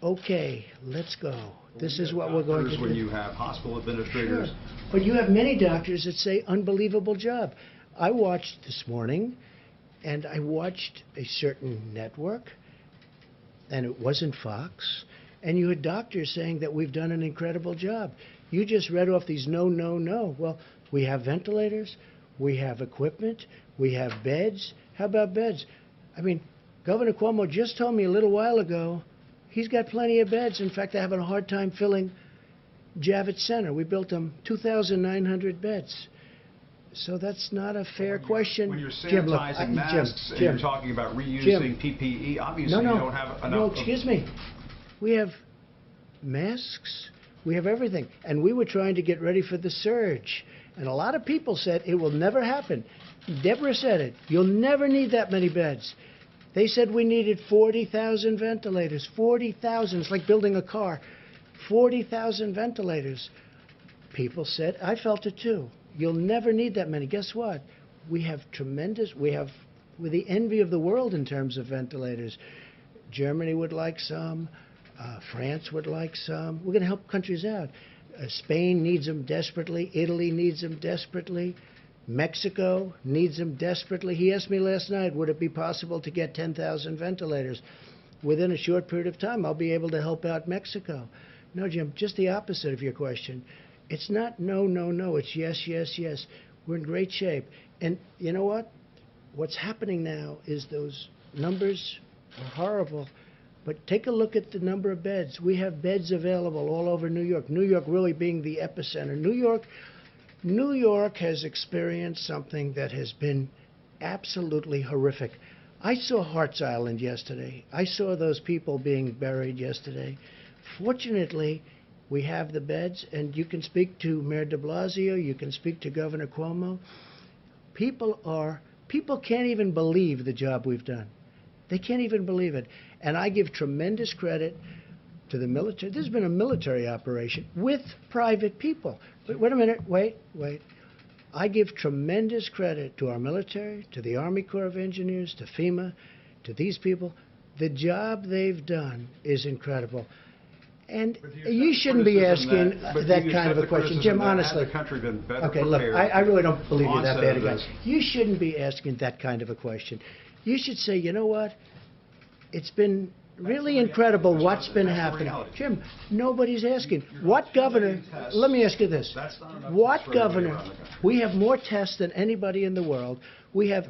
okay, let's go. This is what we're going to do. When you have hospital administrators. Sure. But you have many doctors that say, unbelievable job. I watched this morning, and I watched a certain network, and it wasn't Fox, and you had doctors saying that we've done an incredible job. You just read off these no, no, no. Well, we have ventilators, we have equipment, we have beds. How about beds? I mean, Governor Cuomo just told me a little while ago he's got plenty of beds. In fact, they're having a hard time filling Javits Center. We built them 2,900 beds. So that's not a fair question. When you're Jim, look, sanitizing masks and you're talking about reusing PPE, obviously you don't have enough. No, excuse me. We have masks. We have everything. And we were trying to get ready for the surge. And a lot of people said it will never happen. Deborah said it. You'll never need that many beds. They said we needed 40,000 ventilators. 40,000. It's like building a car. 40,000 ventilators. People said, I felt it too. You'll never need that many. Guess what? We're the envy of the world in terms of ventilators. Germany would like some. France would like some. We're going to help countries out. Spain needs them desperately. Italy needs them desperately. Mexico needs them desperately. He asked me last night, would it be possible to get 10,000 ventilators? Within a short period of time, I'll be able to help out Mexico. No, Jim, just the opposite of your question. It's not no, no, no. It's yes, yes, yes. We're in great shape. And you know what? What's happening now is those numbers are horrible. But take a look at the number of beds. We have beds available all over New York. New York really being the epicenter. New York has experienced something that has been absolutely horrific. I saw Hart's Island yesterday. I saw those people being buried yesterday. Fortunately, we have the beds, and you can speak to Mayor de Blasio, you can speak to Governor Cuomo. People can't even believe the job we've done. They can't even believe it. And I give tremendous credit to the military. This has been a military operation with private people. Wait a minute. Wait. I give tremendous credit to our military, to the Army Corps of Engineers, to FEMA, to these people. The job they've done is incredible. And you shouldn't be asking that kind of a question. Jim, honestly. Had the country been better Okay, look, prepared I really don't believe you're that bad a guy. onset of this? You shouldn't be asking that kind of a question. You should say, you know what? It's been really incredible what's been happening. Jim, nobody's asking. What governor, let me ask you this. What governor, we have more tests than anybody in the world. We have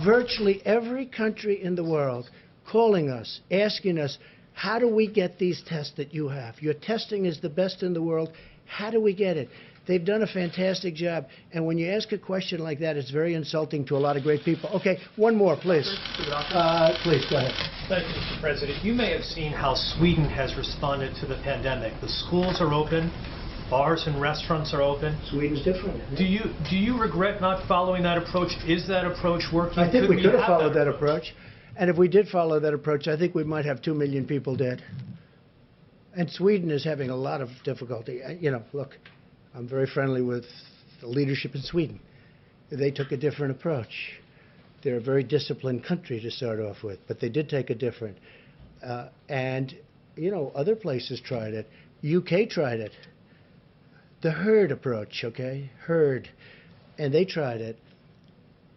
virtually every country in the world calling us, asking us, how do we get these tests that you have? Your testing is the best in the world. How do we get it? They've done a fantastic job. And when you ask a question like that, it's very insulting to a lot of great people. Okay, one more, please. Please, go ahead. Thank you, Mr. President. You may have seen how Sweden has responded to the pandemic. The schools are open. Bars and restaurants are open. Sweden's different. Do you regret not following that approach? Is that approach working? I think we could have followed that approach. And if we did follow that approach, I think we might have 2 million people dead. And Sweden is having a lot of difficulty. You know, look, I'm very friendly with the leadership in Sweden. They took a different approach. They're a very disciplined country to start off with, but they did take a different. And, you know, other places tried it. UK tried it. The herd approach, okay? Herd. And they tried it.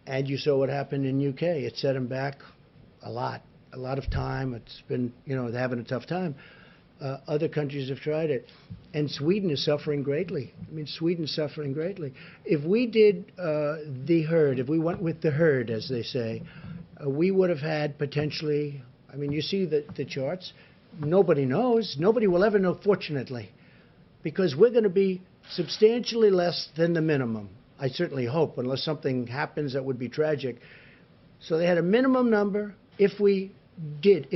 And you saw what happened in UK. It set them back a lot of time. It's been, you know, they're having a tough time. Other countries have tried it. And Sweden is suffering greatly. I mean, Sweden's suffering greatly. If we did the herd, if we went with the herd, as they say, we would have had potentially, I mean, you see the charts. Nobody knows. Nobody will ever know, fortunately, because we're going to be substantially less than the minimum. I certainly hope, unless something happens that would be tragic. So they had a minimum number. If we did,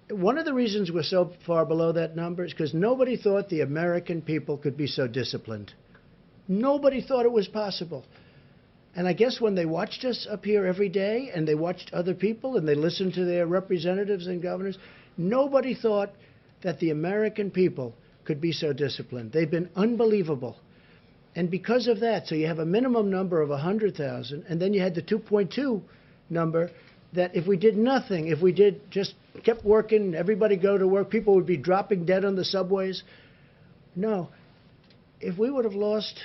one of the reasons we're so far below that number is because nobody thought the American people could be so disciplined. Nobody thought it was possible. And I guess when they watched us up here every day and they watched other people and they listened to their representatives and governors, nobody thought that the American people could be so disciplined. They've been unbelievable. And because of that, so you have a minimum number of 100,000, and then you had the 2.2 number that if we did nothing, if we did just kept working, everybody go to work, people would be dropping dead on the subways. No. If we would have lost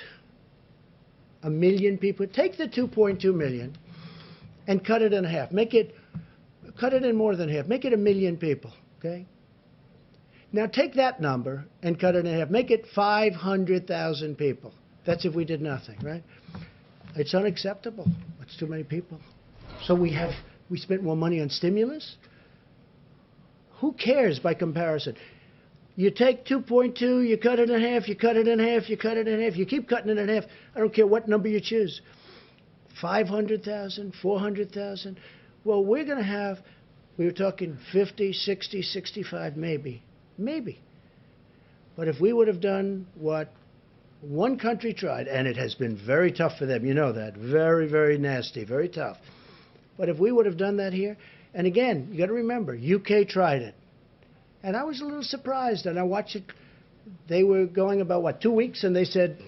1 million people, take the 2.2 million and cut it in half. Cut it in more than half. Make it 1 million people, okay? Now take that number and cut it in half. Make it 500,000 people. That's if we did nothing, right? It's unacceptable. It's too many people. So we spent more money on stimulus? Who cares by comparison? You take 2.2, you cut it in half, you cut it in half, you cut it in half, you keep cutting it in half. I don't care what number you choose. 500,000, 400,000. Well, we're going to have, we were talking 50, 60, 65, maybe. Maybe. But if we would have done what one country tried, and it has been very tough for them, you know that, very, very nasty, very tough. But if we would have done that here, and again, you got to remember, UK tried it. And I was a little surprised, and I watched it. They were going about, what, 2 weeks, and they said,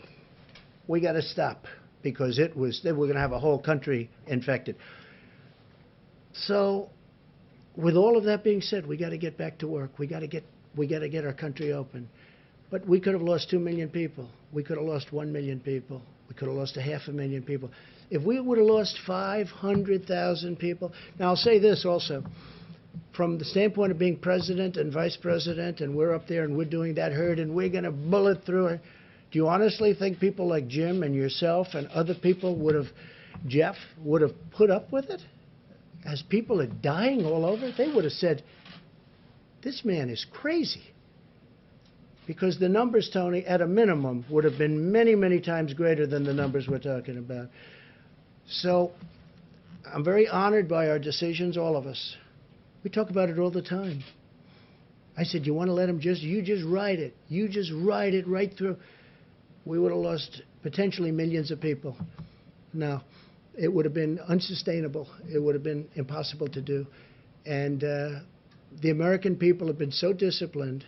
we got to stop, because they were going to have a whole country infected. So, with all of that being said, we got to get back to work. We got to get our country open. But we could have lost 2 million people. We could have lost 1 million people. We could have lost 500,000 people. If we would have lost 500,000 people, now I'll say this also, from the standpoint of being president and vice president, and we're up there and we're doing that herd and we're going to bullet through it, do you honestly think people like Jim and yourself and other people would have, Jeff, would have put up with it? As people are dying all over, they would have said, this man is crazy. Because the numbers, Tony, at a minimum, would have been many, many times greater than the numbers we're talking about. So I'm very honored by our decisions, all of us. We talk about it all the time. I said, you want to let them you just ride it. You just ride it right through. We would have lost potentially millions of people. Now, it would have been unsustainable. It would have been impossible to do. And the American people have been so disciplined.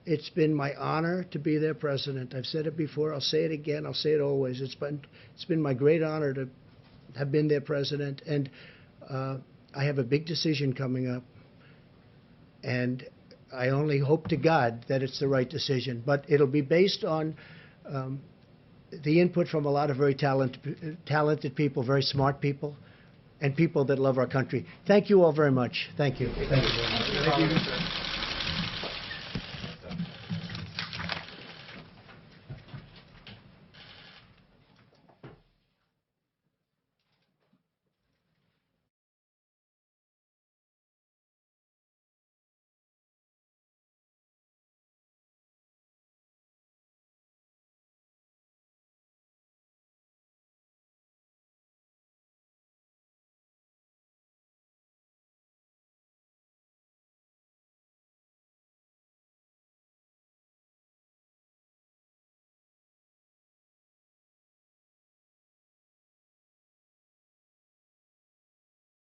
It's been my honor to be their president. I've said it before. I'll say it again. I'll say it always. It's been my great honor to have been their president. And I have a big decision coming up. And I only hope to God that it's the right decision. But it'll be based on the input from a lot of very talented people, very smart people, and people that love our country. Thank you all very much. Thank you. Thank you. Thank you.